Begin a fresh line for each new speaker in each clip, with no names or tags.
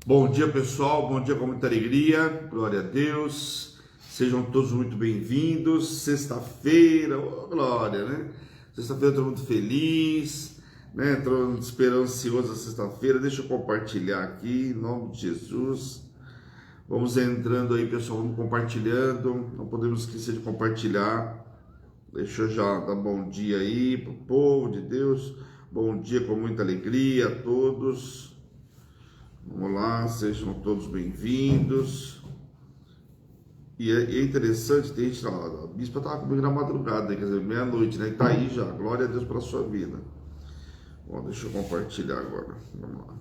Bom dia, pessoal, bom dia com muita alegria, glória a Deus, sejam todos muito bem-vindos. Sexta-feira, oh, glória, né? Sexta-feira, todo mundo feliz, né? Tô esperando ansioso a sexta-feira. Deixa eu compartilhar aqui, em nome de Jesus. Vamos entrando aí, pessoal, vamos compartilhando, não podemos esquecer de compartilhar. Deixa eu já dar bom dia aí pro povo de Deus, bom dia com muita alegria a todos. Vamos lá, sejam todos bem-vindos. E é interessante, tem gente lá, a bispa estava comigo na madrugada, quer dizer, meia-noite, né? E tá aí já, glória a Deus pela sua vida. Bom, deixa eu compartilhar agora, vamos lá.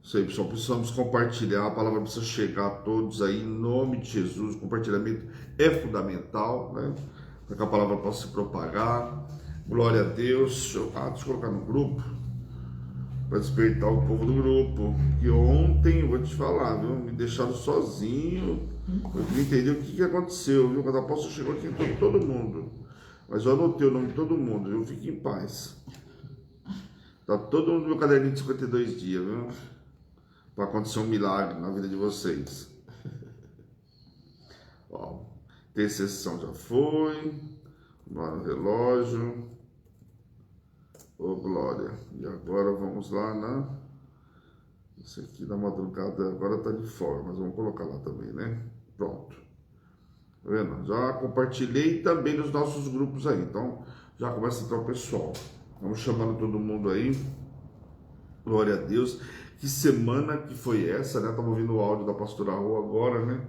Isso aí, pessoal, precisamos compartilhar, a palavra precisa chegar a todos aí, em nome de Jesus. O compartilhamento é fundamental, né? Para que a palavra possa se propagar. Glória a Deus. Deixa eu colocar no grupo, para despertar o povo do grupo, que ontem, vou te falar, viu, me deixaram sozinho. Eu queria entender o que aconteceu, viu? Quando o apóstolo chegou aqui, entrou todo mundo, mas eu anotei o nome de todo mundo, viu? Fique em paz. Tá todo mundo no meu caderninho de 52 dias, viu? Para acontecer um milagre na vida de vocês. Ó, intercessão já foi, lá no relógio. Ô, glória. E agora vamos lá na... Esse aqui da madrugada agora tá de fora, mas vamos colocar lá também, né? Pronto. Tá vendo? Já compartilhei também nos nossos grupos aí. Então, já começa a entrar o pessoal. Vamos chamando todo mundo aí. Glória a Deus. Que semana que foi essa, né? Tava ouvindo o áudio da pastora Rô agora, né?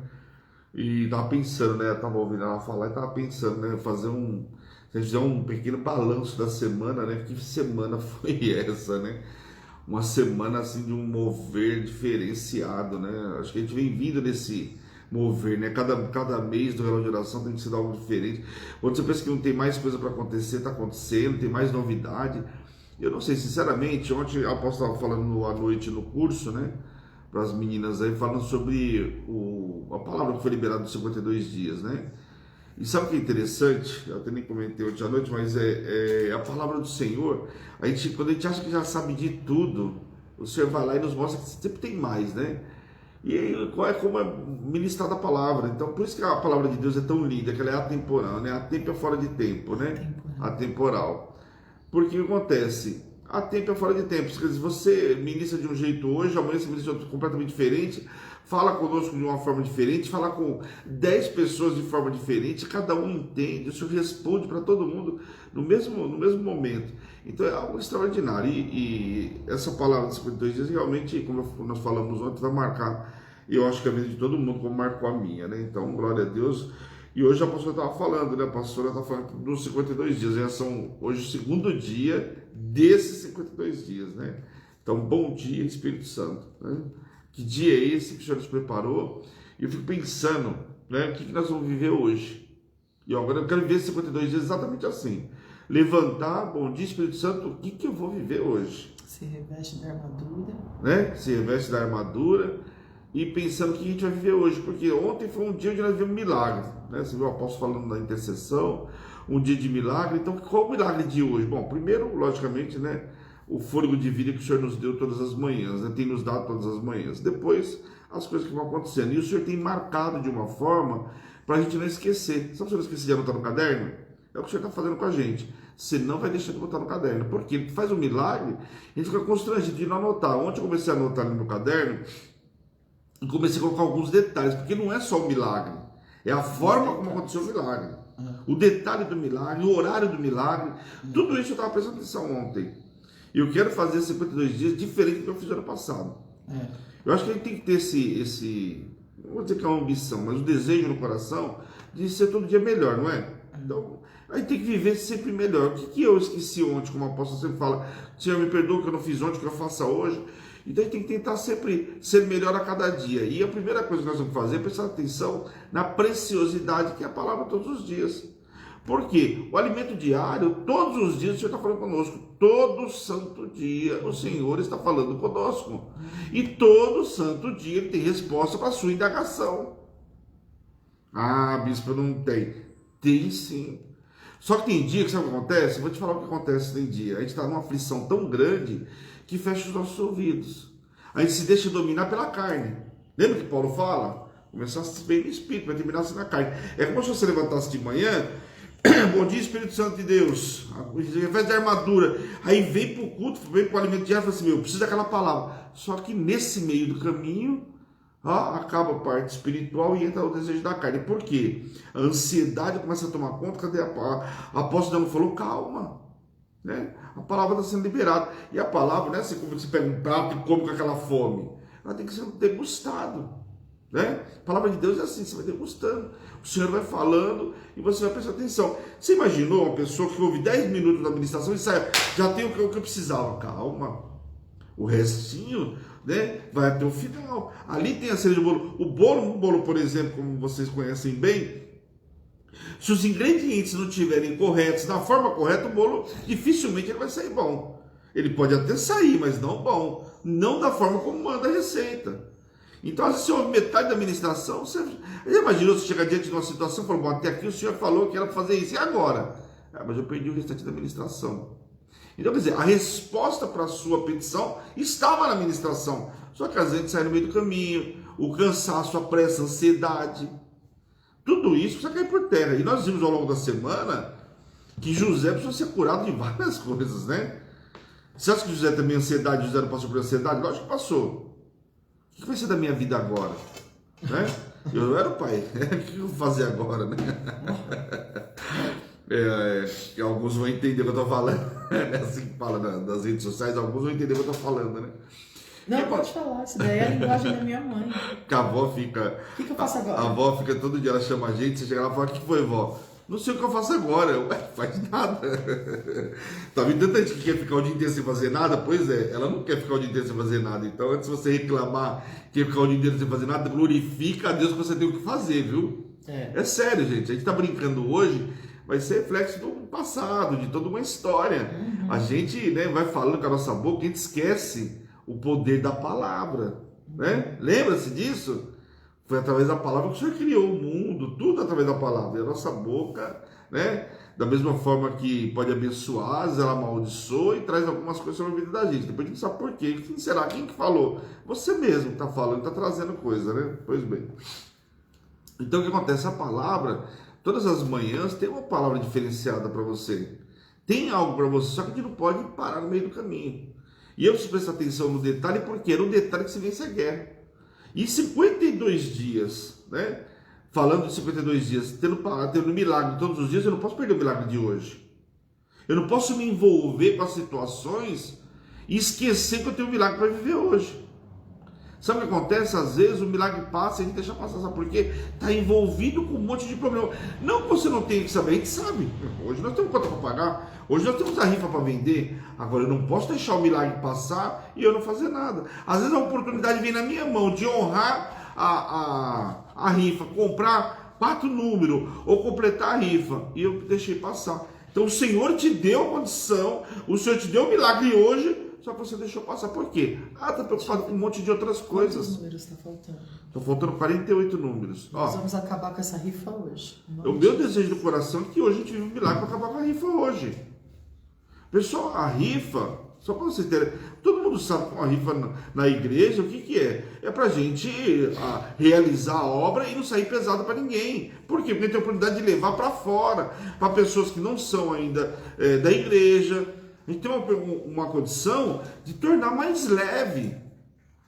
E tava pensando, né? Tava ouvindo ela falar e tava pensando, né? Se a gente fizer um pequeno balanço da semana, né? Que semana foi essa, né? Uma semana assim de um mover diferenciado, né? Acho que a gente vem vindo desse mover, né? Cada mês do relógio de oração tem que ser algo diferente. Quando você pensa que não tem mais coisa para acontecer, tá acontecendo, tem mais novidade. Eu não sei, sinceramente, ontem a apóstola estava falando à noite no curso, né? Para as meninas aí, falando sobre a palavra que foi liberada dos 52 dias, né? E sabe o que é interessante? Eu até nem comentei ontem à noite, mas é a palavra do Senhor. Quando a gente acha que já sabe de tudo, o Senhor vai lá e nos mostra que sempre tem mais, né? E aí, qual é como é ministrada a palavra. Então, por isso que a palavra de Deus é tão linda, que ela é atemporal, né? A tempo é fora de tempo, né? Atemporal. Porque o que acontece? Há tempo é fora de tempo. Quer dizer, você ministra de um jeito hoje, amanhã você ministra de outro completamente diferente, fala conosco de uma forma diferente, fala com 10 pessoas de forma diferente, cada um entende, o Senhor responde para todo mundo no mesmo momento. Então é algo extraordinário. E essa palavra de 52 dias realmente, como nós falamos ontem, vai marcar, e eu acho que a vida de todo mundo, como marcou a minha, né? Então, glória a Deus. E hoje a pastora estava falando, né? A pastora estava falando dos 52 dias. Já são hoje o segundo dia desses 52 dias, né? Então, bom dia, Espírito Santo, né? Que dia é esse que o Senhor nos preparou? E eu fico pensando, né? O que nós vamos viver hoje? E agora eu quero viver esses 52 dias exatamente assim. Levantar, bom dia, Espírito Santo, o que eu vou viver hoje?
Se reveste da armadura.
Né? Se reveste da armadura. E pensando o que a gente vai viver hoje, porque ontem foi um dia onde nós vivemos milagre, né? Você viu o apóstolo falando da intercessão, um dia de milagre. Então, qual o milagre de hoje? Bom, primeiro, logicamente, né, o fôlego de vida que o Senhor nos deu todas as manhãs, né? Tem nos dado todas as manhãs. Depois, as coisas que vão acontecendo. E o Senhor tem marcado de uma forma para a gente não esquecer. Sabe se eu não esqueci de anotar no caderno? É o que o Senhor está fazendo com a gente. Você não vai deixar de botar no caderno. Porque ele faz um milagre, a gente fica constrangido de não anotar. Ontem eu comecei a anotar no meu caderno, e comecei a colocar alguns detalhes, porque não é só o milagre, é a forma como aconteceu o milagre, o detalhe do milagre, o horário do milagre, tudo isso eu estava prestando atenção ontem. E eu quero fazer 52 dias diferente do que eu fiz ano passado. Eu acho que a gente tem que ter não vou dizer que é uma ambição, mas o desejo no coração de ser todo dia melhor, não é? Então, a gente tem que viver sempre melhor. O que eu esqueci ontem, como a apóstolo sempre fala, Senhor, me perdoa o que eu não fiz ontem, o que eu faça hoje. Então a gente tem que tentar sempre ser melhor a cada dia. E a primeira coisa que nós vamos fazer é prestar atenção na preciosidade que é a palavra todos os dias. Por quê? O alimento diário, todos os dias o Senhor está falando conosco. Todo santo dia o Senhor está falando conosco. E todo santo dia ele tem resposta para a sua indagação. Ah, bispo, não tem. Tem sim. Só que tem dia que sabe o que acontece? Vou te falar o que acontece tem dia. A gente está numa aflição tão grande que fecha os nossos ouvidos. A gente se deixa dominar pela carne. Lembra que Paulo fala? Começar a se ver no Espírito, vai terminar assim na carne. É como se você levantasse de manhã, bom dia Espírito Santo de Deus, faz de armadura, aí vem para o culto, vem para o alimento diário e fala assim, meu, eu preciso daquela palavra. Só que nesse meio do caminho, acaba a parte espiritual e entra o desejo da carne. Por quê? A ansiedade começa a tomar conta. Cadê a apóstolo falou, calma, né? A palavra está sendo liberada. E a palavra, né? Como você pega um prato e come com aquela fome, ela tem que ser degustado, né? A palavra de Deus é assim, você vai degustando, o Senhor vai falando e você vai prestar atenção. Você imaginou uma pessoa que ouve 10 minutos da ministração e sai, já tem o que eu precisava? Calma, o restinho, né, vai até o final. Ali tem a cereja do bolo. O bolo, por exemplo, como vocês conhecem bem, se os ingredientes não estiverem corretos, da forma correta, o bolo dificilmente ele vai sair bom. Ele pode até sair, mas não bom, não da forma como manda a receita. Então, às vezes, você ouve metade da ministração, você já imaginou você chegar diante de uma situação e falar, bom, até aqui o senhor falou que era para fazer isso, e agora? Mas eu perdi o restante da ministração. Então, quer dizer, a resposta para a sua petição estava na ministração, só que às vezes sai no meio do caminho, o cansaço, a pressa, a ansiedade, tudo isso precisa cair por terra. E nós vimos ao longo da semana que José precisou ser curado de várias coisas, né? Você acha que José também ansiedade, José não passou por ansiedade? Lógico que passou. O que vai ser da minha vida agora? Né? Eu era o pai, o que eu vou fazer agora? Né? Alguns vão entender o que eu estou falando, é assim que fala nas redes sociais, alguns vão entender o que eu estou falando, né?
Não, pode falar, isso daí é a linguagem da minha mãe.
Que a avó fica...
O que eu faço agora?
A avó fica todo dia, ela chama a gente, você chega lá e fala, o que foi, vó? Não sei o que eu faço agora. Ué, faz nada. Tá vendo tanta gente que quer ficar o dia inteiro sem fazer nada? Pois é, ela não quer ficar o dia inteiro sem fazer nada. Então, antes de você reclamar que quer ficar o dia inteiro sem fazer nada, glorifica a Deus que você tem o que fazer, viu? É sério, gente. A gente tá brincando hoje, vai ser reflexo do passado, de toda uma história. A gente, né, vai falando com a nossa boca, a gente esquece o poder da palavra, né? Lembra-se disso? Foi através da palavra que o Senhor criou o mundo, tudo através da palavra. E a nossa boca, né? Da mesma forma que pode abençoar, ela amaldiçoa e traz algumas coisas sobre a vida da gente. Depois a gente sabe por quê. Quem será? Quem que falou? Você mesmo está falando, está trazendo coisa, né? Pois bem. Então o que acontece? A palavra, todas as manhãs, tem uma palavra diferenciada para você. Tem algo para você, só que a gente não pode parar no meio do caminho. E eu preciso prestar atenção no detalhe, porque é no detalhe que se vence a guerra. E 52 dias, né? Falando de 52 dias, tendo milagre todos os dias, eu não posso perder o milagre de hoje. Eu não posso me envolver com as situações e esquecer que eu tenho um milagre para viver hoje. Sabe o que acontece? Às vezes o milagre passa e a gente deixa passar, sabe por quê? Está envolvido com um monte de problema. Não que você não tenha que saber, a gente sabe. Hoje nós temos conta para pagar, hoje nós temos a rifa para vender. Agora eu não posso deixar o milagre passar e eu não fazer nada. Às vezes a oportunidade vem na minha mão de honrar a rifa, comprar 4 números ou completar a rifa e eu deixei passar. Então o Senhor te deu a condição, o Senhor te deu o milagre hoje, só que você deixou passar. Por quê? Está preocupado com um monte de outras coisas.
Quantos números está faltando?
Estão faltando 48 números.
Nós vamos acabar com essa rifa hoje.
O meu desejo do coração é que hoje a gente vive um milagre para acabar com a rifa hoje. Pessoal, a rifa, só para vocês terem... Todo mundo sabe que uma rifa na igreja, o que é? É para a gente realizar a obra e não sair pesado para ninguém. Por quê? Porque tem a oportunidade de levar para fora, para pessoas que não são ainda da igreja. A gente tem uma condição de tornar mais leve.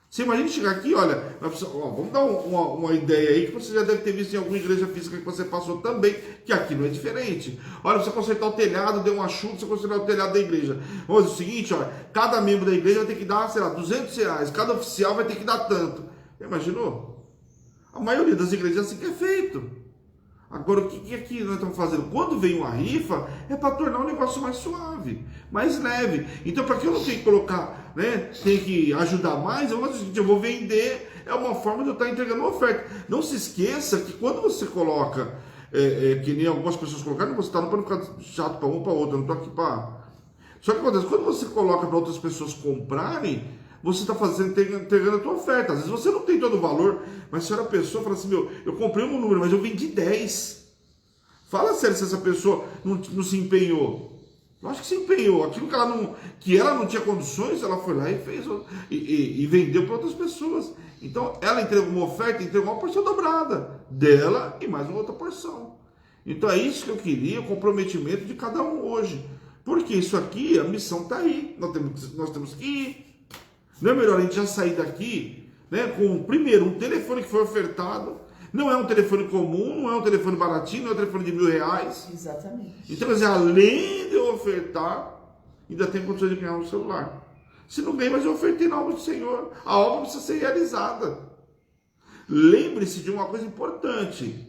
Você imagina chegar aqui, olha, vamos dar uma ideia aí que você já deve ter visto em alguma igreja física que você passou também, que aqui não é diferente. Olha, você consertar o telhado, deu uma chuva, você consertar o telhado da igreja. Vamos fazer o seguinte, olha, cada membro da igreja vai ter que dar, sei lá, R$200, cada oficial vai ter que dar tanto. Já imaginou? A maioria das igrejas é assim que é feito. Agora, o que aqui nós estamos fazendo? Quando vem uma rifa, é para tornar o negócio mais suave, mais leve. Então, para que eu não tenha que colocar, né, tem que ajudar mais, eu vou fazer o seguinte, eu vou vender, é uma forma de eu estar entregando uma oferta. Não se esqueça que quando você coloca, que nem algumas pessoas colocaram, você está não pode ficar chato para um para outro, eu não estou aqui para... Só que acontece, quando você coloca para outras pessoas comprarem, você está entregando a tua oferta. Às vezes você não tem todo o valor, mas se a pessoa fala assim, eu comprei um número, mas eu vendi 10. Fala sério se essa pessoa não se empenhou. Lógico que se empenhou. Aquilo que ela não tinha condições, ela foi lá e fez e vendeu para outras pessoas. Então, ela entregou uma oferta, entregou uma porção dobrada dela e mais uma outra porção. Então, é isso que eu queria, o comprometimento de cada um hoje. Porque isso aqui, a missão está aí. Nós temos que ir. Não é melhor a gente já sair daqui, né, com, primeiro, um telefone que foi ofertado. Não é um telefone comum, não é um telefone baratinho, não é um telefone de R$1.000.
Exatamente.
Então, quer dizer, além de eu ofertar, ainda tem condições de ganhar um celular. Se não ganha, mas eu ofertei na obra do Senhor. A obra precisa ser realizada. Lembre-se de uma coisa importante,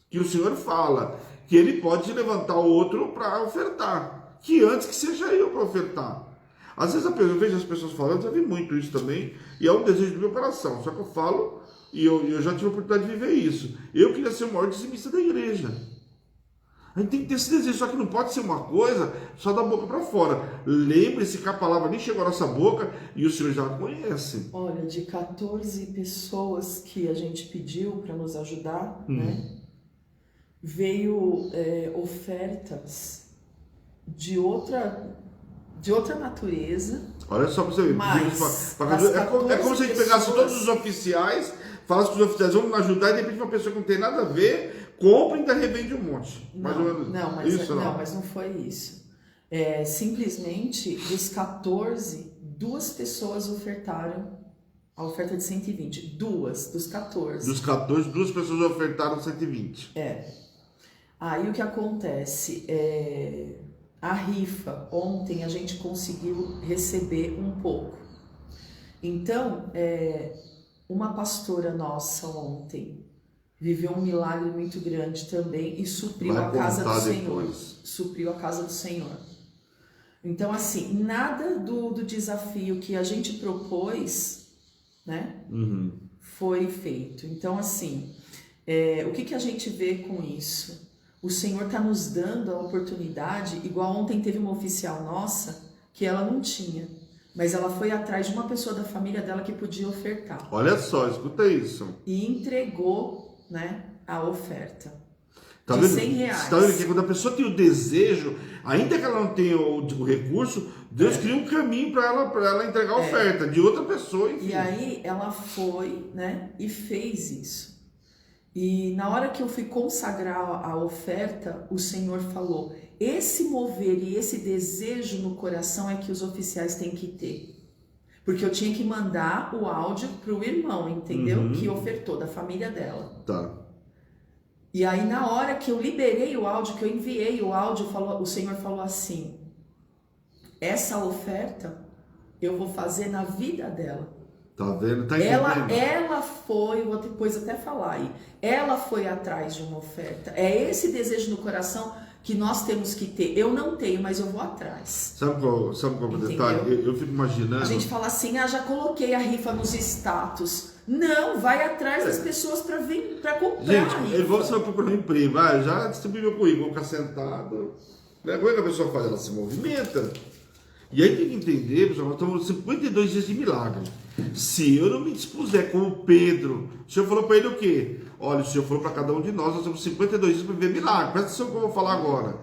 que o Senhor fala, que Ele pode levantar o outro para ofertar, que antes que seja eu para ofertar. Às vezes eu vejo as pessoas falando, já vi muito isso também, e é um desejo do meu coração, só que eu falo, e eu já tive a oportunidade de viver isso. Eu queria ser o maior dizimista da igreja. A gente tem que ter esse desejo, só que não pode ser uma coisa só da boca para fora. Lembre-se que a palavra nem chegou à nossa boca e o Senhor já a conhece.
Olha, de 14 pessoas que a gente pediu para nos ajudar, né, veio ofertas de outra natureza.
Olha só para você ver.
Mas,
É como se a gente pegasse todos os oficiais, falasse com os oficiais, vamos ajudar, e de repente uma pessoa que não tem nada a ver, compra e ainda revende um monte.
Mas não foi isso. Simplesmente, dos 14, 2 pessoas ofertaram a oferta de 120. 2 dos 14.
Dos 14, 2 pessoas ofertaram 120.
Aí o que acontece? A rifa, ontem a gente conseguiu receber um pouco. Então, uma pastora nossa ontem viveu um milagre muito grande também e supriu a casa do Senhor. Supriu a casa do Senhor. Então, assim, nada do desafio que a gente propôs, né, foi feito. Então, assim, o que a gente vê com isso? O Senhor está nos dando a oportunidade, igual ontem teve uma oficial nossa, que ela não tinha, mas ela foi atrás de uma pessoa da família dela que podia ofertar.
Olha só, escuta isso.
E entregou, né, a oferta
tá
de
vendo?
R$100.
Tá vendo que quando a pessoa tem o desejo, ainda que ela não tenha o recurso, Deus cria um caminho para ela entregar a oferta de outra pessoa. Enfim.
E aí ela foi, né, e fez isso. E na hora que eu fui consagrar a oferta, o Senhor falou, esse mover e esse desejo no coração é que os oficiais têm que ter. Porque eu tinha que mandar o áudio para o irmão, entendeu? Que ofertou, da família dela.
Tá.
E aí na hora que eu liberei o áudio, que eu enviei o áudio, o Senhor falou assim, essa oferta eu vou fazer na vida dela.
Tá vendo? Tá entendendo?
Ela foi, vou depois até falar aí, ela foi atrás de uma oferta. É esse desejo no coração que nós temos que ter. Eu não tenho, mas eu vou atrás.
Sabe qual é o detalhe? Eu fico imaginando...
A gente fala assim, já coloquei a rifa nos status. Não, vai atrás das pessoas para comprar.
Gente, ele você vai procurar um emprego. Eu já distribuí meu currículo, vou ficar sentado. Como é que a pessoa faz? Ela se movimenta. E aí tem que entender, pessoal, nós estamos 52 dias de milagre. Se eu não me dispuser como Pedro, o Senhor falou para ele o quê? Olha, o Senhor falou para cada um de nós temos 52 dias para viver milagre. Presta atenção no que eu vou falar agora.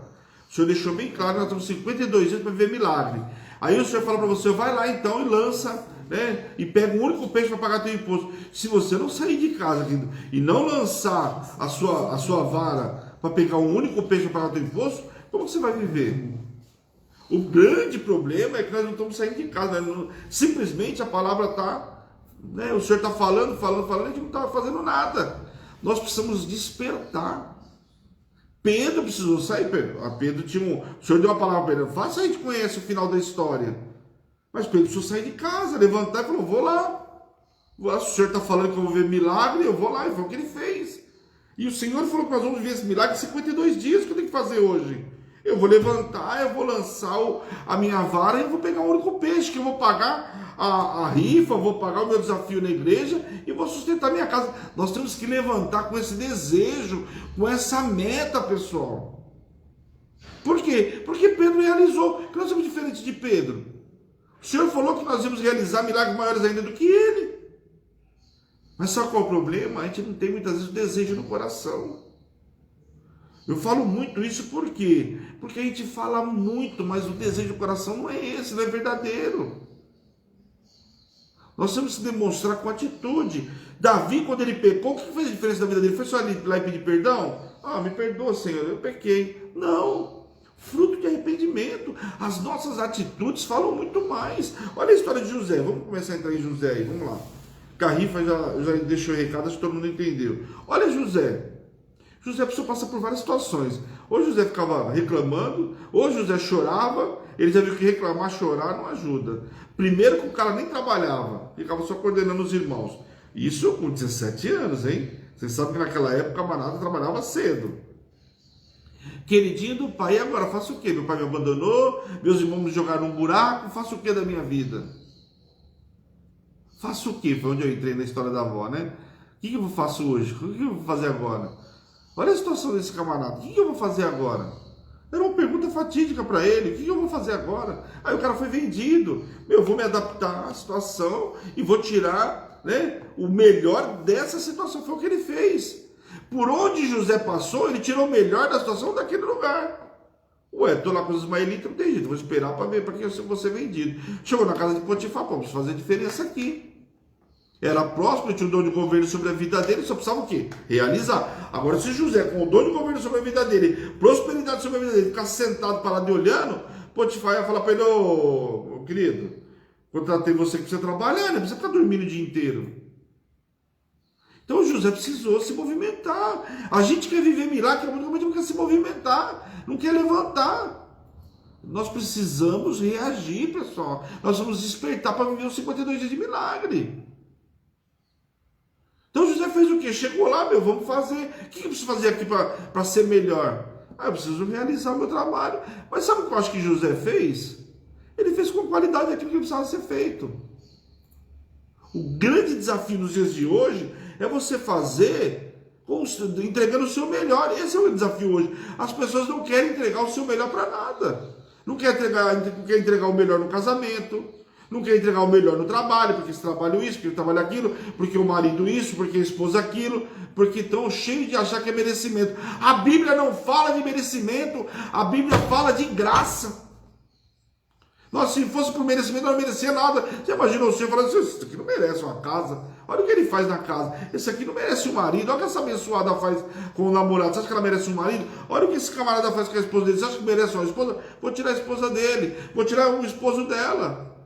O Senhor deixou bem claro que nós temos 52 dias para viver milagre. Aí o Senhor fala para você, vai lá então e lança, né? E pega um único peixe para pagar teu imposto. Se você não sair de casa, querido, e não lançar a sua vara para pegar um único peixe para pagar teu imposto, como você vai viver? O grande problema é que nós não estamos saindo de casa, né? Simplesmente a palavra está, né? O Senhor está falando, a gente não está fazendo nada. Nós precisamos despertar. Pedro precisou sair. Pedro tinha o Senhor deu uma palavra para ele, faça, a gente conhece o final da história. Mas Pedro precisou sair de casa, levantar e falou, vou lá. O Senhor está falando que eu vou ver milagre, eu vou lá. E foi o que ele fez. E o Senhor falou que nós vamos ver esse milagre em 52 dias que eu tenho que fazer hoje. Eu vou levantar, eu vou lançar a minha vara e eu vou pegar um único peixe, que eu vou pagar a rifa, vou pagar o meu desafio na igreja e vou sustentar minha casa. Nós temos que levantar com esse desejo, com essa meta, pessoal. Por quê? Porque Pedro realizou, que nós somos diferentes de Pedro. O Senhor falou que nós íamos realizar milagres maiores ainda do que ele. Mas sabe qual é o problema? A gente não tem muitas vezes o desejo no coração. Eu falo muito isso por quê? Porque a gente fala muito, mas o desejo do coração não é esse, não é verdadeiro. Nós temos que demonstrar com atitude. Davi, quando ele pecou, o que fez a diferença na vida dele? Foi só ir lá e pedir perdão? Ah, me perdoa, Senhor, eu pequei. Não. Fruto de arrependimento. As nossas atitudes falam muito mais. Olha a história de José. Vamos começar a entrar em José aí. Vamos lá. Carrifa já deixou o recado, acho que todo mundo entendeu. Olha José. José precisou passar por várias situações. Ou José ficava reclamando, ou José chorava. Ele já viu que reclamar, chorar não ajuda. Primeiro que o cara nem trabalhava, ficava só coordenando os irmãos. Isso com 17 anos, hein? Você sabe que naquela época o camarada trabalhava cedo. Queridinho do pai, e agora? Faço o quê? Meu pai me abandonou, meus irmãos me jogaram num buraco, faço o quê da minha vida? Faço o quê? Foi onde eu entrei na história da avó, né? O que eu faço hoje? O que eu vou fazer agora? Olha a situação desse camarada, o que eu vou fazer agora? Era uma pergunta fatídica para ele, o que eu vou fazer agora? Aí o cara foi vendido, eu vou me adaptar à situação e vou tirar, né, o melhor dessa situação, foi o que ele fez. Por onde José passou, ele tirou o melhor da situação daquele lugar. Ué, tô lá com os ismaelitas, não tem jeito, vou esperar para ver, para que eu vou ser vendido. Chegou na casa de Potifar, pô, preciso fazer diferença aqui. Era próspero, tinha o dom de governo sobre a vida dele, só precisava o quê? Realizar. Agora, se José, com o dom de governo sobre a vida dele, prosperidade sobre a vida dele, ficar sentado, parado e olhando, Potifar ia falar para ele, ô querido, contratei você que precisa trabalhar, né? Precisa ficar dormindo o dia inteiro. Então José precisou se movimentar. A gente quer viver milagre, mas não quer se movimentar, não quer levantar. Nós precisamos reagir, pessoal. Nós vamos despertar para viver os 52 dias de milagre. Então José fez o quê? Chegou lá, vamos fazer. O que eu preciso fazer aqui para ser melhor? Ah, eu preciso realizar o meu trabalho. Mas sabe o que eu acho que José fez? Ele fez com qualidade aquilo que precisava ser feito. O grande desafio nos dias de hoje é você fazer entregando o seu melhor. Esse é o desafio hoje. As pessoas não querem entregar o seu melhor para nada. Não quer entregar o melhor no casamento, não quer entregar o melhor no trabalho, porque esse trabalho isso, porque ele trabalha aquilo, porque o marido isso, porque a esposa aquilo, porque estão cheios de achar que é merecimento. A Bíblia não fala de merecimento, a Bíblia fala de graça. Nossa, se fosse por merecimento, não merecia nada. Você imagina o senhor falando assim, isso aqui não merece uma casa. Olha o que ele faz na casa. Esse aqui não merece um marido. Olha o que essa abençoada faz com o namorado. Você acha que ela merece um marido? Olha o que esse camarada faz com a esposa dele. Você acha que merece uma esposa? Vou tirar a esposa dele. Vou tirar o esposo dela.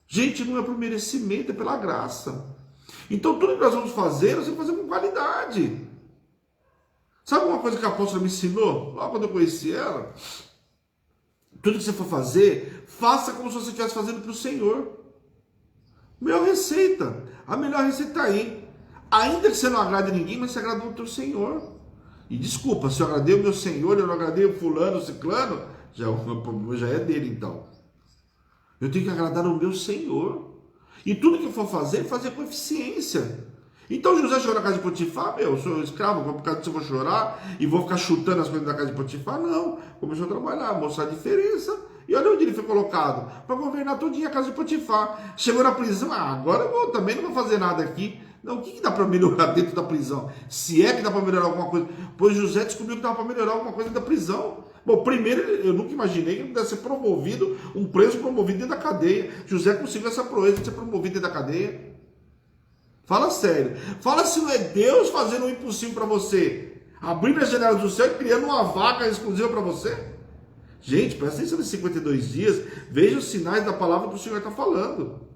Gente, não é por merecimento, é pela graça. Então tudo que nós vamos fazer, nós vamos fazer com qualidade. Sabe uma coisa que a apóstola me ensinou? Logo quando eu conheci ela... Tudo que você for fazer, faça como se você estivesse fazendo para o Senhor. Melhor receita. A melhor receita está aí. Ainda que você não agrade ninguém, mas você agrada o teu Senhor. E desculpa, se eu agradei o meu Senhor, eu não agradei o fulano, o ciclano, já é dele então. Eu tenho que agradar o meu Senhor. E tudo que eu for fazer com eficiência. Então José chegou na casa de Potifar, eu sou escravo, por causa disso eu vou chorar e vou ficar chutando as coisas da casa de Potifar? Não, começou a trabalhar, mostrar a diferença. E olha onde ele foi colocado, para governar todinha a casa de Potifar. Chegou na prisão, agora eu também não vou fazer nada aqui. Não, o que dá para melhorar dentro da prisão? Se é que dá para melhorar alguma coisa. Pois José descobriu que dá para melhorar alguma coisa dentro da prisão. Bom, primeiro, eu nunca imaginei que ele pudesse ser promovido, um preso promovido dentro da cadeia. José conseguiu essa proeza de ser promovido dentro da cadeia. Fala sério. Fala se não é Deus fazendo o impossível para você. Abrindo as janelas do céu e criando uma vaga exclusiva para você. Gente, presta atenção nesses 52 dias. Veja os sinais da palavra que o Senhor está falando.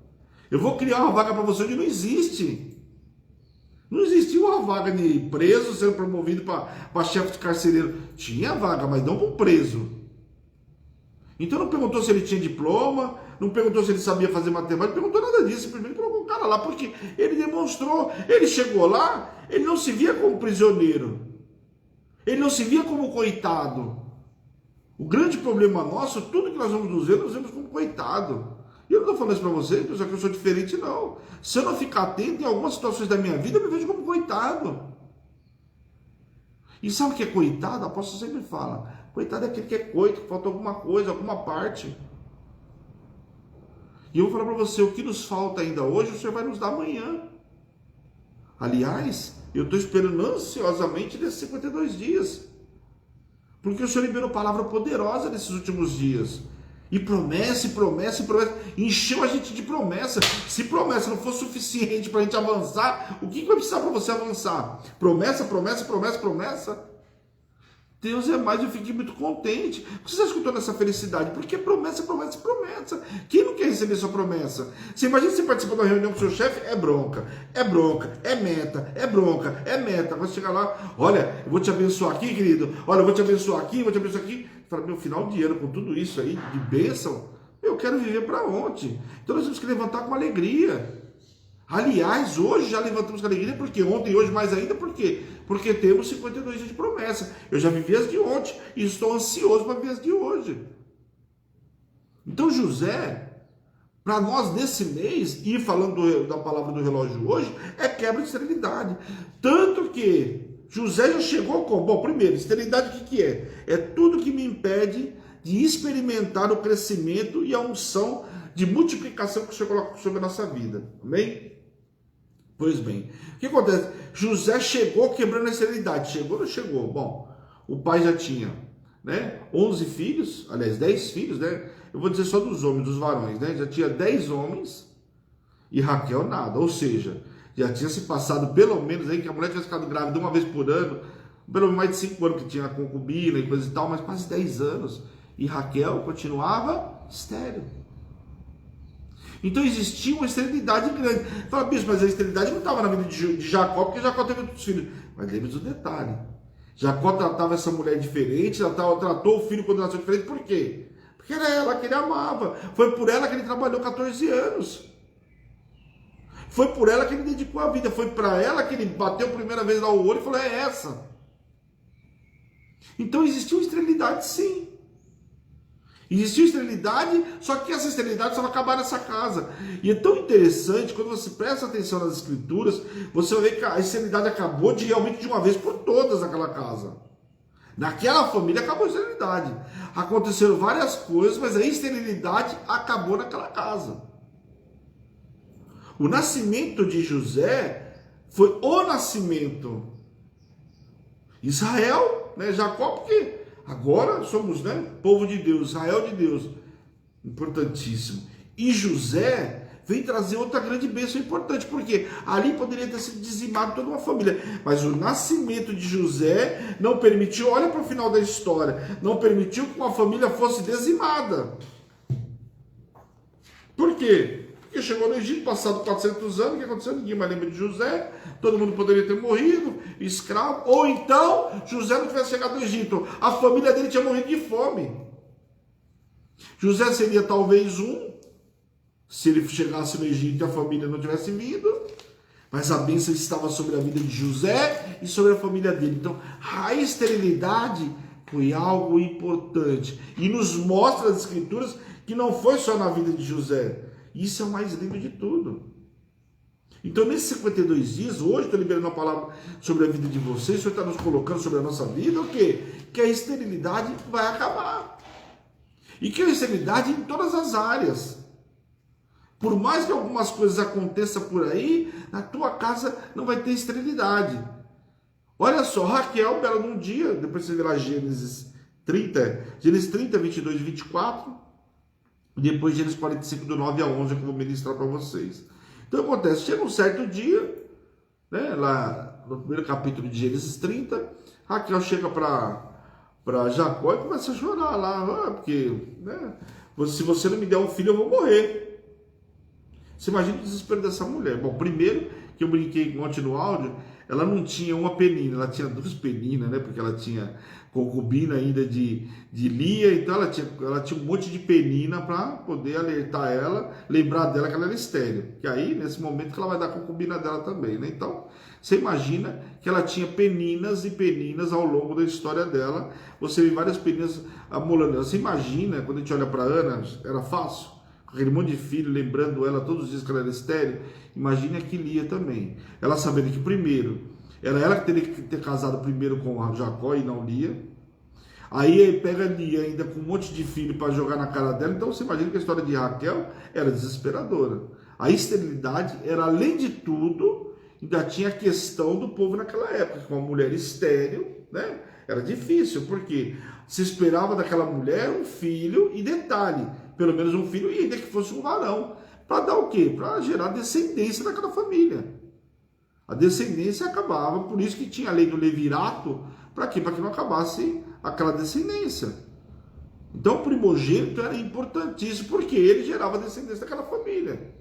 Eu vou criar uma vaga para você onde não existe. Não existia uma vaga de preso sendo promovido para chefe de carcereiro. Tinha vaga, mas não para um preso. Então não perguntou se ele tinha diploma, não perguntou se ele sabia fazer matemática, não perguntou nada disso, simplesmente colocou o cara lá, porque ele demonstrou, ele chegou lá, ele não se via como prisioneiro, ele não se via como coitado. O grande problema nosso, tudo que nós vamos nos ver, nós vemos como coitado. E eu não estou falando isso para vocês, pessoal, que eu sou diferente, não. Se eu não ficar atento em algumas situações da minha vida, eu me vejo como coitado. E sabe o que é coitado? A apóstolo sempre fala. Coitado é aquele que é coito, que falta alguma coisa, alguma parte. E eu vou falar para você, o que nos falta ainda hoje, o Senhor vai nos dar amanhã. Aliás, eu estou esperando ansiosamente desses 52 dias. Porque o Senhor liberou palavra poderosa nesses últimos dias. E promessa, e promessa, e promessa. Encheu a gente de promessa. Se promessa não for suficiente para a gente avançar, o que vai precisar para você avançar? Promessa, promessa, promessa, promessa. Deus é mais, eu fiquei muito contente. Por que você está escutando essa felicidade? Porque promessa, promessa, promessa. Quem não quer receber sua promessa? Você imagina você participar de uma reunião com o seu chefe, é bronca, é meta, é bronca, é meta. Vai chegar lá, olha, eu vou te abençoar aqui, querido. Olha, eu vou te abençoar aqui, vou te abençoar aqui. Fala, meu, final de ano, com tudo isso aí, de bênção, eu quero viver para ontem. Então nós temos que levantar com alegria. Aliás, hoje já levantamos com alegria, porque ontem e hoje mais ainda, por quê? Porque temos 52 dias de promessa. Eu já vivi as de ontem e estou ansioso para viver as de hoje. Então José, para nós nesse mês, e falando da palavra do relógio hoje, é quebra de esterilidade. Tanto que José já chegou com, bom, primeiro, esterilidade o que é? É tudo que me impede de experimentar o crescimento e a unção de multiplicação que o Senhor coloca sobre a nossa vida. Amém? Pois bem, o que acontece? José chegou quebrando a esterilidade. Chegou ou não chegou? Bom, o pai já tinha, né, 11 filhos, aliás, 10 filhos, né? Eu vou dizer só dos homens, dos varões, né? Já tinha 10 homens e Raquel nada. Ou seja, já tinha se passado pelo menos aí que a mulher tinha ficado grávida uma vez por ano, pelo menos mais de 5 anos que tinha concubina e coisa e tal, mas quase 10 anos. E Raquel continuava estéril. Então existia uma esterilidade grande. Fala, bicho, mas a esterilidade não estava na vida de Jacó, porque Jacó teve outros filhos. Mas lembre-se do detalhe. Jacó tratava essa mulher diferente, ela tratou o filho quando nasceu diferente. Por quê? Porque era ela que ele amava. Foi por ela que ele trabalhou 14 anos. Foi por ela que ele dedicou a vida. Foi para ela que ele bateu a primeira vez lá o olho e falou, é essa. Então existiu esterilidade sim. Existiu esterilidade, só que essa esterilidade só vai acabar nessa casa. E é tão interessante, quando você presta atenção nas escrituras, você vai ver que a esterilidade acabou realmente de uma vez por todas naquela casa. Naquela família acabou a esterilidade. Aconteceram várias coisas, mas a esterilidade acabou naquela casa. O nascimento de José foi o nascimento. Israel, né, Jacó, porque agora somos, né, povo de Deus, Israel de Deus, importantíssimo. E José vem trazer outra grande bênção importante, porque ali poderia ter sido dizimado toda uma família, mas o nascimento de José não permitiu, olha para o final da história, não permitiu que uma família fosse dizimada. Por quê? Porque chegou no Egito, passado 400 anos, o que aconteceu? Ninguém mais lembra de José, todo mundo poderia ter morrido, escravo, ou então José não tivesse chegado no Egito, a família dele tinha morrido de fome. José seria talvez se ele chegasse no Egito e a família não tivesse vindo, mas a bênção estava sobre a vida de José e sobre a família dele. Então, a esterilidade foi algo importante, e nos mostra as escrituras que não foi só na vida de José. Isso é o mais lindo de tudo. Então, nesses 52 dias, hoje estou liberando a palavra sobre a vida de vocês, o Senhor está nos colocando sobre a nossa vida, o quê? Que a esterilidade vai acabar. E que a esterilidade em todas as áreas. Por mais que algumas coisas aconteçam por aí, na tua casa não vai ter esterilidade. Olha só, Raquel, bela num dia, depois você verá Gênesis 30, 22 e 24, e depois Gênesis 45, do 9 a 11, que eu vou ministrar para vocês. Então acontece, chega um certo dia, né, lá no primeiro capítulo de Gênesis 30, Raquel chega para Jacó e começa a chorar lá, porque, né, se você não me der um filho, eu vou morrer. Você imagina o desespero dessa mulher. Bom, primeiro, que eu brinquei ontem no áudio, ela não tinha uma penina, ela tinha 2 peninas, né? Porque ela tinha concubina ainda de Lia, então ela tinha um monte de penina para poder alertar ela, lembrar dela que ela era estéril. Que aí, nesse momento, que ela vai dar a concubina dela também, né? Então, você imagina que ela tinha peninas e peninas ao longo da história dela. Você vê várias peninas amolando ela. Você imagina, quando a gente olha para Ana, era fácil? Aquele monte de filho, lembrando ela todos os dias que ela era estéril. Imagine que Lia também. Ela sabendo que primeiro, era ela que teria que ter casado primeiro com Jacó e não Lia. Aí pega Lia ainda com um monte de filho para jogar na cara dela. Então você imagina que a história de Raquel era desesperadora. A esterilidade era, além de tudo, ainda tinha a questão do povo naquela época, com uma mulher estéril, né? Era difícil, porque se esperava daquela mulher um filho, e detalhe, pelo menos um filho, e ainda que fosse um varão, para dar o quê? Para gerar descendência daquela família. A descendência acabava, por isso que tinha a lei do levirato, para quê? Para que não acabasse aquela descendência. Então o primogênito era importantíssimo, porque ele gerava descendência daquela família.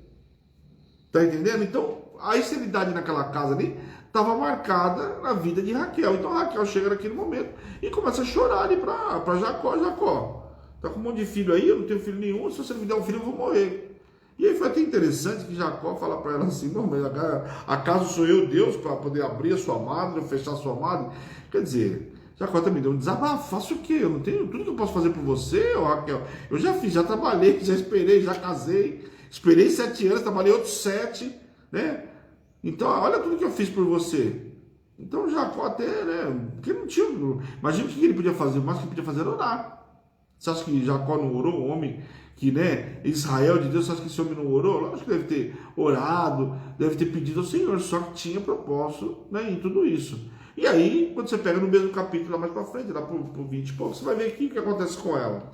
Tá entendendo? Então a esterilidade naquela casa ali estava marcada na vida de Raquel. Então Raquel chega naquele momento e começa a chorar ali para Jacó. Jacó, tá com um monte de filho aí, eu não tenho filho nenhum, se você não me der um filho eu vou morrer. E aí foi até interessante que Jacó fala para ela assim, não, mas acaso sou eu Deus para poder abrir a sua madre ou fechar a sua madre? Quer dizer, Jacó também deu um desabafo, faço o quê? Eu não tenho tudo que eu posso fazer por você, Raquel. Eu já fiz, já trabalhei, já esperei, já casei, esperei 7 anos, trabalhei outros 7, né? Então, olha tudo que eu fiz por você. Então Jacó até, né, porque não tinha, imagina o que ele podia fazer, mas o que ele podia fazer era orar. Você acha que Jacó não orou? O homem que, né, Israel de Deus, você acha que esse homem não orou? Lógico que deve ter orado, deve ter pedido ao Senhor, só que tinha propósito, né, em tudo isso. E aí, quando você pega no mesmo capítulo lá mais pra frente, lá pro 20 e pouco, você vai ver aqui o que acontece com ela.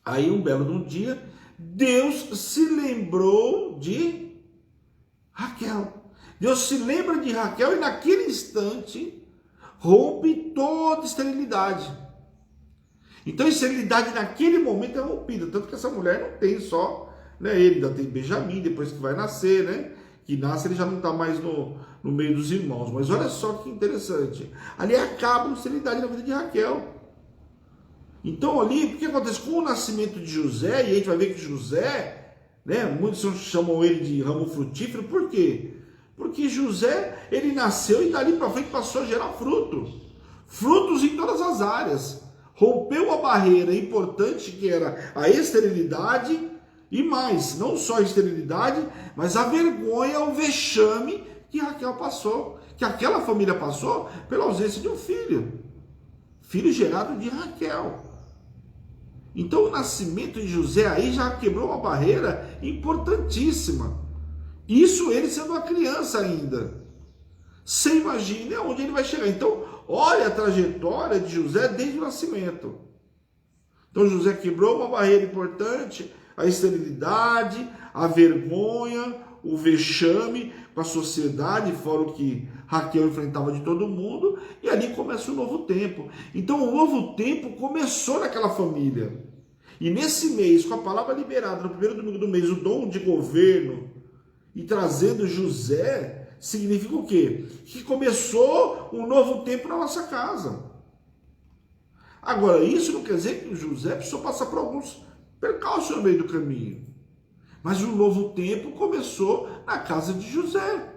Aí, um belo de um dia, Deus se lembrou de Raquel. Deus se lembra de Raquel e naquele instante rompe toda esterilidade. Então a esterilidade naquele momento é rompida, tanto que essa mulher não tem só, né, ele ainda tem Benjamim, depois que vai nascer, né, que nasce ele já não está mais no meio dos irmãos, mas olha só que interessante, ali acaba a esterilidade na vida de Raquel. Então ali, o que acontece com o nascimento de José, e a gente vai ver que José, né, muitos chamam ele de ramo frutífero, por quê? Porque José, ele nasceu e dali para frente passou a gerar frutos em todas as áreas. Rompeu a barreira importante que era a esterilidade e mais, não só a esterilidade, mas a vergonha, o vexame que Raquel passou, que aquela família passou pela ausência de um filho gerado de Raquel. Então o nascimento de José aí já quebrou uma barreira importantíssima. Isso ele sendo uma criança ainda. Você imagina onde ele vai chegar. Então, olha a trajetória de José desde o nascimento. Então, José quebrou uma barreira importante, a esterilidade, a vergonha, o vexame com a sociedade, fora o que Raquel enfrentava de todo mundo, e ali começa um novo tempo. Então, o novo tempo começou naquela família. E nesse mês, com a palavra liberada, no primeiro domingo do mês, o dom de governo, e trazendo José, significa o quê? Que começou um novo tempo na nossa casa. Agora, isso não quer dizer que o José precisou passar por alguns percalços no meio do caminho. Mas um novo tempo começou na casa de José.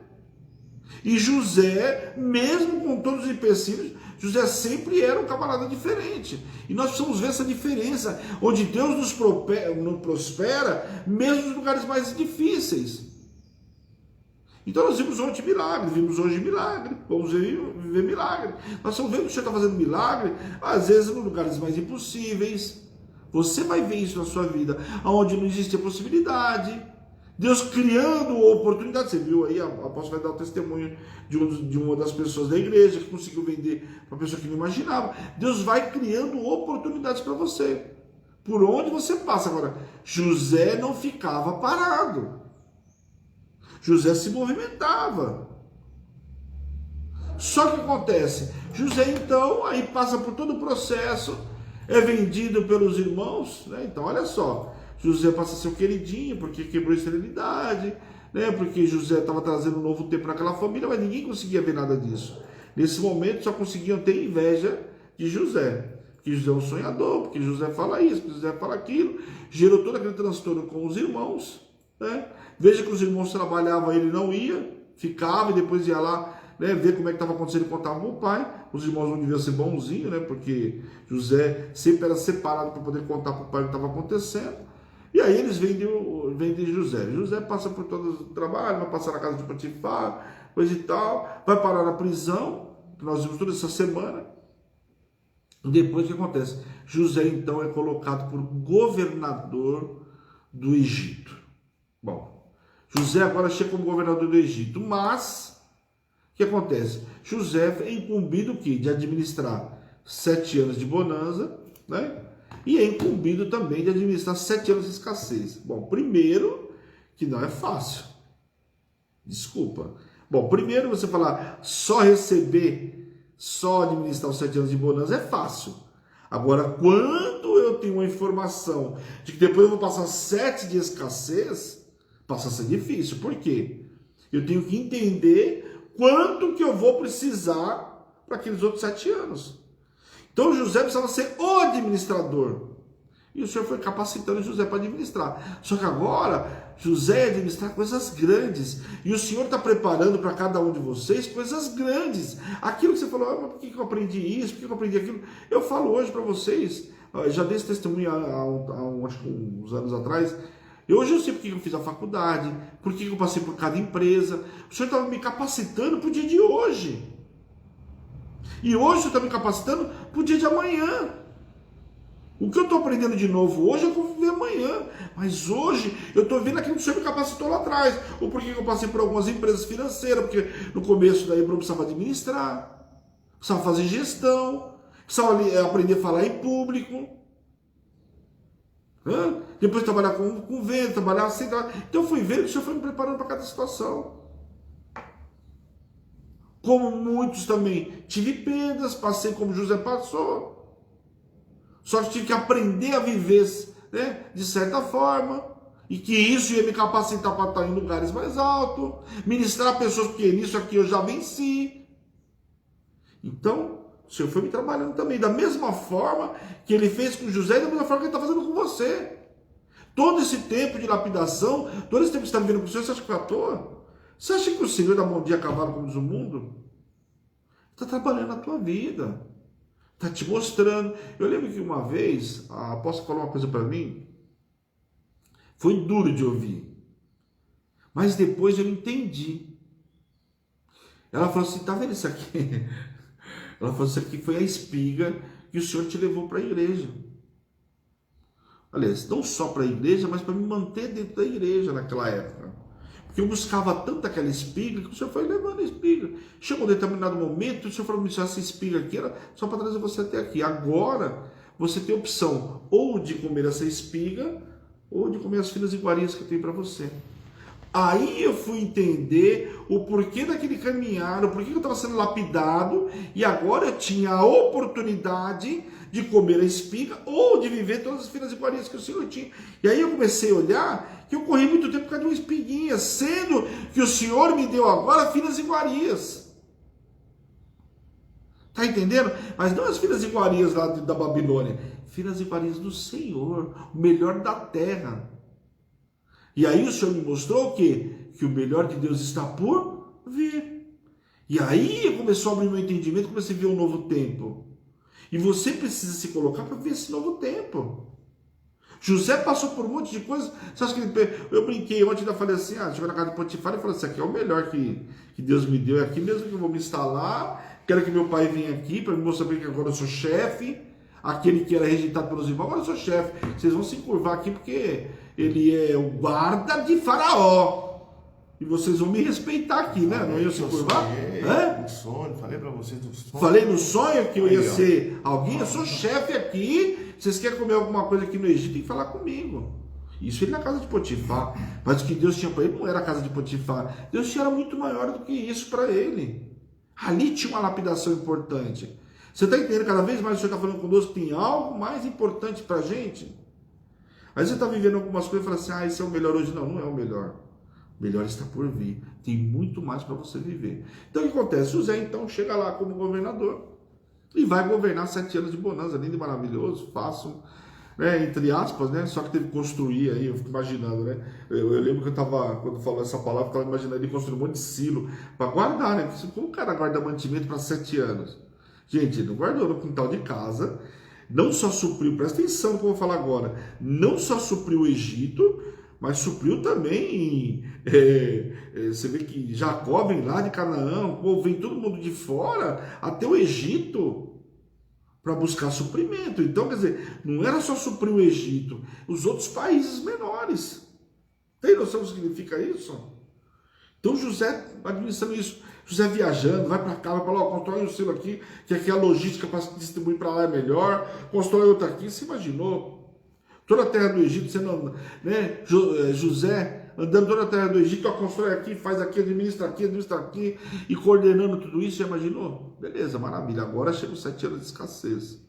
E José, mesmo com todos os empecilhos, José sempre era um camarada diferente. E nós precisamos ver essa diferença, onde Deus nos prospera, mesmo nos lugares mais difíceis. Então nós vimos ontem milagre, vimos hoje milagre, vamos viver milagre. Nós estamos vendo que o Senhor está fazendo milagre, às vezes em lugares mais impossíveis. Você vai ver isso na sua vida, onde não existe a possibilidade. Deus criando oportunidade. Você viu aí, a apóstola vai dar o testemunho de uma das pessoas da igreja que conseguiu vender para uma pessoa que não imaginava. Deus vai criando oportunidades para você, por onde você passa. Agora, José não ficava parado. José se movimentava. Só que acontece, José então aí passa por todo o processo, é vendido pelos irmãos, né? Então olha só, José passa a ser o queridinho, porque quebrou a esterilidade, né? Porque José estava trazendo um novo tempo naquela família, mas ninguém conseguia ver nada disso. Nesse momento só conseguiam ter inveja de José, porque José é um sonhador, porque José fala isso, porque José fala aquilo, gerou todo aquele transtorno com os irmãos, né? Veja que os irmãos trabalhavam, ele não ia, ficava e depois ia lá, né, ver como é que estava acontecendo e contava para o pai. Os irmãos não deviam ser bonzinhos, né, porque José sempre era separado para poder contar para o pai o que estava acontecendo. E aí eles vendem José. José passa por todo o trabalho, vai passar na casa de Potifar, coisa e tal, vai parar na prisão, que nós vimos toda essa semana. E depois o que acontece? José então é colocado por governador do Egito. Bom, José agora chega como governador do Egito, mas o que acontece? José é incumbido o quê? De administrar 7 anos de bonança, né? E é incumbido também de administrar 7 anos de escassez. Bom, primeiro, que não é fácil. Desculpa. Bom, primeiro você falar só receber, só administrar os 7 anos de bonança é fácil. Agora, quando eu tenho uma informação de que depois eu vou passar 7 de escassez, passa a ser difícil. Por quê? Eu tenho que entender quanto que eu vou precisar para aqueles outros 7 anos. Então José precisava ser o administrador. E o Senhor foi capacitando José para administrar. Só que agora, José administrar coisas grandes. E o Senhor está preparando para cada um de vocês coisas grandes. Aquilo que você falou, mas por que eu aprendi isso? Por que eu aprendi aquilo? Eu falo hoje para vocês, já dei esse testemunho acho que uns anos atrás. E hoje eu sei por que eu fiz a faculdade, por que eu passei por cada empresa. O Senhor estava me capacitando para o dia de hoje. E hoje o Senhor está me capacitando para o dia de amanhã. O que eu estou aprendendo de novo hoje eu vou viver amanhã. Mas hoje eu estou vendo aquilo que o Senhor me capacitou lá atrás. Ou porque eu passei por algumas empresas financeiras, porque no começo daí eu precisava administrar, precisava fazer gestão, precisava aprender a falar em público. Depois trabalhar com venda, trabalhar assim. Então eu fui vendo que o Senhor foi me preparando para cada situação. Como muitos também, tive perdas, passei como José passou. Só que tive que aprender a viver, né, de certa forma. E que isso ia me capacitar para estar em lugares mais altos. Ministrar pessoas, porque nisso aqui eu já venci. Então, o Senhor foi me trabalhando também. Da mesma forma que Ele fez com José, da mesma forma que Ele está fazendo com você. Todo esse tempo de lapidação, todo esse tempo que você está vivendo com o Senhor, você acha que foi à toa? Você acha que o Senhor dá bom dia a cavalo, como diz o mundo? Está trabalhando na tua vida. Está te mostrando. Eu lembro que uma vez, a apóstola falou uma coisa para mim, foi duro de ouvir, mas depois eu entendi. Ela falou assim, tá vendo isso aqui? Ela falou, isso aqui foi a espiga que o Senhor te levou para a igreja. Aliás, não só para a igreja, mas para me manter dentro da igreja naquela época. Porque eu buscava tanto aquela espiga que o Senhor foi levando a espiga. Chegou um determinado momento, o Senhor falou, essa espiga aqui era só para trazer você até aqui. Agora, você tem a opção ou de comer essa espiga, ou de comer as finas iguarias que eu tenho para você. Aí eu fui entender o porquê daquele caminhar, o porquê que eu estava sendo lapidado, e agora eu tinha a oportunidade de comer a espiga ou de viver todas as finas iguarias que o Senhor tinha. E aí eu comecei a olhar que eu corri muito tempo por causa de uma espiguinha, sendo que o Senhor me deu agora finas iguarias. Tá entendendo? Mas não as finas iguarias lá da Babilônia, finas iguarias do Senhor, o melhor da terra. E aí o Senhor me mostrou o quê? Que o melhor de Deus está por vir. E aí começou a abrir meu entendimento, comecei a ver um novo tempo. E você precisa se colocar para ver esse novo tempo. José passou por um monte de coisas. Você acha que eu brinquei ontem, ainda falei assim, chegou na casa de Potifar e falei assim, aqui é o melhor que Deus me deu, é aqui mesmo que eu vou me instalar, quero que meu pai venha aqui para me mostrar que agora eu sou chefe, aquele que era rejeitado pelos irmãos, agora eu sou chefe. Vocês vão se curvar aqui porque ele é o guarda de Faraó. E vocês vão me respeitar aqui, né? Não iam se curvar?
No sonho, falei pra vocês do sonho.
Falei no sonho que eu ia ser alguém, eu sou chefe aqui. Vocês querem comer alguma coisa aqui no Egito, tem que falar comigo. Isso ele na casa de Potifar. Mas o que Deus tinha para ele não era a casa de Potifar. Deus tinha muito maior do que isso para ele. Ali tinha uma lapidação importante. Você está entendendo? Cada vez mais o Senhor está falando conosco que tem algo mais importante para a gente. Aí você está vivendo algumas coisas e fala assim, esse é o melhor hoje. Não, não é o melhor. O melhor está por vir. Tem muito mais para você viver. Então o que acontece? José então chega lá como governador e vai governar 7 anos de bonança, lindo e maravilhoso, fácil, né, entre aspas, né? Só que teve que construir aí, eu fico imaginando, né? Eu lembro que eu estava, quando falou essa palavra, eu estava imaginando ele construir um monte de silo para guardar, né? Porque como o cara guarda mantimento para 7 anos? Gente, ele não guardou no quintal de casa, não só supriu, presta atenção no que eu vou falar agora, não só supriu o Egito, mas supriu também, você vê que Jacó vem lá de Canaã, vem todo mundo de fora, até o Egito, para buscar suprimento. Então, quer dizer, não era só suprir o Egito, os outros países menores. Tem noção do que significa isso? Então José administrando isso, José viajando, vai para cá, vai para lá, constrói um silo aqui, que aqui a logística para distribuir para lá é melhor, constrói outra aqui. Você imaginou? Toda a terra do Egito, sendo, né, José andando toda a terra do Egito, constrói aqui, faz aqui, administra aqui, e coordenando tudo isso, já imaginou? Beleza, maravilha, agora chega os 7 anos de escassez.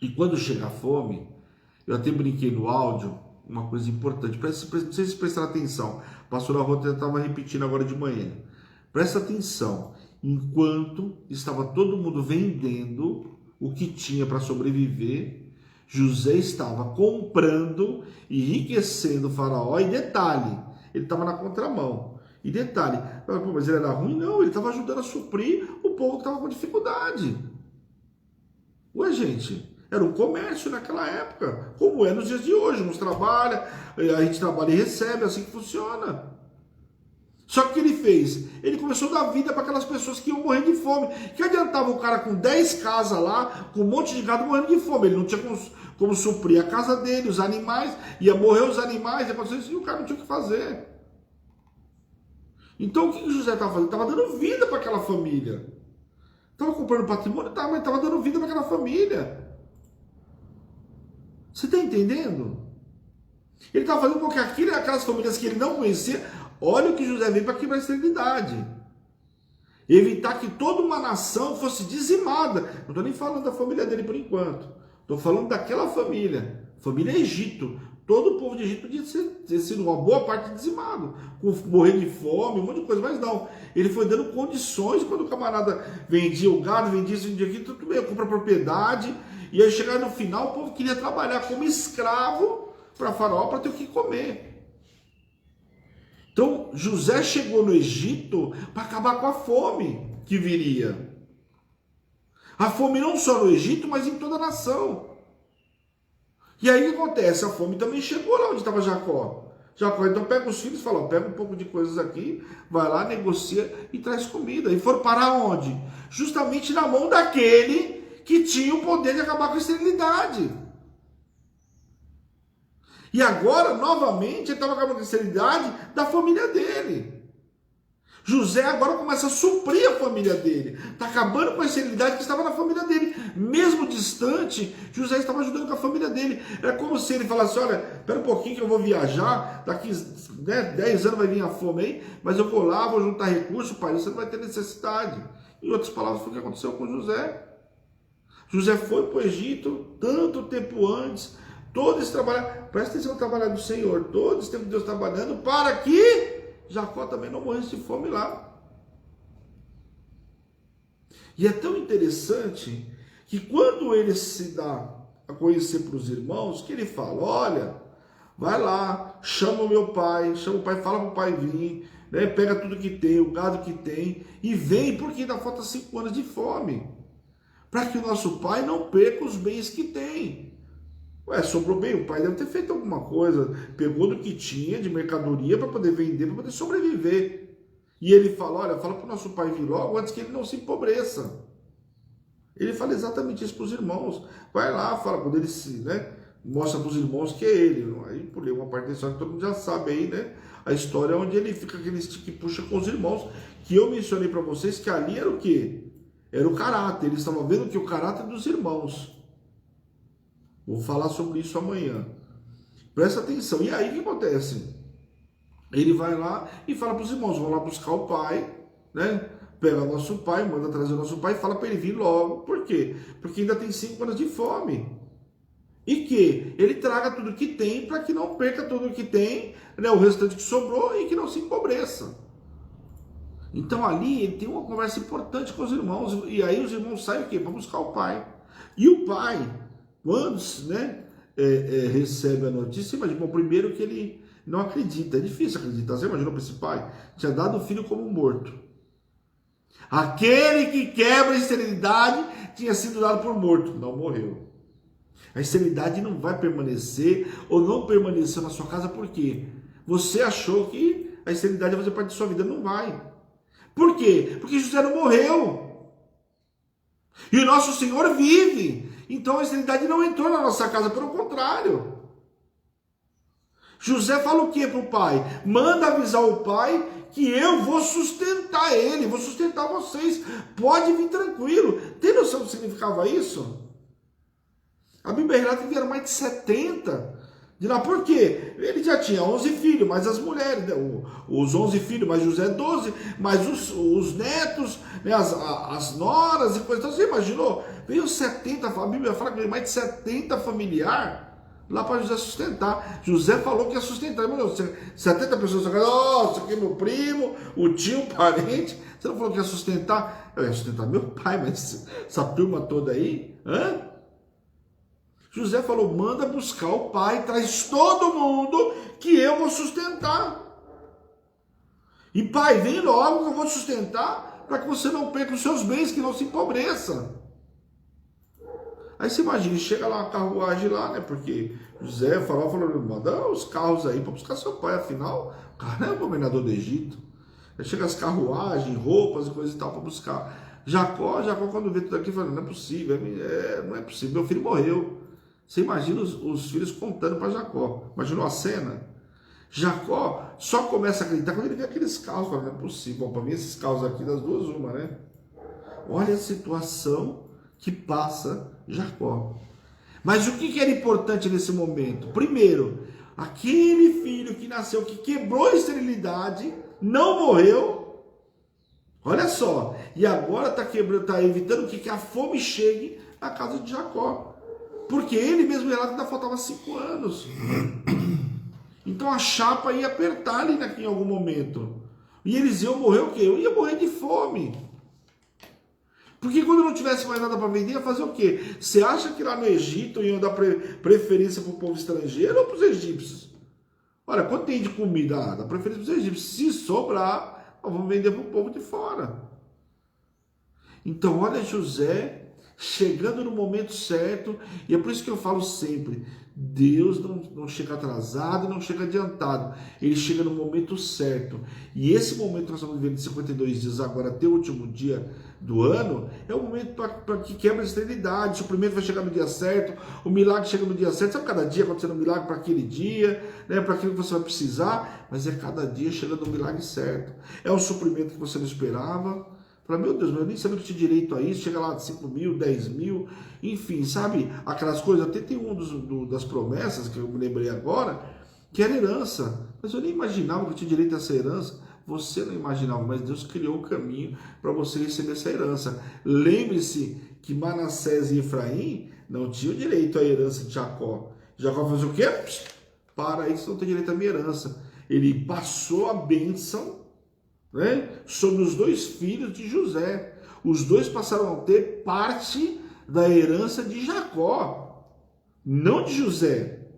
E quando chega a fome, eu até brinquei no áudio, uma coisa importante, não sei se prestar atenção, a pastora Rota estava repetindo agora de manhã, presta atenção, enquanto estava todo mundo vendendo o que tinha para sobreviver, José estava comprando e enriquecendo o faraó, e detalhe, ele estava na contramão, e detalhe, pô, mas ele era ruim? Não, ele estava ajudando a suprir o povo que estava com dificuldade. Ué, gente, era um comércio naquela época, como é nos dias de hoje, uns trabalha, a gente trabalha e recebe, é assim que funciona. Só que o que ele fez? Ele começou a dar vida para aquelas pessoas que iam morrer de fome. Que adiantava o cara com 10 casas lá, com um monte de gado morrendo de fome. Ele não tinha como suprir a casa dele, os animais, ia morrer os animais, ia acontecer isso, e o cara não tinha o que fazer. Então o que José estava fazendo? Estava dando vida para aquela família. Estava comprando patrimônio, mas estava dando vida para aquela família. Você está entendendo? Ele estava fazendo com que aquelas famílias que ele não conhecia, olha o que José veio para quebrar a esterilidade. Evitar que toda uma nação fosse dizimada. Não estou nem falando da família dele por enquanto. Estou falando daquela família. Família Egito. Todo o povo de Egito podia ter sido uma boa parte dizimado. Morrer de fome, um monte de coisa. Mas não. Ele foi dando condições quando o camarada vendia o gado, vendia isso, vendia aquilo, tudo bem, compra propriedade. E aí chegar no final, o povo queria trabalhar como escravo para Faraó para ter o que comer. Então, José chegou no Egito para acabar com a fome que viria. A fome não só no Egito, mas em toda a nação. E aí o que acontece? A fome também chegou lá onde estava Jacó. Jacó então pega os filhos e fala, pega um pouco de coisas aqui, vai lá, negocia e traz comida. E foram parar onde? Justamente na mão daquele que tinha o poder de acabar com a esterilidade. E agora, novamente, ele estava acabando com a esterilidade da família dele. José agora começa a suprir a família dele. Está acabando com a esterilidade que estava na família dele. Mesmo distante, José estava ajudando com a família dele. Era como se ele falasse, olha, espera um pouquinho que eu vou viajar, daqui 10 anos vai vir a fome aí, mas eu vou lá, vou juntar recursos, pai, você não vai ter necessidade. Em outras palavras, foi o que aconteceu com José. José foi para o Egito tanto tempo antes, todo esse trabalho, presta atenção no trabalho do Senhor, todo esse tempo de Deus trabalhando para que Jacó também não morresse de fome lá. E é tão interessante que quando ele se dá a conhecer para os irmãos, que ele fala, olha, vai lá, chama o meu pai, chama o pai, fala para o pai vir, né, pega tudo que tem, o gado que tem, e vem, porque ainda falta 5 anos de fome, para que o nosso pai não perca os bens que tem. Ué, sobrou bem, o pai deve ter feito alguma coisa, pegou do que tinha de mercadoria para poder vender, para poder sobreviver. E ele fala, olha, fala para o nosso pai vir logo antes que ele não se empobreça. Ele fala exatamente isso para os irmãos. Vai lá, fala, quando ele se, né, mostra para os irmãos que é ele. Aí pulei uma parte da história que todo mundo já sabe aí, né? A história onde ele fica aquele que puxa com os irmãos, que eu mencionei para vocês que ali era o quê? Era o caráter. Eles estavam vendo que o caráter dos irmãos. Vou falar sobre isso amanhã. Presta atenção. E aí o que acontece? Ele vai lá e fala para os irmãos, vão lá buscar o pai, né? Pega o nosso pai, manda trazer o nosso pai e fala para ele vir logo. Por quê? Porque ainda tem 5 anos de fome. E que ele traga tudo que tem para que não perca tudo que tem, né? O restante que sobrou e que não se empobreça. Então ali ele tem uma conversa importante com os irmãos. E aí os irmãos saem o quê? Para buscar o pai. E o pai, quando, né, recebe a notícia, imagina, bom, primeiro que ele não acredita, é difícil acreditar, você imaginou para esse pai? Tinha dado o filho como morto. Aquele que quebra a esterilidade tinha sido dado por morto, não morreu. A esterilidade não vai permanecer ou não permaneceu na sua casa, por quê? Você achou que a esterilidade vai fazer parte da sua vida, não vai. Por quê? Porque José não morreu. E o nosso Senhor vive. Então a esterilidade não entrou na nossa casa, pelo contrário.
José fala o que para o pai? Manda avisar o pai que eu vou sustentar ele, vou sustentar vocês. Pode vir tranquilo. Tem noção do que significava isso? A Bíblia relata que vieram mais de 70 de lá. Por quê? Ele já tinha 11 filhos, mais as mulheres, né? Os 11 filhos, mais José 12, mais os netos, né? as noras e coisas. Então você imaginou? Veio 70, a Bíblia fala que veio mais de 70 familiares lá para José sustentar. José falou que ia sustentar. Mano, 70 pessoas, nossa, aqui é meu primo, o tio, o parente. Você não falou que ia sustentar? Eu ia sustentar meu pai, mas essa turma toda aí, hã? José falou, manda buscar o pai, traz todo mundo que eu vou sustentar. E pai, vem logo que eu vou sustentar para que você não perca os seus bens, que não se empobreça. Aí você imagina, chega lá uma carruagem lá, né? Porque José falou, manda os carros aí para buscar seu pai, afinal, o cara é o governador do Egito. Aí chega as carruagens, roupas e coisa e tal para buscar. Jacó quando vê tudo aqui, fala, não é possível, não é possível, meu filho morreu. Você imagina os filhos contando para Jacó. Imaginou a cena? Jacó só começa a acreditar quando ele vê aqueles carros. Fala, não é possível. Bom, para mim esses carros aqui, das duas, uma, né? Olha a situação que passa Jacó. Mas o que era importante nesse momento? Primeiro, aquele filho que nasceu, que quebrou a esterilidade, não morreu. Olha só. E agora está evitando que a fome chegue à casa de Jacó. Porque ele mesmo relata que ainda faltava 5 anos. Então a chapa ia apertar ali em algum momento. E Eliseu morreu o quê? Eu ia morrer de fome. Porque quando não tivesse mais nada para vender, ia fazer o quê? Você acha que lá no Egito iam dar preferência para o povo estrangeiro ou para os egípcios? Olha, quanto tem de comida? Dá preferência para os egípcios. Se sobrar, nós vamos vender para o povo de fora. Então olha José chegando no momento certo, e é por isso que eu falo sempre, Deus não chega atrasado e não chega adiantado, ele chega no momento certo, e esse momento que nós estamos vivendo de 52 dias agora até o último dia do ano, é o momento para que quebra a esterilidade, o suprimento vai chegar no dia certo, o milagre chega no dia certo, sabe cada dia acontecendo um milagre para aquele dia, né, para aquilo que você vai precisar, mas é cada dia chegando no milagre certo, é um suprimento que você não esperava. Fala, meu Deus, eu nem sabia que tinha direito a isso, chega lá de 5 mil, 10 mil, enfim, sabe, aquelas coisas, até tem das promessas que eu me lembrei agora, que era herança, mas eu nem imaginava que eu tinha direito a essa herança, você não imaginava, mas Deus criou o caminho para você receber essa herança. Lembre-se que Manassés e Efraim não tinham direito à herança de Jacó. Jacó fez o quê? Para isso não tem direito à minha herança. Ele passou a bênção, né, sobre os 2 filhos de José. Os 2 passaram a ter parte da herança de Jacó, não de José.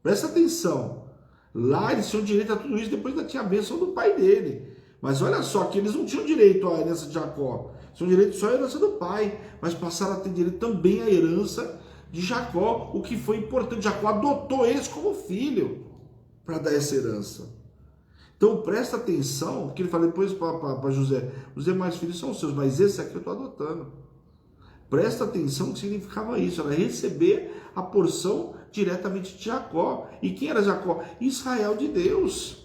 Presta atenção. Lá eles tinham direito a tudo isso, depois ainda tinha a bênção do pai dele. Mas olha só, que eles não tinham direito à herança de Jacó. Tinham direito só à herança do pai. Mas passaram a ter direito também à herança de Jacó, o que foi importante. Jacó adotou eles como filho para dar essa herança. Então presta atenção, porque ele fala depois para José, os demais filhos são seus, mas esse aqui eu estou adotando. Presta atenção no que significava isso, era receber a porção diretamente de Jacó. E quem era Jacó? Israel de Deus.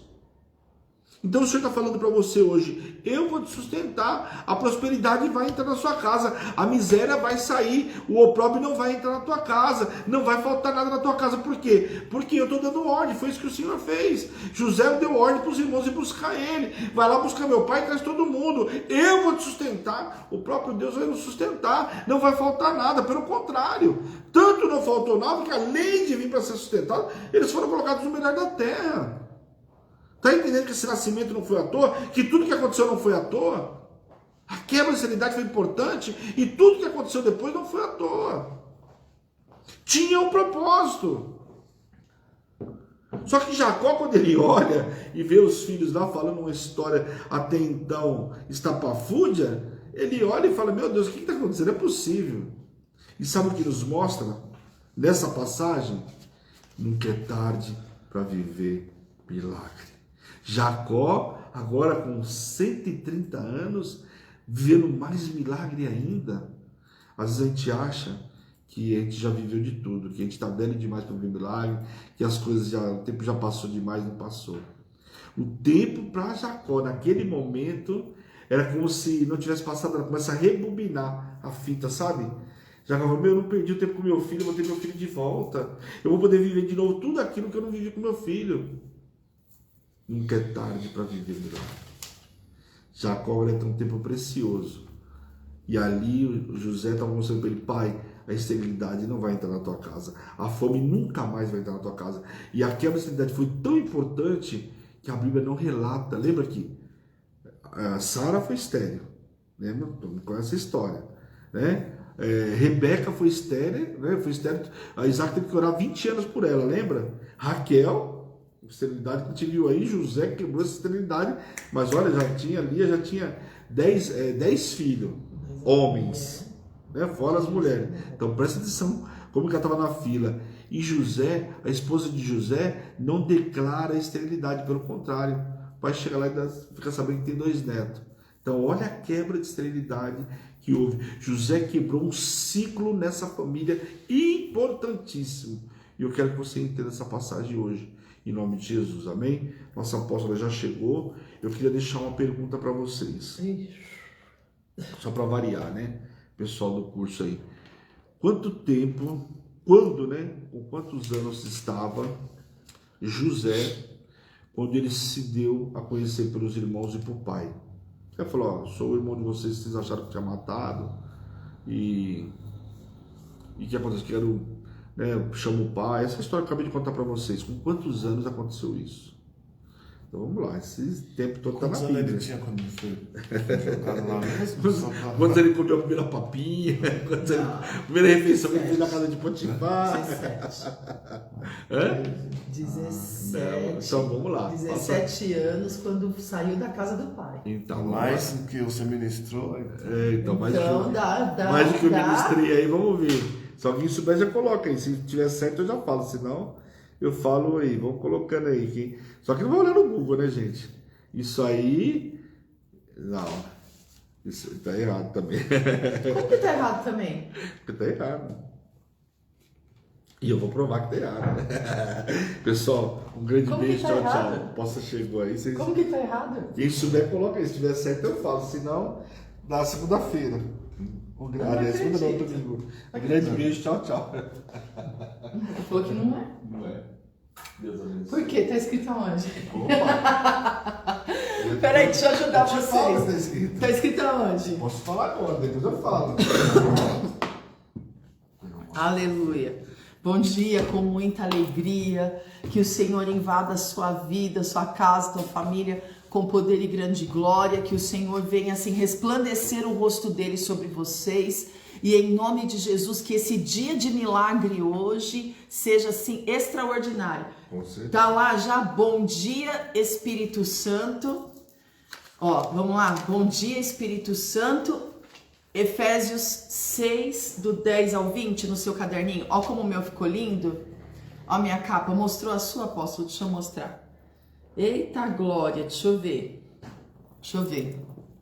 Então o Senhor está falando para você hoje, eu vou te sustentar, a prosperidade vai entrar na sua casa, a miséria vai sair, o opróbrio não vai entrar na tua casa, não vai faltar nada na tua casa. Por quê? Porque eu estou dando ordem, foi isso que o Senhor fez. José deu ordem para os irmãos ir buscar ele, vai lá buscar meu pai, traz todo mundo, eu vou te sustentar, o próprio Deus vai nos sustentar, não vai faltar nada, pelo contrário, tanto não faltou nada que além de vir para ser sustentado, eles foram colocados no melhor da terra. Está entendendo que esse nascimento não foi à toa? Que tudo que aconteceu não foi à toa? A quebra de esterilidade foi importante e tudo que aconteceu depois não foi à toa. Tinha um propósito. Só que Jacó, quando ele olha e vê os filhos lá falando uma história até então estapafúrdia, ele olha e fala, meu Deus, o que está acontecendo? É possível. E sabe o que nos mostra nessa passagem? Nunca é tarde para viver milagre. Jacó, agora com 130 anos, vivendo mais milagre ainda. Às vezes a gente acha que a gente já viveu de tudo, que a gente está velho demais para ver milagre, que as coisas o tempo já passou demais, não passou. O tempo para Jacó, naquele momento, era como se não tivesse passado nada, começa a rebobinar a fita, sabe? Jacó falou, eu não perdi o tempo com meu filho, eu vou ter meu filho de volta, eu vou poder viver de novo tudo aquilo que eu não vivi com meu filho. Nunca é tarde para viver milagre. Jacó era um tempo precioso. E ali o José estava mostrando para ele, pai, a esterilidade não vai entrar na tua casa. A fome nunca mais vai entrar na tua casa. E a quebra da esterilidade foi tão importante que a Bíblia não relata. Lembra que Sara foi estéril. Lembra? Todo mundo conhece essa história. Né? Rebeca foi estéril. Né? Foi estéril. A Isaac teve que orar 20 anos por ela. Lembra? Raquel, esterilidade que a gente viu aí. José quebrou essa esterilidade. Mas olha, Lia já tinha 10 filhos. Homens. Né? Fora as mulheres. Então presta atenção como que ela estava na fila. E José, a esposa de José, não declara a esterilidade, pelo contrário, o pai chega lá e fica sabendo que tem 2 netos. Então olha a quebra de esterilidade que houve. José quebrou um ciclo nessa família importantíssimo. E eu quero que você entenda essa passagem hoje, em nome de Jesus, amém? Nossa apóstola já chegou. Eu queria deixar uma pergunta para vocês, só para variar, né? Pessoal do curso aí, com quantos anos estava José quando ele se deu a conhecer pelos irmãos e por pai? Ele falou, sou o irmão de vocês, vocês acharam que tinha matado, e que aconteceu? Quero, né, chamo o pai, essa história que eu acabei de contar para vocês. Com quantos anos aconteceu isso? Então vamos lá, esse tempo todo está na Bíblia.
Quantos anos ele tinha quando ele foi jogado lá mesmo?
Quantos ele comeu a primeira papinha? A primeira refeição que ele fez na casa de Potifar?
17.
Então vamos lá.
17 anos quando saiu da casa do pai.
Então,
mais do que você ministrou.
Então, mais
dá.
do que eu ministrei aí, vamos ver. Se alguém souber, já coloca aí. Se tiver certo, eu já falo. Senão, eu falo aí. Vamos colocando aí. Só que não vai olhar no Google, né, gente? Isso aí... Não. Isso tá errado também.
Como que tá errado também?
Porque tá errado. E eu vou provar que tá errado. Pessoal, um grande
Como
beijo.
que tá
Tchau,
errado?
tchau. Possa chegou aí. Vocês...
Como que tá errado?
Quem souber, coloca aí. Se tiver certo, eu falo. Se não, na segunda-feira. Segunda não, domingo. Um grande beijo. Tchau, tchau.
Ele falou que não é.
Não é. Deus abençoe.
Por quê? Tá escrito aonde?
Opa!
Peraí, deixa eu ajudar
Eu te falo se tá
vocês.
escrito.
Tá escrito aonde?
Posso falar agora, depois eu falo.
Aleluia. Bom dia, com muita alegria. Que o Senhor invada a sua vida, sua casa, sua família com poder e grande glória. Que o Senhor venha assim resplandecer o rosto dele sobre vocês. E em nome de Jesus, que esse dia de milagre hoje seja assim extraordinário. Tá lá já, bom dia Espírito Santo. Ó, vamos lá, bom dia Espírito Santo. Efésios 6, do 10 ao 20 no seu caderninho. Ó como o meu ficou lindo. Ó minha capa, mostrou a sua, apóstolo? Deixa eu mostrar. Eita glória, deixa eu ver.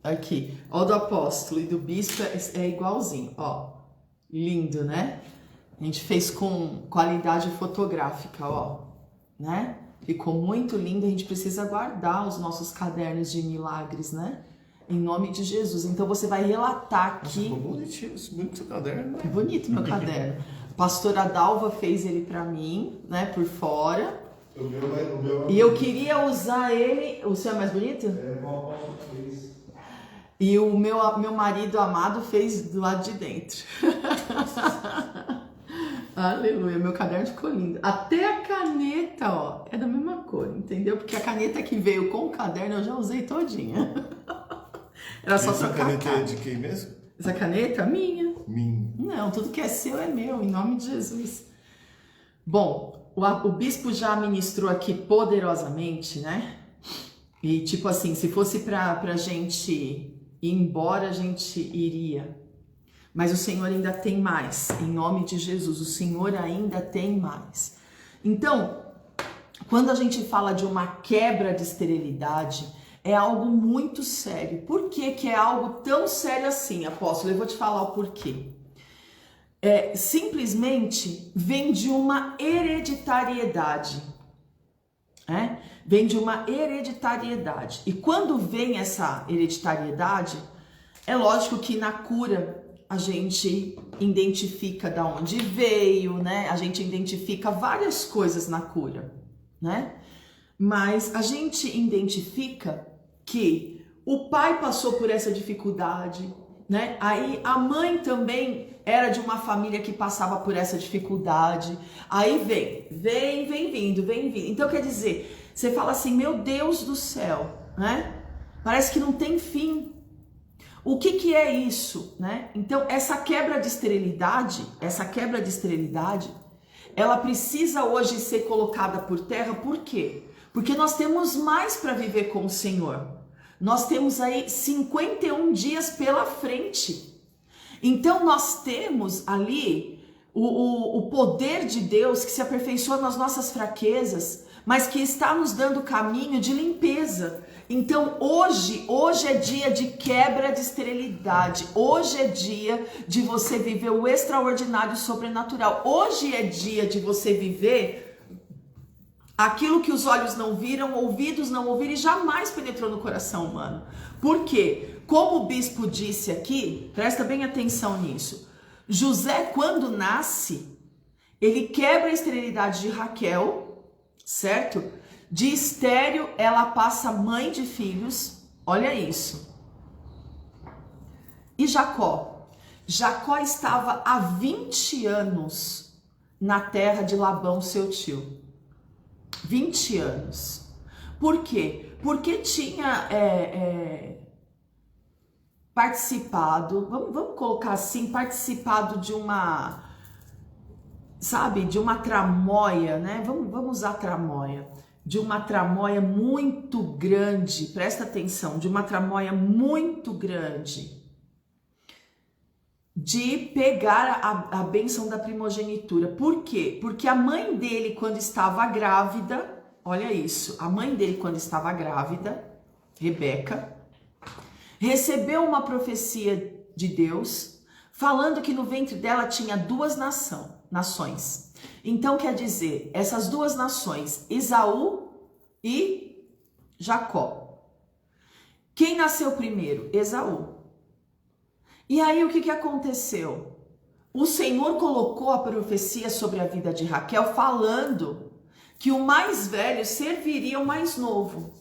Aqui, ó, do apóstolo e do bispo é igualzinho, ó. Lindo, né? A gente fez com qualidade fotográfica, ó, né? Ficou muito lindo, a gente precisa guardar os nossos cadernos de milagres, né? Em nome de Jesus. Então você vai relatar aqui.
Ficou bonitinho, muito seu caderno.
É bonito meu caderno. A pastora Dalva fez ele pra mim, né, por fora.
O meu
E eu queria usar ele. O seu é mais bonito?
É igual ao fez.
E o meu marido amado fez do lado de dentro. Aleluia, meu caderno ficou lindo. Até a caneta, ó, é da mesma cor, entendeu? Porque a caneta que veio com o caderno eu já usei todinha. Era só
Essa
trocar.
caneta é de quem mesmo?
Essa caneta? Minha.
Minha.
Não, tudo que é seu é meu, em nome de Jesus. Bom, o bispo já ministrou aqui poderosamente, né? E tipo assim, se fosse pra gente ir embora, a gente iria. Mas o Senhor ainda tem mais, em nome de Jesus, o Senhor ainda tem mais. Então, quando a gente fala de uma quebra de esterilidade, é algo muito sério. Por que que é algo tão sério assim, apóstolo? Eu vou te falar o porquê. simplesmente vem de uma hereditariedade. Vem de uma hereditariedade. E quando vem essa hereditariedade, é lógico que na cura a gente identifica de onde veio, né? A gente identifica várias coisas na cura, né? Mas a gente identifica que o pai passou por essa dificuldade, né? Aí a mãe também era de uma família que passava por essa dificuldade. Aí vem vindo. Então quer dizer, você fala assim, meu Deus do céu, né? Parece que não tem fim. O que é isso, né? Então essa quebra de esterilidade, ela precisa hoje ser colocada por terra. Por quê? Porque nós temos mais para viver com o Senhor. Nós temos aí 51 dias pela frente. Então nós temos ali o poder de Deus que se aperfeiçoa nas nossas fraquezas, mas que está nos dando caminho de limpeza. Então hoje é dia de quebra de esterilidade. Hoje é dia de você viver o extraordinário, o sobrenatural. Hoje é dia de você viver aquilo que os olhos não viram, ouvidos não ouviram e jamais penetrou no coração humano. Por quê? Como o bispo disse aqui, presta bem atenção nisso. José, quando nasce, ele quebra a esterilidade de Raquel, certo? De estéril, ela passa mãe de filhos. Olha isso. E Jacó? Jacó estava há 20 anos na terra de Labão, seu tio. 20 anos. Por quê? Porque tinha participado, vamos colocar assim, participado de uma, sabe, de uma tramóia, né? Vamos usar tramóia. De uma tramóia muito grande, presta atenção, de uma tramóia muito grande, de pegar a bênção da primogenitura. Por quê? Porque a mãe dele, quando estava grávida, olha isso, a mãe dele, quando estava grávida, Rebeca, recebeu uma profecia de Deus, falando que no ventre dela tinha 2 nações. Então quer dizer, essas 2 nações, Esaú e Jacó. Quem nasceu primeiro? Esaú. E aí o que aconteceu? O Senhor colocou a profecia sobre a vida de Raquel, falando que o mais velho serviria o mais novo.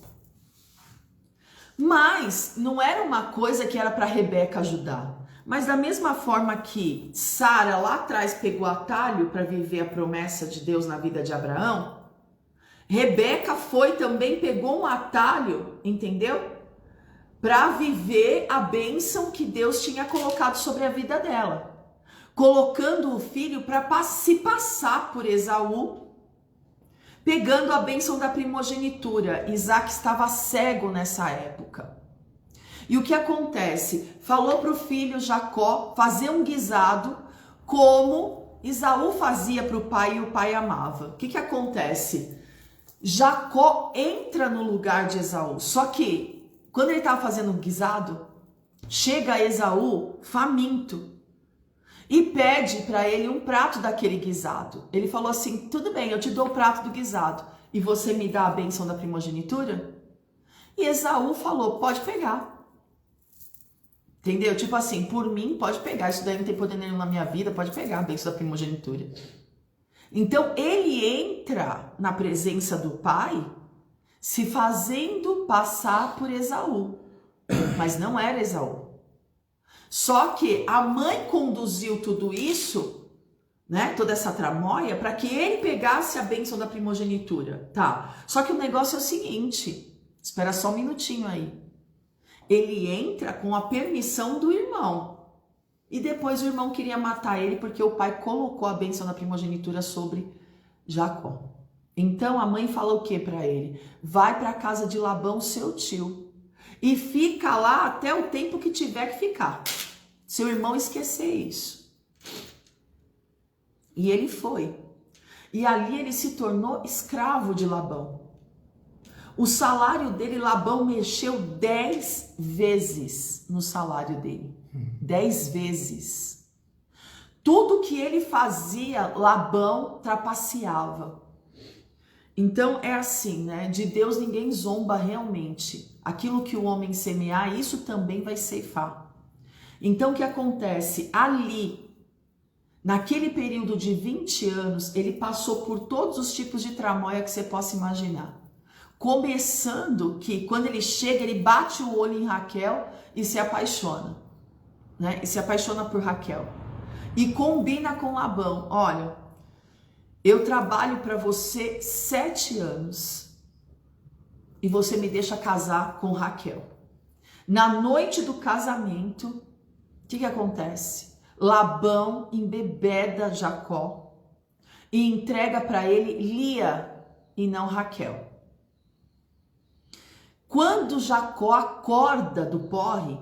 Mas não era uma coisa que era para Rebeca ajudar. Mas da mesma forma que Sara lá atrás pegou atalho para viver a promessa de Deus na vida de Abraão, Rebeca também pegou um atalho, entendeu? Para viver a bênção que Deus tinha colocado sobre a vida dela. Colocando o filho para se passar por Esaú, pegando a bênção da primogenitura. Isaac estava cego nessa época. E o que acontece? Falou para o filho Jacó fazer um guisado como Esaú fazia para o pai e o pai amava. O que acontece? Jacó entra no lugar de Esaú. Só que quando ele estava fazendo um guisado, chega Esaú faminto e pede para ele um prato daquele guisado. Ele falou assim, tudo bem, eu te dou o prato do guisado e você me dá a bênção da primogenitura? E Esaú falou, pode pegar. Entendeu? Tipo assim, por mim, pode pegar. Isso daí não tem poder nenhum na minha vida, pode pegar a bênção da primogenitura. Então, ele entra na presença do pai, se fazendo passar por Esaú. Mas não era Esaú. Só que a mãe conduziu tudo isso, né? Toda essa tramóia, para que ele pegasse a bênção da primogenitura. Tá. Só que o negócio é o seguinte, espera só um minutinho aí. Ele entra com a permissão do irmão. E depois o irmão queria matar ele porque o pai colocou a bênção da primogenitura sobre Jacó. Então a mãe fala o que para ele? Vai para a casa de Labão, seu tio. E fica lá até o tempo que tiver que ficar. Seu irmão esquecer isso. E ele foi. E ali ele se tornou escravo de Labão. O salário dele, Labão mexeu 10 vezes no salário dele. 10 vezes. Tudo que ele fazia, Labão trapaceava. Então é assim, né? De Deus ninguém zomba realmente. Aquilo que o homem semear, isso também vai ceifar. Então o que acontece? Ali, naquele período de 20 anos, ele passou por todos os tipos de tramóia que você possa imaginar. Começando que quando ele chega, ele bate o olho em Raquel e se apaixona, né? E se apaixona por Raquel. E combina com Labão, olha, eu trabalho para você 7 anos e você me deixa casar com Raquel. Na noite do casamento, o que acontece? Labão embebeda Jacó e entrega para ele Lia e não Raquel. Quando Jacó acorda do porre,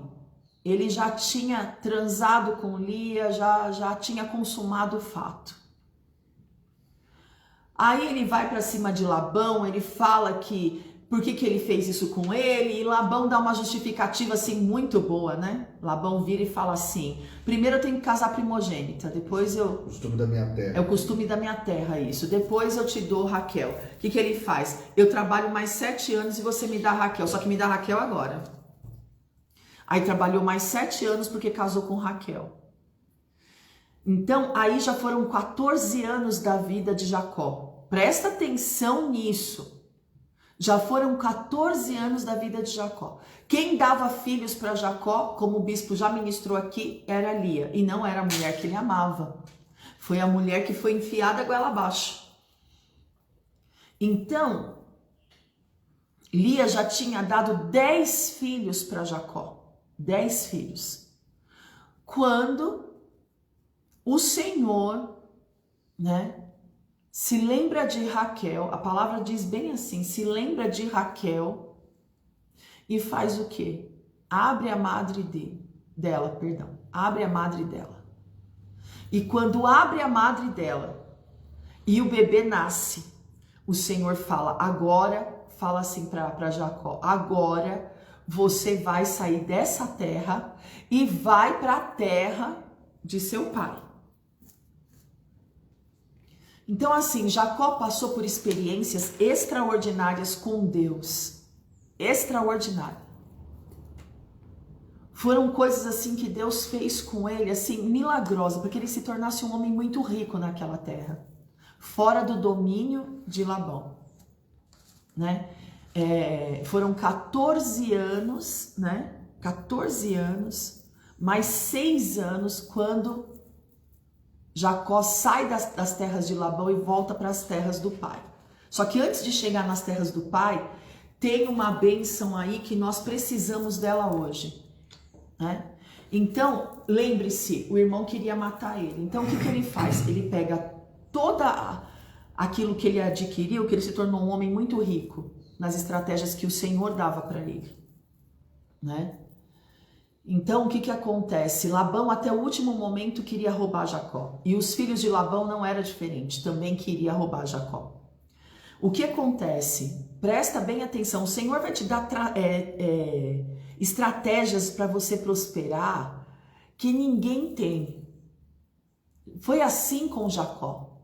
ele já tinha transado com Lia, já tinha consumado o fato. Aí ele vai para cima de Labão, ele fala que por que ele fez isso com ele, e Labão dá uma justificativa assim muito boa, né? Labão vira e fala assim, primeiro eu tenho que casar primogênita, depois eu...
Costume da minha terra.
É o costume da minha terra isso, depois eu te dou Raquel. O que ele faz? Eu trabalho mais 7 anos e você me dá Raquel, só que me dá Raquel agora. Aí trabalhou mais 7 anos porque casou com Raquel. Então aí já foram 14 anos da vida de Jacó. Presta atenção nisso. Já foram 14 anos da vida de Jacó. Quem dava filhos para Jacó, como o bispo já ministrou aqui, era Lia. E não era a mulher que ele amava. Foi a mulher que foi enfiada a goela abaixo. Então, Lia já tinha dado 10 filhos para Jacó. 10 filhos. Quando o Senhor, né, se lembra de Raquel, a palavra diz bem assim, se lembra de Raquel e faz o quê? Abre a madre dela. Abre a madre dela. E quando abre a madre dela e o bebê nasce, o Senhor fala, agora, fala assim para Jacó, agora você vai sair dessa terra e vai para a terra de seu pai. Então assim, Jacó passou por experiências extraordinárias com Deus. Extraordinárias. Foram coisas assim que Deus fez com ele, assim, milagrosa, para que ele se tornasse um homem muito rico naquela terra. Fora do domínio de Labão, né? Foram 14 anos, né? 14 anos, mais 6 anos quando Jacó sai das terras de Labão e volta para as terras do pai. Só que antes de chegar nas terras do pai, tem uma bênção aí que nós precisamos dela hoje, né? Então, lembre-se, o irmão queria matar ele. Então, o que ele faz? Ele pega toda aquilo que ele adquiriu, que ele se tornou um homem muito rico, nas estratégias que o Senhor dava para ele, né? Então, o que acontece? Labão, até o último momento, queria roubar Jacó. E os filhos de Labão não era diferente, também queria roubar Jacó. O que acontece? Presta bem atenção, o Senhor vai te dar estratégias para você prosperar que ninguém tem. Foi assim com Jacó.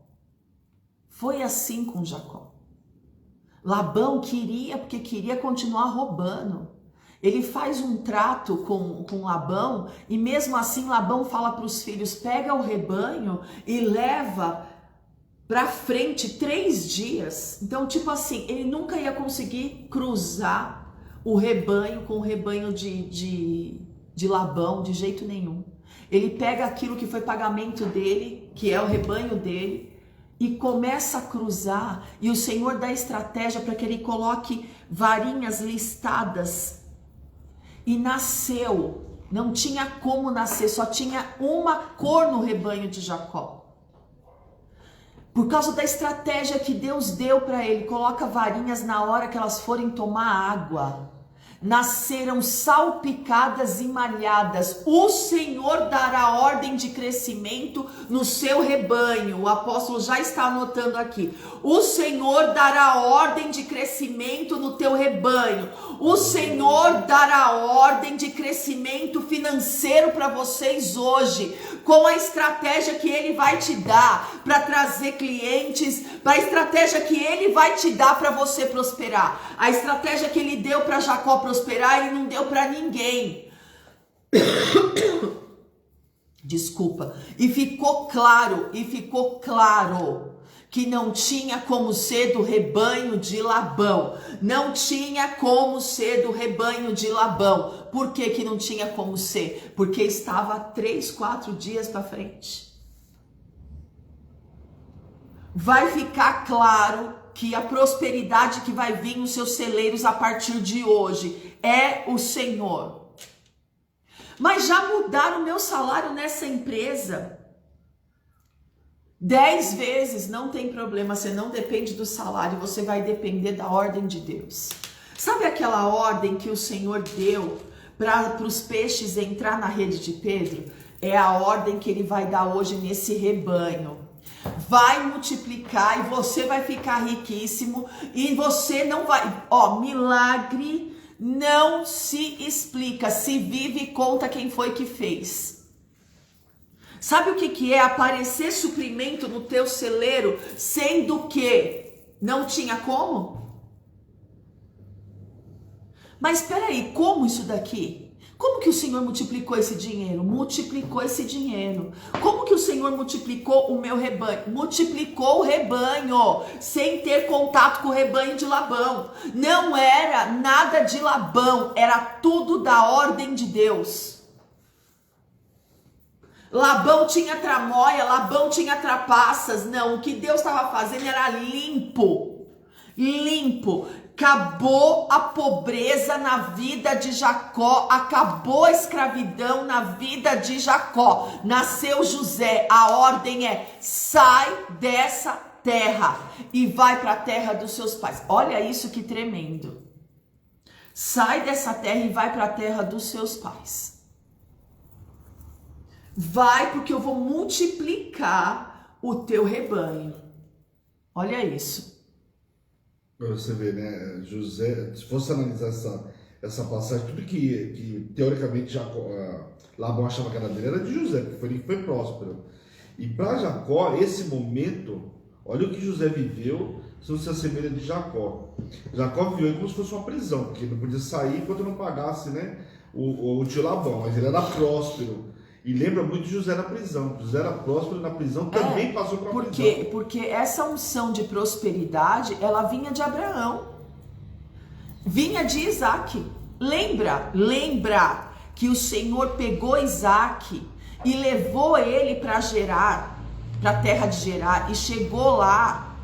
Foi assim com Jacó. Labão queria, porque queria continuar roubando. Ele faz um trato com Labão e mesmo assim Labão fala para os filhos, pega o rebanho e leva para frente 3 dias. Então, tipo assim, ele nunca ia conseguir cruzar o rebanho com o rebanho de Labão, de jeito nenhum. Ele pega aquilo que foi pagamento dele, que é o rebanho dele, e começa a cruzar, e o Senhor dá estratégia para que ele coloque varinhas listadas. E nasceu, não tinha como nascer, só tinha uma cor no rebanho de Jacó. Por causa da estratégia que Deus deu para ele, coloca varinhas na hora que elas forem tomar água. Nasceram salpicadas e malhadas. O Senhor dará ordem de crescimento no seu rebanho. O apóstolo já está anotando aqui. O Senhor dará ordem de crescimento no teu rebanho. O Senhor dará ordem de crescimento financeiro para vocês hoje, com a estratégia que Ele vai te dar para trazer clientes, para a estratégia que Ele vai te dar para você prosperar. A estratégia que Ele deu para Jacó prosperar, Ele não deu para ninguém. Desculpa. E ficou claro que não tinha como ser do rebanho de Labão. Não tinha como ser do rebanho de Labão. Por que que não tinha como ser? Porque estava 3, 4 dias para frente. Vai ficar claro que a prosperidade que vai vir nos seus celeiros a partir de hoje é o Senhor. Mas já mudaram o meu salário nessa empresa 10 vezes, não tem problema, você não depende do salário, você vai depender da ordem de Deus. Sabe aquela ordem que o Senhor deu para os peixes entrar na rede de Pedro? É a ordem que Ele vai dar hoje nesse rebanho. Vai multiplicar e você vai ficar riquíssimo e você não vai... milagre não se explica, se vive e conta quem foi que fez. Sabe o que é aparecer suprimento no teu celeiro, sendo que não tinha como? Mas espera aí, como isso daqui? Como que o Senhor multiplicou esse dinheiro? Multiplicou esse dinheiro. Como que o Senhor multiplicou o meu rebanho? Multiplicou o rebanho, sem ter contato com o rebanho de Labão. Não era nada de Labão, era tudo da ordem de Deus. Labão tinha tramóia, Labão tinha trapaças. Não, o que Deus estava fazendo era limpo. Limpo. Acabou a pobreza na vida de Jacó, acabou a escravidão na vida de Jacó. Nasceu José, a ordem é: sai dessa terra e vai para a terra dos seus pais. Olha isso que tremendo. Sai dessa terra e vai para a terra dos seus pais. Vai, porque eu vou multiplicar o teu rebanho. Olha isso.
Você vê, né, José, se fosse analisar essa passagem, tudo que teoricamente Labão achava que era dele era de José, porque foi ele que foi próspero. E para Jacó, esse momento, olha o que José viveu, se não se assemelha de Jacó. Jacó viveu como se fosse uma prisão, porque não podia sair enquanto não pagasse, né, o tio Labão, mas ele era próspero. E lembra muito de José na prisão. José era próspero na prisão, também passou por uma prisão.
Porque essa unção de prosperidade, ela vinha de Abraão. Vinha de Isaac. Lembra que o Senhor pegou Isaac e levou ele para Gerar, para a terra de Gerar, e chegou lá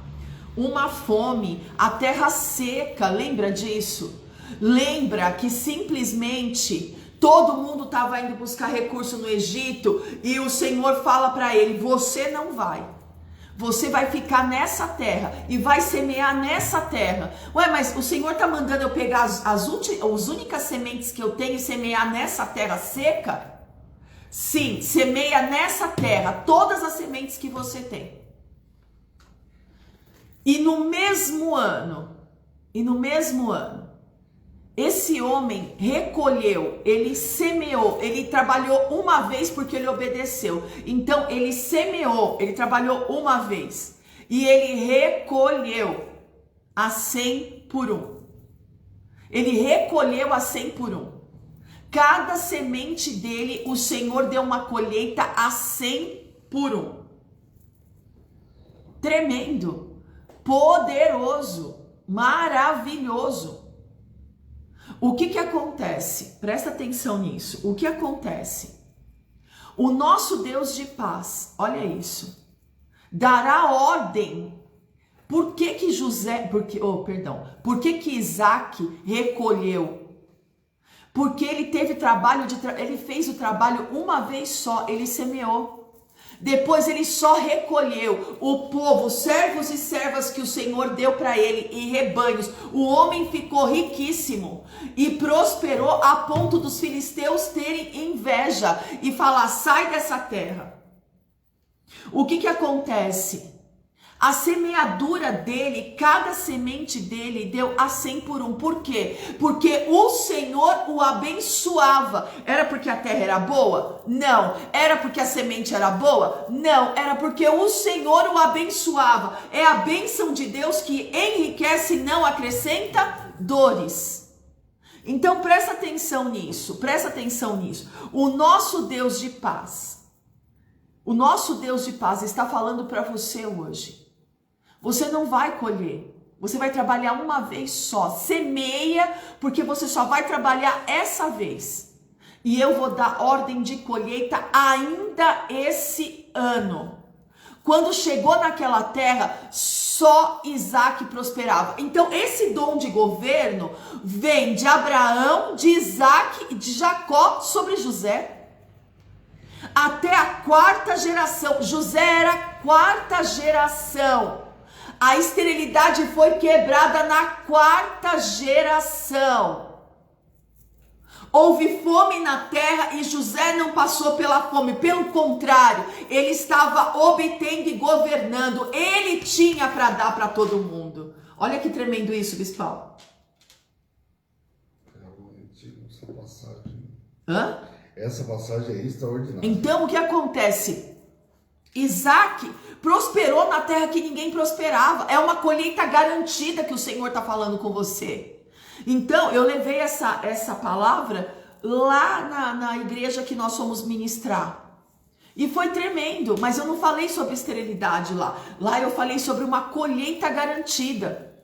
uma fome, a terra seca. Lembra disso? Lembra que simplesmente todo mundo estava indo buscar recurso no Egito e o Senhor fala para ele: você não vai. Você vai ficar nessa terra e vai semear nessa terra. Ué, mas o Senhor está mandando eu pegar as únicas sementes que eu tenho e semear nessa terra seca? Sim, semeia nessa terra todas as sementes que você tem. E no mesmo ano, esse homem recolheu, ele semeou, ele trabalhou uma vez porque ele obedeceu. Então ele semeou, ele trabalhou uma vez e ele recolheu a 100 por 1. Ele recolheu a 100 por 1. Cada semente dele, o Senhor deu uma colheita a 100 por 1. Tremendo, poderoso, maravilhoso. O que acontece? Presta atenção nisso. O que acontece? O nosso Deus de paz, olha isso, dará ordem. Por que Isaac recolheu? Porque ele teve trabalho, ele fez o trabalho uma vez só, ele semeou. Depois ele só recolheu o povo, servos e servas que o Senhor deu para ele e rebanhos. O homem ficou riquíssimo e prosperou a ponto dos filisteus terem inveja e falar: sai dessa terra. O que acontece? A semeadura dele, cada semente dele deu a 100 por um. Por quê? Porque o Senhor o abençoava. Era porque a terra era boa? Não. Era porque a semente era boa? Não. Era porque o Senhor o abençoava. É a bênção de Deus que enriquece e não acrescenta dores. Então presta atenção nisso, presta atenção nisso. O nosso Deus de paz está falando para você hoje. Você não vai colher, você vai trabalhar uma vez só. Semeia, porque você só vai trabalhar essa vez. E eu vou dar ordem de colheita ainda esse ano. Quando chegou naquela terra, só Isaac prosperava. Então esse dom de governo vem de Abraão, de Isaac e de Jacó sobre José. Até a 4ª geração. José era a 4ª geração. A esterilidade foi quebrada na 4ª geração. Houve fome na terra e José não passou pela fome. Pelo contrário, ele estava obtendo e governando. Ele tinha para dar para todo mundo. Olha que tremendo isso, Bispal.
Essa passagem.
Hã?
Essa passagem é extraordinária.
Então o que acontece? Isaac prosperou na terra que ninguém prosperava. É uma colheita garantida que o Senhor está falando com você. Então eu levei essa palavra lá na igreja que nós fomos ministrar. E foi tremendo, mas eu não falei sobre esterilidade lá. Lá eu falei sobre uma colheita garantida.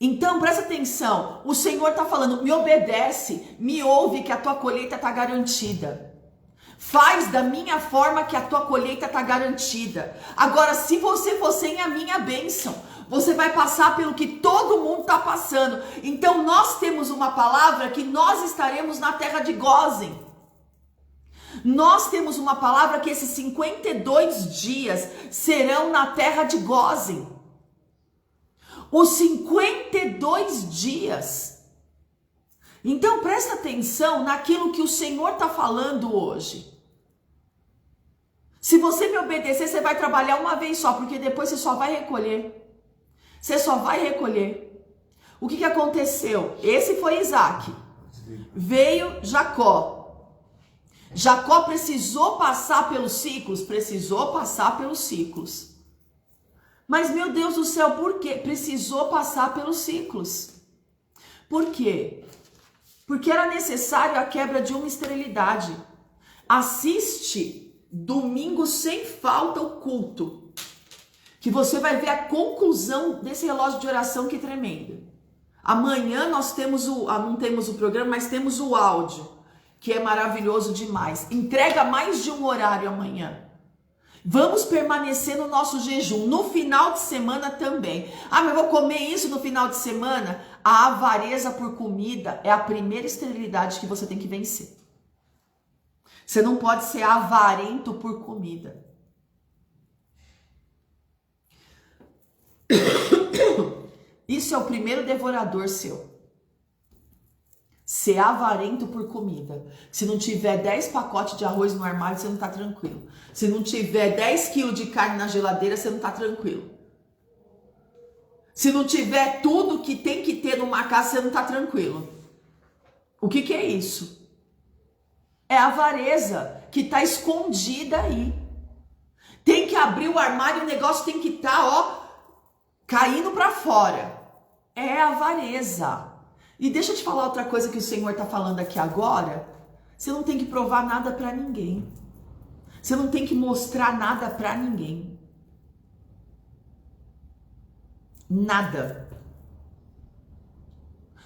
Então presta atenção, o Senhor está falando, me obedece, me ouve que a tua colheita está garantida. Faz da minha forma que a tua colheita está garantida. Agora, se você for sem a minha bênção, você vai passar pelo que todo mundo está passando. Então nós temos uma palavra que nós estaremos na terra de Gósen. Nós temos uma palavra que esses 52 dias serão na terra de Gósen. Os 52 dias. Então presta atenção naquilo que o Senhor está falando hoje. Se você me obedecer, você vai trabalhar uma vez só, porque depois você só vai recolher. Você só vai recolher. O que aconteceu? Esse foi Isaac. Veio Jacó. Jacó precisou passar pelos ciclos? Precisou passar pelos ciclos. Mas, meu Deus do céu, por quê? Precisou passar pelos ciclos. Por quê? Porque era necessário a quebra de uma esterilidade. Assiste domingo sem falta o culto, que você vai ver a conclusão desse relógio de oração que é tremendo. Amanhã nós temos não temos o programa, mas temos o áudio, que é maravilhoso demais. Entrega mais de um horário amanhã. Vamos permanecer no nosso jejum, no final de semana também. Ah, mas eu vou comer isso no final de semana? A avareza por comida é a primeira esterilidade que você tem que vencer. Você não pode ser avarento por comida. Isso é o primeiro devorador seu. Ser avarento por comida. Se não tiver 10 pacotes de arroz no armário, você não tá tranquilo. Se não tiver 10 quilos de carne na geladeira, você não tá tranquilo. Se não tiver tudo que tem que ter numa casa, você não tá tranquilo. O que é isso? É a avareza que tá escondida aí. Tem que abrir o armário, o negócio tem que estar, caindo para fora. É a avareza. E deixa eu te falar outra coisa que o Senhor está falando aqui agora. Você não tem que provar nada para ninguém. Você não tem que mostrar nada para ninguém. Nada.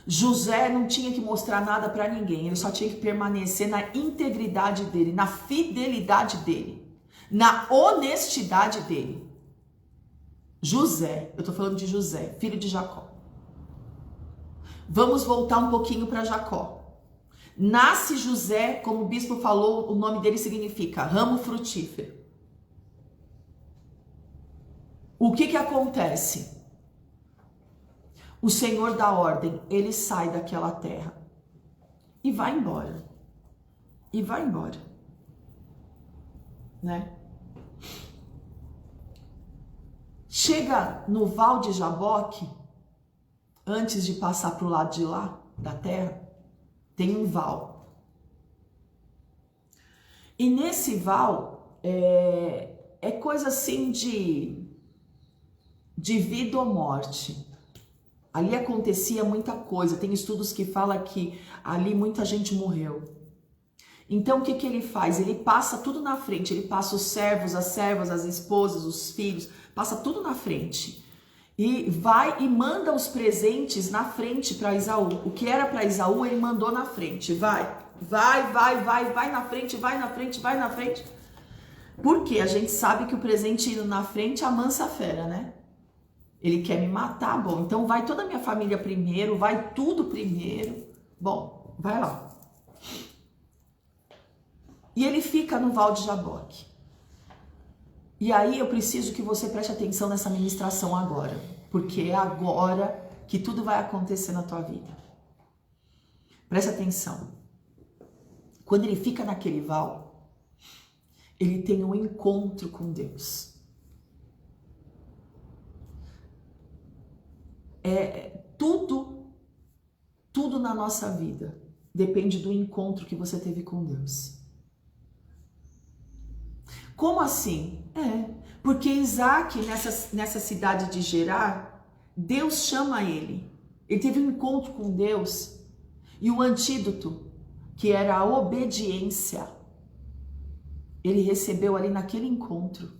José não tinha que mostrar nada para ninguém. Ele só tinha que permanecer na integridade dele, na fidelidade dele, na honestidade dele. José, eu estou falando de José, filho de Jacó. Vamos voltar um pouquinho para Jacó. Nasce José, como o bispo falou, o nome dele significa ramo frutífero. O que acontece? O Senhor dá ordem, ele sai daquela terra e vai embora. E vai embora. Né? Chega no Val de Jaboque, antes de passar para o lado de lá, da terra, tem um val. E nesse val é coisa assim de vida ou morte. Ali acontecia muita coisa. Tem estudos que falam que ali muita gente morreu. Então o que ele faz? Ele passa tudo na frente. Ele passa os servos, as servas, as esposas, os filhos, passa tudo na frente. E vai e manda os presentes na frente para Esaú. O que era para Esaú, ele mandou na frente. Vai na frente, vai na frente, vai na frente. Porque a gente sabe que o presente indo na frente amansa a fera, né? Ele quer me matar, bom, então vai toda a minha família primeiro, vai tudo primeiro. Bom, vai lá. E ele fica no Val de Jaboque. E aí eu preciso que você preste atenção nessa ministração agora, porque é agora que tudo vai acontecer na tua vida. Presta atenção. Quando ele fica naquele val, ele tem um encontro com Deus. Tudo na nossa vida depende do encontro que você teve com Deus. Como assim? Porque Isaac, nessa cidade de Gerar, Deus chama ele. Ele teve um encontro com Deus e o antídoto, que era a obediência, ele recebeu ali naquele encontro.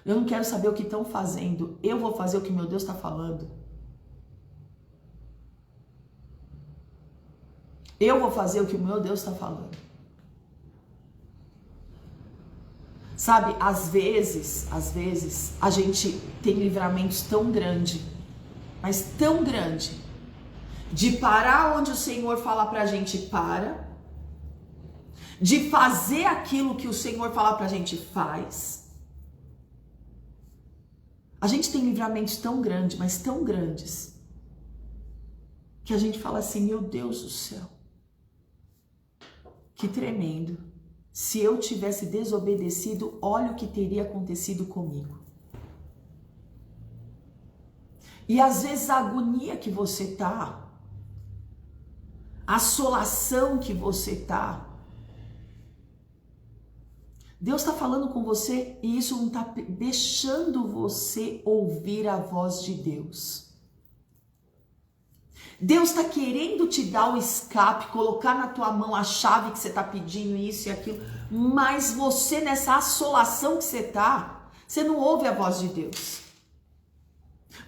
Eu não quero saber o que estão fazendo, eu vou fazer o que meu Deus está falando. Eu vou fazer o que o meu Deus está falando. Sabe, às vezes, a gente tem livramentos tão grandes, mas tão grande, de parar onde o Senhor fala pra gente para, de fazer aquilo que o Senhor fala pra gente faz. A gente tem livramentos tão grandes, mas tão grandes, que a gente fala assim, meu Deus do céu, que tremendo. Se eu tivesse desobedecido, olha o que teria acontecido comigo. E às vezes a agonia que você tá, a assolação que você tá, Deus está falando com você e isso não está deixando você ouvir a voz de Deus. Deus está querendo te dar o escape, colocar na tua mão a chave que você está pedindo, isso e aquilo, mas você nessa assolação que você tá, você não ouve a voz de Deus.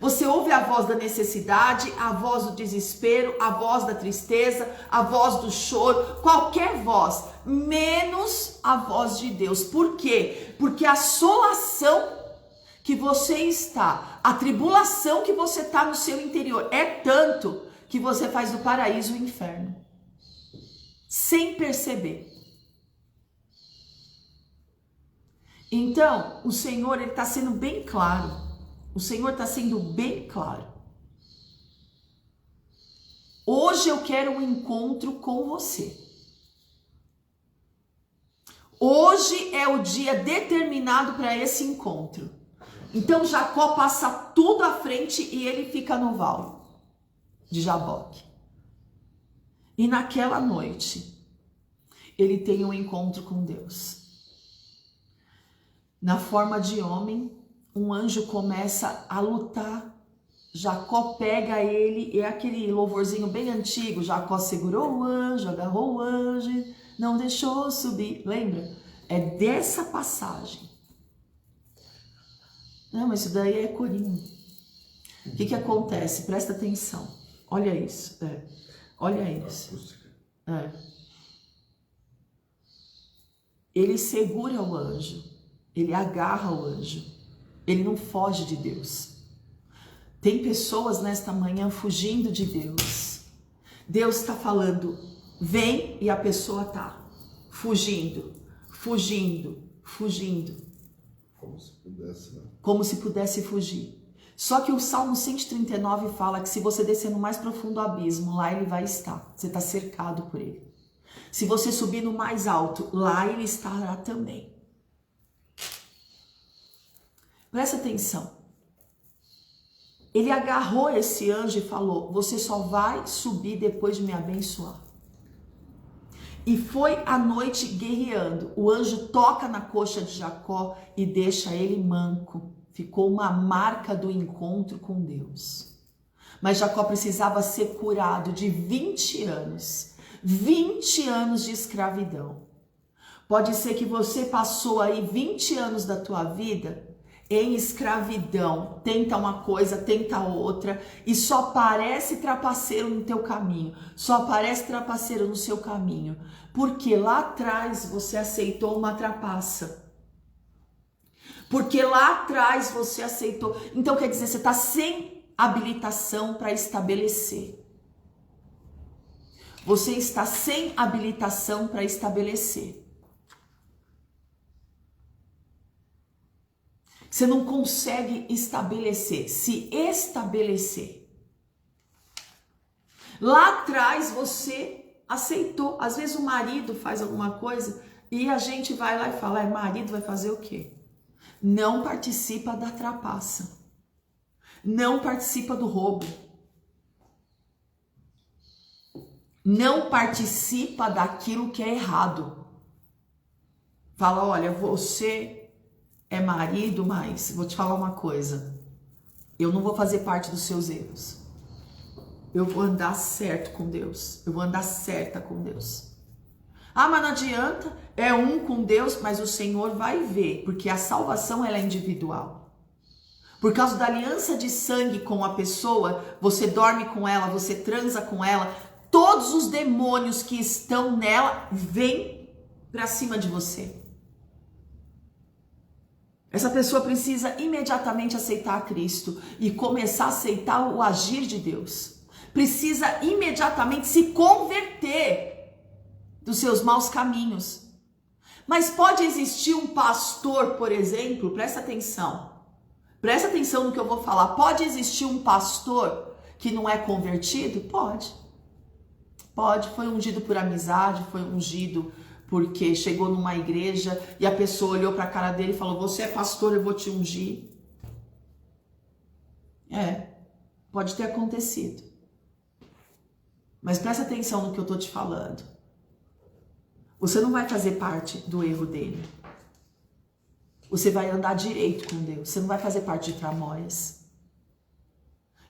Você ouve a voz da necessidade, a voz do desespero, a voz da tristeza, a voz do choro, qualquer voz, menos a voz de Deus. Por quê? Porque a assolação que você está, a tribulação que você está no seu interior é tanto que você faz do paraíso o inferno, sem perceber. Então, o Senhor, ele está sendo bem claro. O Senhor está sendo bem claro. Hoje eu quero um encontro com você. Hoje é o dia determinado para esse encontro. Então Jacó passa tudo à frente e ele fica no val de Jaboque. E naquela noite, ele tem um encontro com Deus. Na forma de homem, um anjo começa a lutar. Jacó pega ele, é aquele louvorzinho bem antigo. Jacó segurou o anjo, agarrou o anjo, não deixou subir. Lembra? É dessa passagem. Não, mas isso daí é corinho. O que acontece? Presta atenção. Olha isso. Olha isso. Ele segura o anjo. Ele agarra o anjo. Ele não foge de Deus. Tem pessoas nesta manhã fugindo de Deus. Deus está falando, vem, e a pessoa está fugindo.
Como se pudesse, né?
Como se pudesse fugir. Só que o Salmo 139 fala que se você descer no mais profundo abismo, lá ele vai estar. Você está cercado por ele. Se você subir no mais alto, lá ele estará também. Presta atenção. Ele agarrou esse anjo e falou: você só vai subir depois de me abençoar. E foi à noite guerreando. O anjo toca na coxa de Jacó e deixa ele manco. Ficou uma marca do encontro com Deus. Mas Jacó precisava ser curado de 20 anos. 20 anos de escravidão. Pode ser que você passou aí 20 anos da tua vida em escravidão, tenta uma coisa, tenta outra, e só parece trapaceiro no teu caminho, só parece trapaceiro no seu caminho, porque lá atrás você aceitou uma trapaça, porque lá atrás você aceitou, então quer dizer, você está sem habilitação para estabelecer, você está sem habilitação para estabelecer. Você não consegue estabelecer, se estabelecer. Lá atrás você aceitou. Às vezes o marido faz alguma coisa e a gente vai lá e fala: marido vai fazer o quê? Não participa da trapaça. Não participa do roubo. Não participa daquilo que é errado. Fala: olha, você é marido, mas vou te falar uma coisa, eu não vou fazer parte dos seus erros, eu vou andar certo com Deus, eu vou andar certa com Deus. Ah, mas não adianta, é um com Deus, mas o Senhor vai ver, porque a salvação ela é individual. Por causa da aliança de sangue com a pessoa, você dorme com ela, você transa com ela, todos os demônios que estão nela vêm para cima de você. Essa pessoa precisa imediatamente aceitar a Cristo e começar a aceitar o agir de Deus. Precisa imediatamente se converter dos seus maus caminhos. Mas pode existir um pastor, por exemplo, presta atenção no que eu vou falar. Pode existir um pastor que não é convertido? Pode, foi ungido por amizade, foi ungido porque chegou numa igreja e a pessoa olhou para a cara dele e falou: você é pastor, eu vou te ungir. Pode ter acontecido. Mas presta atenção no que eu estou te falando. Você não vai fazer parte do erro dele. Você vai andar direito com Deus. Você não vai fazer parte de tramóias.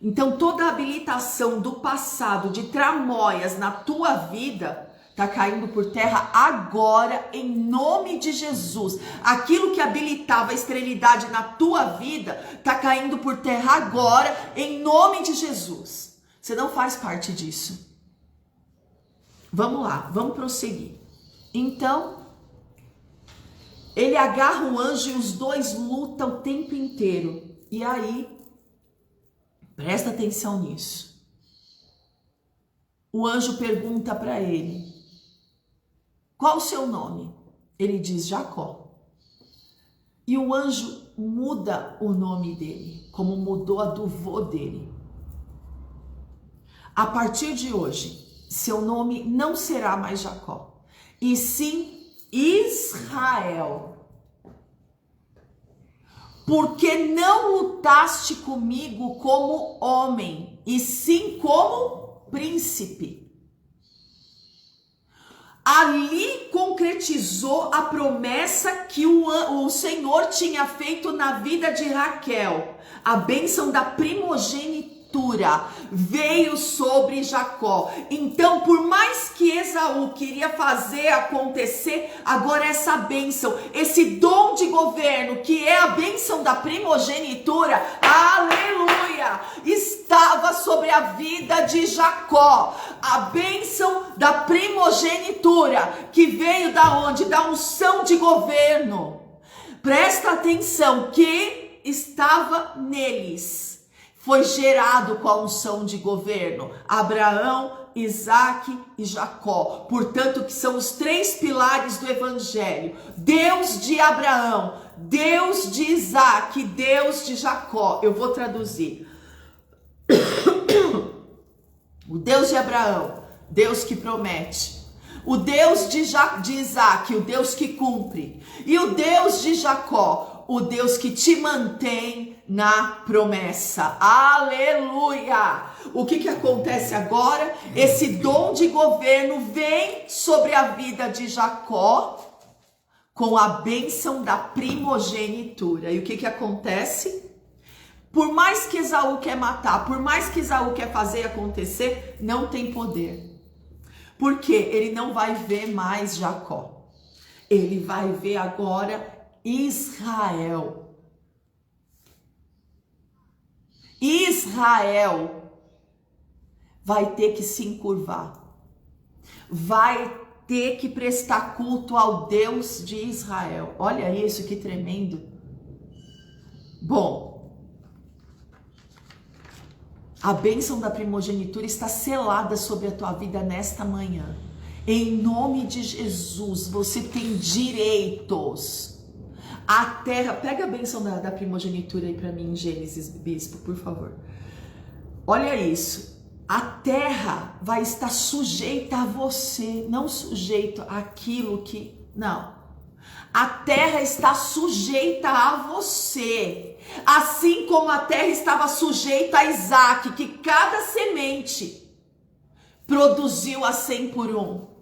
Então toda a habilitação do passado de tramóias na tua vida está caindo por terra agora, em nome de Jesus. Aquilo que habilitava a esterilidade na tua vida está caindo por terra agora, em nome de Jesus. Você não faz parte disso. Vamos lá, vamos prosseguir. Então, ele agarra o anjo e os dois lutam o tempo inteiro. E aí, presta atenção nisso. O anjo pergunta para ele: qual o seu nome? Ele diz: Jacó. E o anjo muda o nome dele, como mudou a do vô dele. A partir de hoje, seu nome não será mais Jacó, e sim Israel. Porque não lutaste comigo como homem, e sim como príncipe. Ali concretizou a promessa que o Senhor tinha feito na vida de Raquel. A bênção da primogenitura veio sobre Jacó. Então, por mais que Esaú queria fazer acontecer, agora essa bênção, esse dom de governo, que é a bênção da primogenitura, aleluia, estava sobre a vida de Jacó. A bênção da primogenitura, que veio da onde? Da unção de governo. Presta atenção, que estava neles. Foi gerado com a unção de governo. Abraão, Isaque e Jacó. Portanto, que são os três pilares do evangelho. Deus de Abraão, Deus de Isaque, Deus de Jacó. Eu vou traduzir. O Deus de Abraão, Deus que promete. O Deus de Isaque, o Deus que cumpre. E o Deus de Jacó, o Deus que te mantém na promessa. Aleluia! O que acontece agora? Esse dom de governo vem sobre a vida de Jacó com a bênção da primogenitura. E o que acontece? Por mais que Esaú quer matar, por mais que Esaú quer fazer acontecer, não tem poder. Porque ele não vai ver mais Jacó. Ele vai ver agora Israel. Israel vai ter que se encurvar. Vai ter que prestar culto ao Deus de Israel. Olha isso, que tremendo. Bom, a bênção da primogenitura está selada sobre a tua vida nesta manhã. Em nome de Jesus, você tem direitos. A terra, pega a bênção da primogenitura aí para mim em Gênesis, bispo, por favor. Olha isso. A terra vai estar sujeita a você, não sujeito àquilo que... Não. A terra está sujeita a você. Assim como a terra estava sujeita a Isaac, que cada semente produziu a 100 por 1.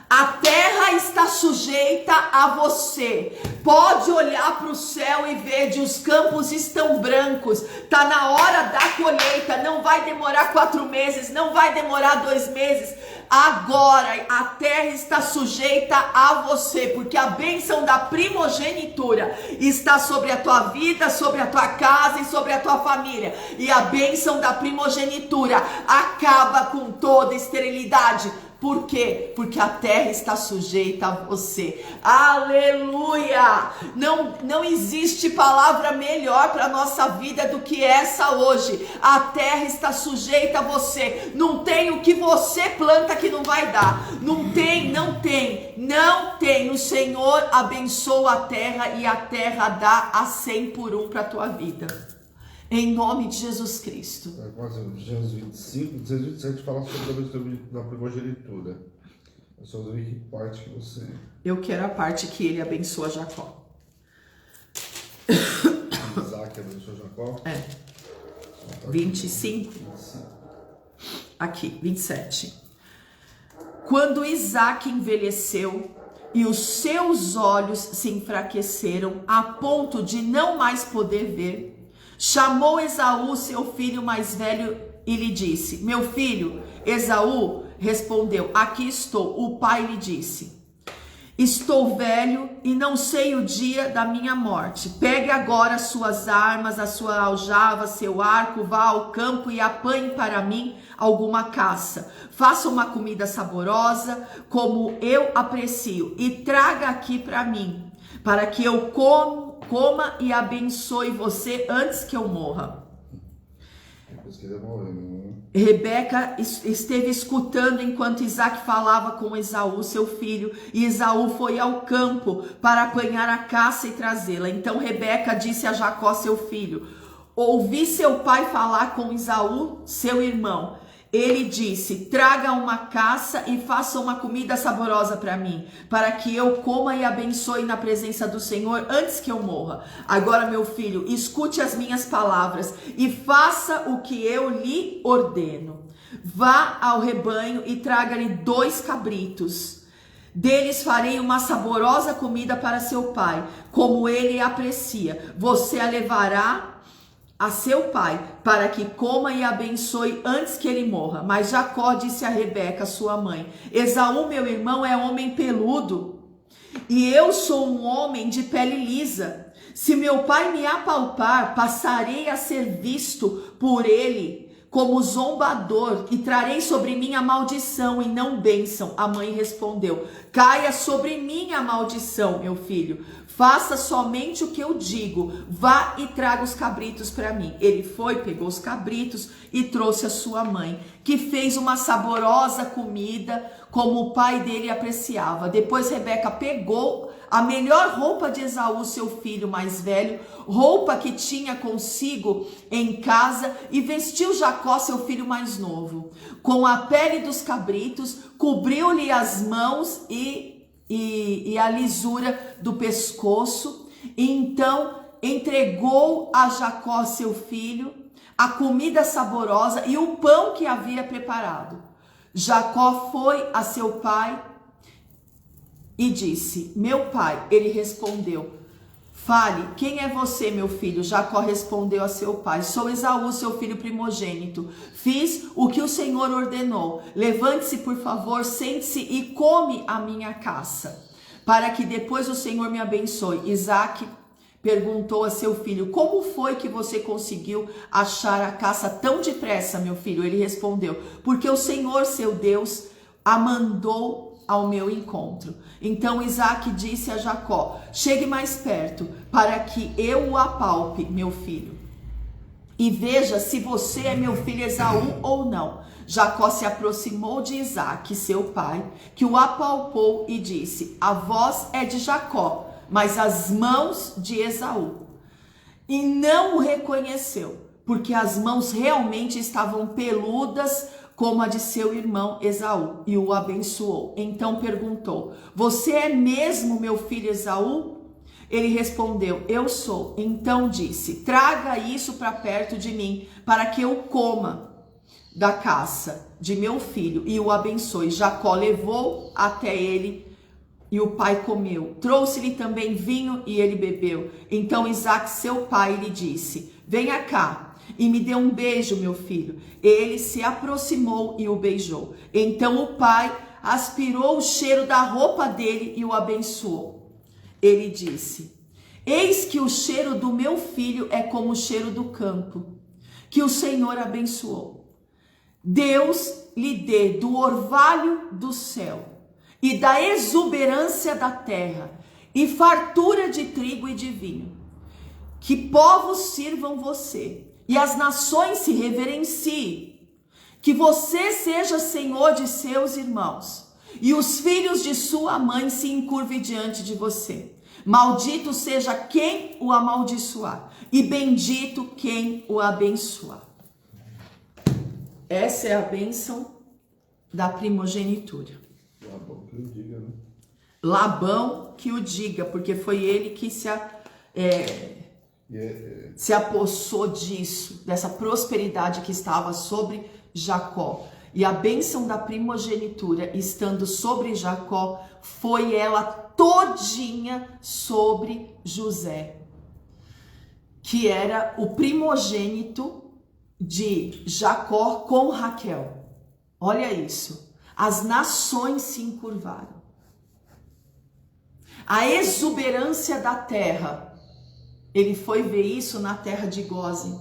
A terra está sujeita a você. Pode olhar para o céu e ver que os campos estão brancos. Está na hora da colheita. Não vai demorar 4 meses, não vai demorar 2 meses. Agora a terra está sujeita a você, porque a bênção da primogenitura está sobre a tua vida, sobre a tua casa e sobre a tua família. E a bênção da primogenitura acaba com toda esterilidade. Por quê? Porque a terra está sujeita a você. Aleluia! Não existe palavra melhor para a nossa vida do que essa hoje. A terra está sujeita a você. Não tem o que você planta que não vai dar. Não tem. O Senhor abençoa a terra e a terra dá a 100 por 1 para a tua vida. Em nome de Jesus Cristo.
Gênesis 25, 16 e 27 fala sobre a bênção da primogenitura. Eu só ver que parte que você...
Eu quero a parte que ele abençoa Jacó.
Isaac abençoa Jacó?
É. 25. Aqui, 27. Quando Isaac envelheceu e os seus olhos se enfraqueceram a ponto de não mais poder ver, chamou Esaú, seu filho mais velho, e lhe disse: meu filho. Esaú respondeu: aqui estou. O pai lhe disse: estou velho e não sei o dia da minha morte. Pegue agora suas armas, a sua aljava, seu arco, vá ao campo e apanhe para mim alguma caça. Faça uma comida saborosa, como eu aprecio, e traga aqui para mim, para que eu coma e abençoe você antes que eu morra. Rebeca esteve escutando enquanto Isaac falava com Esaú, seu filho, e Esaú foi ao campo para apanhar a caça e trazê-la. Então Rebeca disse a Jacó, seu filho: ouvi seu pai falar com Esaú, seu irmão. Ele disse: traga uma caça e faça uma comida saborosa para mim, para que eu coma e abençoe na presença do Senhor antes que eu morra. Agora, meu filho, escute as minhas palavras e faça o que eu lhe ordeno. Vá ao rebanho e traga-lhe 2 cabritos. Deles farei uma saborosa comida para seu pai, como ele aprecia. Você a levará a seu pai, para que coma e abençoe antes que ele morra. Mas Jacó disse a Rebeca, sua mãe: Esaú, meu irmão, é homem peludo, e eu sou um homem de pele lisa. Se meu pai me apalpar, passarei a ser visto por ele como zombador, e trarei sobre mim a maldição e não bênção. A mãe respondeu: caia sobre mim a maldição, meu filho. Faça somente o que eu digo. Vá e traga os cabritos para mim. Ele foi, pegou os cabritos e trouxe a sua mãe, que fez uma saborosa comida, como o pai dele apreciava. Depois Rebeca pegou a melhor roupa de Esaú, seu filho mais velho, roupa que tinha consigo em casa, e vestiu Jacó, seu filho mais novo. Com a pele dos cabritos, cobriu-lhe as mãos e a lisura do pescoço. E então entregou a Jacó, seu filho, a comida saborosa e o pão que havia preparado. Jacó foi a seu pai e disse: meu pai. Ele respondeu: fale, quem é você, meu filho? Jacó respondeu a seu pai: sou Esaú, seu filho primogênito. Fiz o que o Senhor ordenou. Levante-se, por favor, sente-se e come a minha caça, para que depois o Senhor me abençoe. Isaque perguntou a seu filho: como foi que você conseguiu achar a caça tão depressa, meu filho? Ele respondeu: porque o Senhor, seu Deus, a mandou ao meu encontro. Então Isaque disse a Jacó: chegue mais perto, para que eu o apalpe, meu filho, e veja se você é meu filho Esaú ou não. Jacó se aproximou de Isaque, seu pai, que o apalpou e disse: a voz é de Jacó, mas as mãos de Esaú. E não o reconheceu, porque as mãos realmente estavam peludas como a de seu irmão Esaú, e o abençoou. Então perguntou: você é mesmo meu filho Esaú? Ele respondeu: eu sou. Então disse: traga isso para perto de mim, para que eu coma da caça de meu filho e o abençoe. Jacó levou até ele e o pai comeu. Trouxe-lhe também vinho e ele bebeu. Então Isaque, seu pai, lhe disse: venha cá e me dê um beijo, meu filho. Ele se aproximou e o beijou. Então o pai aspirou o cheiro da roupa dele e o abençoou. Ele disse: eis que o cheiro do meu filho é como o cheiro do campo, que o Senhor abençoou. Deus lhe dê do orvalho do céu e da exuberância da terra, e fartura de trigo e de vinho. Que povos sirvam você, e as nações se reverenciem. Que você seja senhor de seus irmãos, e os filhos de sua mãe se encurvem diante de você. Maldito seja quem o amaldiçoar, e bendito quem o abençoar. Essa é a bênção da primogenitura.
Labão que o diga, né?
Labão que o diga, porque foi ele que se apossou disso, dessa prosperidade que estava sobre Jacó. E a bênção da primogenitura estando sobre Jacó, foi ela todinha sobre José, que era o primogênito de Jacó com Raquel. Olha isso, as nações se encurvaram. A exuberância da terra, ele foi ver isso na terra de Gósen.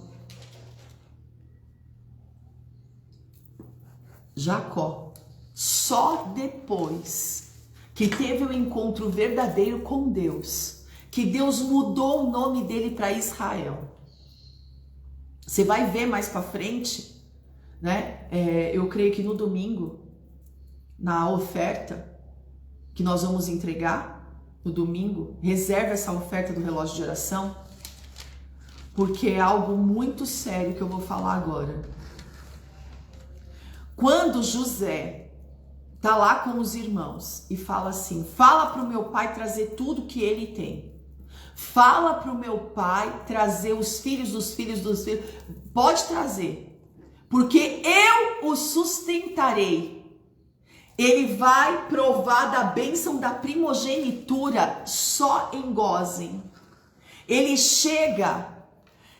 Jacó, só depois que teve um encontro verdadeiro com Deus, que Deus mudou o nome dele para Israel. Você vai ver mais para frente, né? Eu creio que no domingo, na oferta que nós vamos entregar, no domingo, reserva essa oferta do relógio de oração, porque é algo muito sério que eu vou falar agora. Quando José tá lá com os irmãos e fala assim: fala para o meu pai trazer tudo que ele tem. Fala para o meu pai trazer os filhos dos filhos dos filhos. Pode trazer, porque eu o sustentarei. Ele vai provar da bênção da primogenitura só em Gósen. Ele chega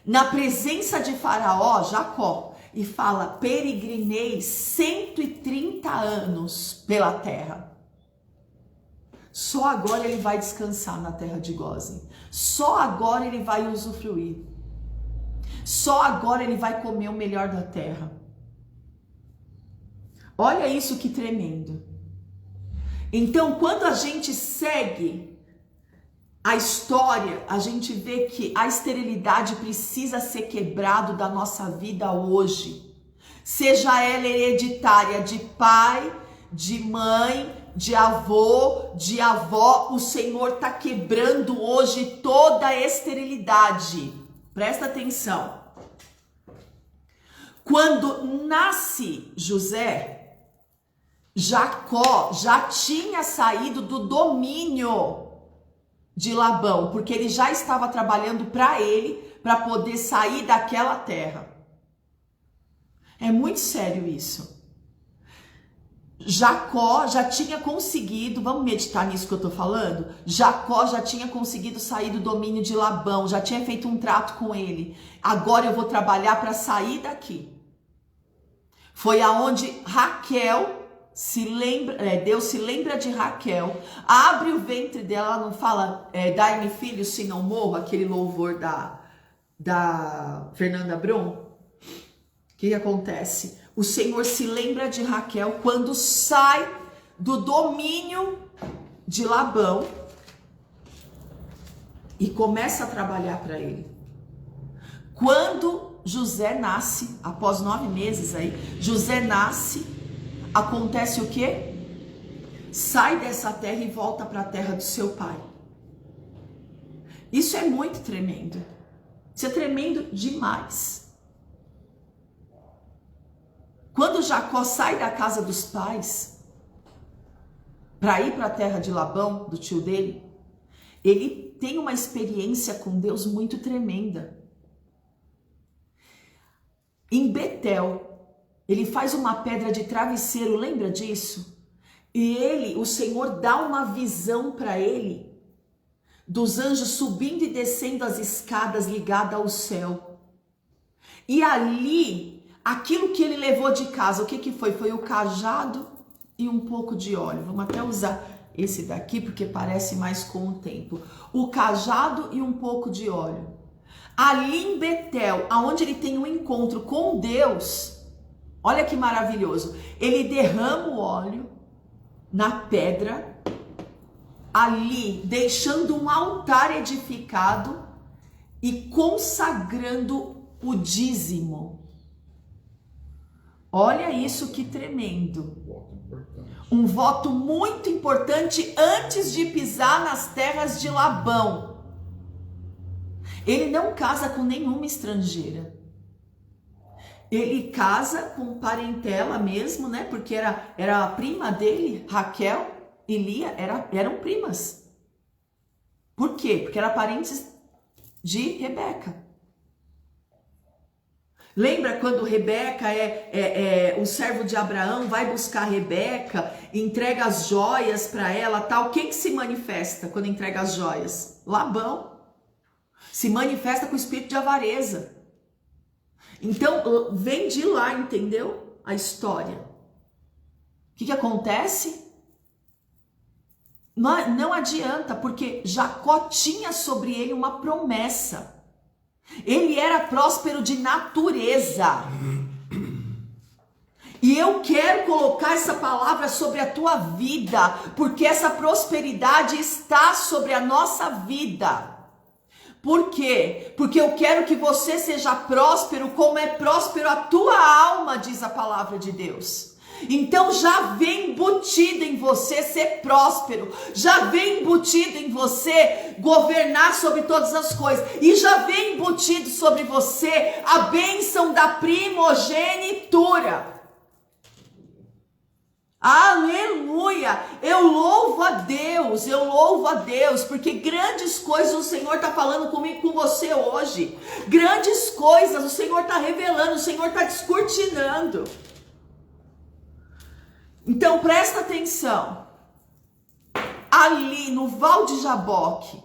na presença de Faraó, Jacó, e fala: peregrinei 130 anos pela terra. Só agora ele vai descansar na terra de Gósen. Só agora ele vai usufruir. Só agora ele vai comer o melhor da terra. Olha isso que tremendo. Então, quando a gente segue a história, a gente vê que a esterilidade precisa ser quebrado da nossa vida hoje. Seja ela hereditária de pai, de mãe, de avô, de avó, o Senhor está quebrando hoje toda a esterilidade. Presta atenção. Quando nasce José, Jacó já tinha saído do domínio de Labão, porque ele já estava trabalhando para ele, para poder sair daquela terra. É muito sério isso. Jacó já tinha conseguido, vamos meditar nisso que eu tô falando? Jacó já tinha conseguido sair do domínio de Labão, já tinha feito um trato com ele. Agora eu vou trabalhar para sair daqui. Foi aonde Raquel se lembra, Deus se lembra de Raquel, abre o ventre dela, ela não fala, dai-me filho se não morro, aquele louvor da Fernanda Brum. O que acontece? O Senhor se lembra de Raquel quando sai do domínio de Labão e começa a trabalhar para ele. Quando José nasce, após 9 meses aí, José nasce, acontece o quê? Sai dessa terra e volta para a terra do seu pai. Isso é muito tremendo. Isso é tremendo demais. Quando Jacó sai da casa dos pais para ir para a terra de Labão, do tio dele, ele tem uma experiência com Deus muito tremenda. Em Betel, ele faz uma pedra de travesseiro, lembra disso? E o Senhor dá uma visão para ele dos anjos subindo e descendo as escadas ligadas ao céu. E ali, aquilo que ele levou de casa, o que foi? Foi o cajado e um pouco de óleo. Vamos até usar esse daqui, porque parece mais com o tempo. O cajado e um pouco de óleo. Ali em Betel, aonde ele tem um encontro com Deus, olha que maravilhoso. Ele derrama o óleo na pedra, ali deixando um altar edificado e consagrando o dízimo. Olha isso que tremendo. Um voto muito importante antes de pisar nas terras de Labão. Ele não casa com nenhuma estrangeira. Ele casa com parentela mesmo, né? Porque era a prima dele, Raquel e Lia, eram primas. Por quê? Porque eram parentes de Rebeca. Lembra quando Rebeca o servo de Abraão vai buscar Rebeca, entrega as joias para ela, tal? Quem que se manifesta quando entrega as joias? Labão. Se manifesta com o espírito de avareza. Então, vem de lá, entendeu? A história. O que acontece? Não adianta, porque Jacó tinha sobre ele uma promessa. Ele era próspero de natureza. E eu quero colocar essa palavra sobre a tua vida, porque essa prosperidade está sobre a nossa vida. Por quê? Porque eu quero que você seja próspero como é próspero a tua alma, diz a palavra de Deus. Então já vem embutido em você ser próspero, já vem embutido em você governar sobre todas as coisas, e já vem embutido sobre você a bênção da primogenitura. Aleluia! Eu louvo a Deus, porque grandes coisas o Senhor está falando comigo, com você hoje. Grandes coisas o Senhor está revelando, o Senhor está descortinando. Então presta atenção. Ali no Val de Jaboque,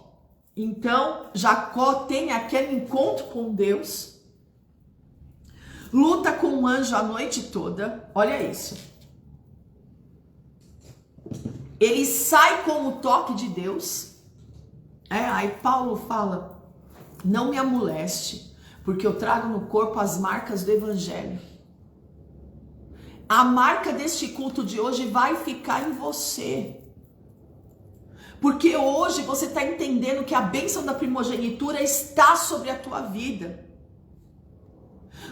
então Jacó tem aquele encontro com Deus, luta com o anjo a noite toda. Olha isso. Ele sai com o toque de Deus. Aí Paulo fala: não me amoleste, porque eu trago no corpo as marcas do evangelho. A marca deste culto de hoje vai ficar em você. Porque hoje você está entendendo que a bênção da primogenitura está sobre a tua vida.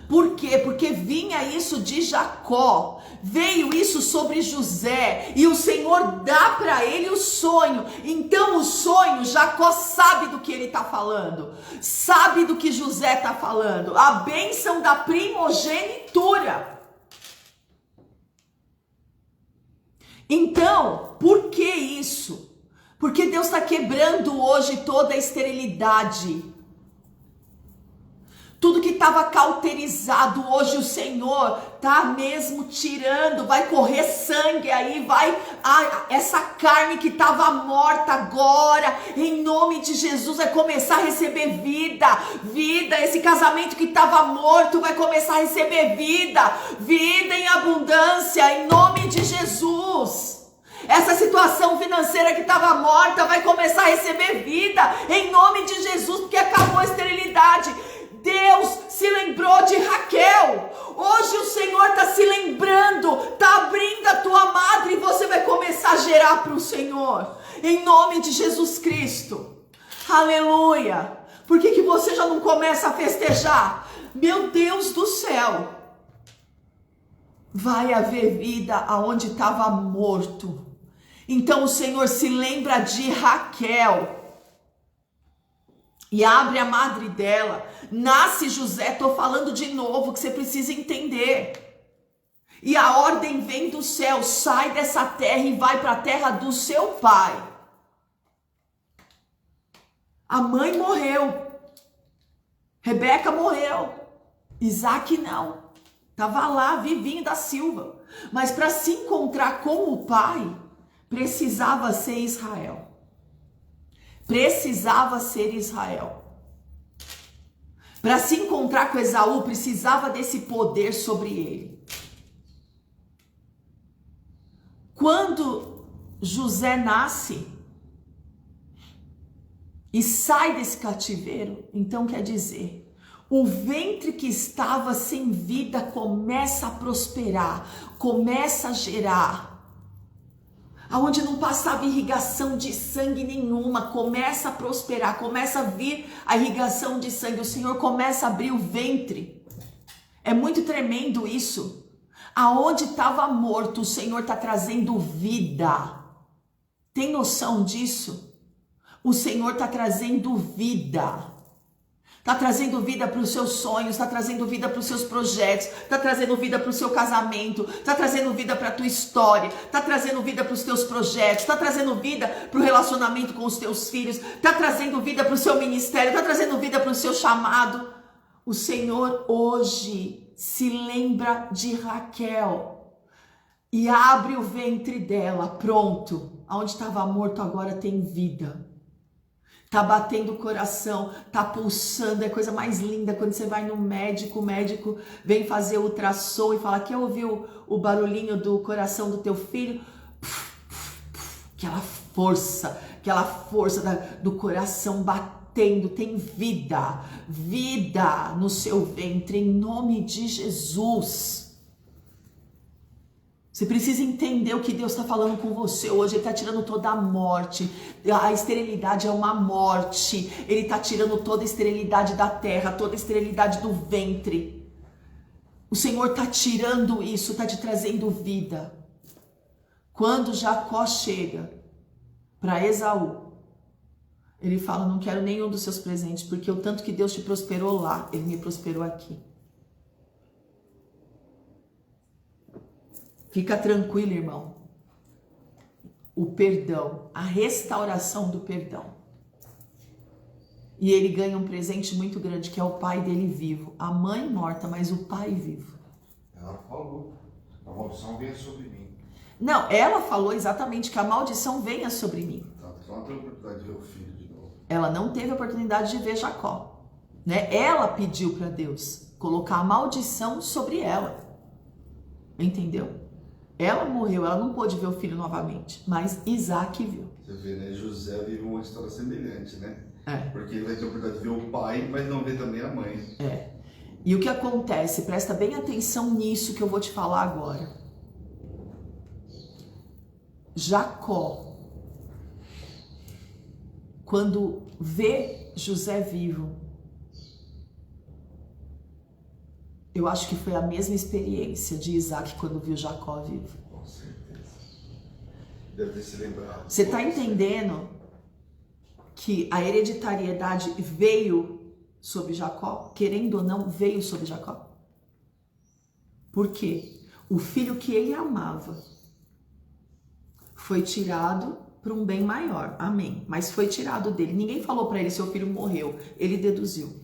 Por quê? Porque vinha isso de Jacó, veio isso sobre José, e o Senhor dá para ele o sonho. Então o sonho, Jacó sabe do que ele está falando, sabe do que José está falando, a bênção da primogenitura. Então, por que isso? Porque Deus está quebrando hoje toda a esterilidade. Tudo que estava cauterizado, hoje o Senhor tá mesmo tirando, vai correr sangue aí, essa carne que estava morta agora, em nome de Jesus, vai começar a receber vida, esse casamento que estava morto vai começar a receber vida em abundância, em nome de Jesus. Essa situação financeira que estava morta vai começar a receber vida, em nome de Jesus, porque acabou a esterilidade. Deus se lembrou de Raquel. Hoje o Senhor está se lembrando, está abrindo a tua madre e você vai começar a gerar para o Senhor, em nome de Jesus Cristo. Aleluia. Por que você já não começa a festejar? Meu Deus do céu, vai haver vida aonde estava morto. Então o Senhor se lembra de Raquel e abre a madre dela. Nasce José, estou falando de novo que você precisa entender. E a ordem vem do céu, sai dessa terra e vai para a terra do seu pai. A mãe morreu, Rebeca morreu, Isaac não, estava lá, vivinho da Silva. Mas para se encontrar com o pai, precisava ser Israel. Precisava ser Israel. Para se encontrar com Esaú, precisava desse poder sobre ele. Quando José nasce e sai desse cativeiro, então quer dizer, o ventre que estava sem vida começa a prosperar, começa a gerar. Aonde não passava irrigação de sangue nenhuma, começa a prosperar, começa a vir a irrigação de sangue, o Senhor começa a abrir o ventre. É muito tremendo isso. Aonde estava morto, o Senhor está trazendo vida. Tem noção disso? O Senhor está trazendo vida. Está trazendo vida para os seus sonhos, está trazendo vida para os seus projetos, está trazendo vida para o seu casamento, está trazendo vida para a tua história, está trazendo vida para os teus projetos, está trazendo vida para o relacionamento com os teus filhos, está trazendo vida para o seu ministério, está trazendo vida para o seu chamado. O Senhor hoje se lembra de Raquel e abre o ventre dela, pronto, onde estava morto agora tem vida. Tá batendo o coração, tá pulsando, é a coisa mais linda quando você vai no médico, o médico vem fazer o ultrassom e fala, quer ouvir o barulhinho do coração do teu filho? Aquela força do coração batendo, tem vida no seu ventre, em nome de Jesus. Você precisa entender o que Deus está falando com você hoje. Ele está tirando toda a morte. A esterilidade é uma morte. Ele está tirando toda a esterilidade da terra, toda a esterilidade do ventre. O Senhor está tirando isso, está te trazendo vida. Quando Jacó chega para Esaú, ele fala, não quero nenhum dos seus presentes, porque o tanto que Deus te prosperou lá, ele me prosperou aqui. Fica tranquilo, irmão. O perdão, a restauração do perdão. E ele ganha um presente muito grande, que é o pai dele vivo. A mãe morta, mas o pai vivo.
Ela falou, a maldição venha sobre mim.
Não, ela falou exatamente que a maldição venha sobre mim.
Ela não teve oportunidade de ver o filho de novo.
Ela não teve a oportunidade de ver Jacó. Né? Ela pediu para Deus colocar a maldição sobre ela. Entendeu? Ela morreu, ela não pôde ver o filho novamente, mas Isaac viu.
Você vê, né? José vive uma história semelhante, né? Porque ele vai ter a oportunidade de ver o pai, mas não vê também a mãe.
E o que acontece? Presta bem atenção nisso que eu vou te falar agora. Jacó, quando vê José vivo, eu acho que foi a mesma experiência de Isaac quando viu Jacó vivo.
Com certeza. Deve ter se lembrado.
Você está entendendo que a hereditariedade veio sobre Jacó? Querendo ou não, veio sobre Jacó. Por quê? O filho que ele amava foi tirado para um bem maior, amém. Mas foi tirado dele. Ninguém falou para ele, seu filho morreu. Ele deduziu.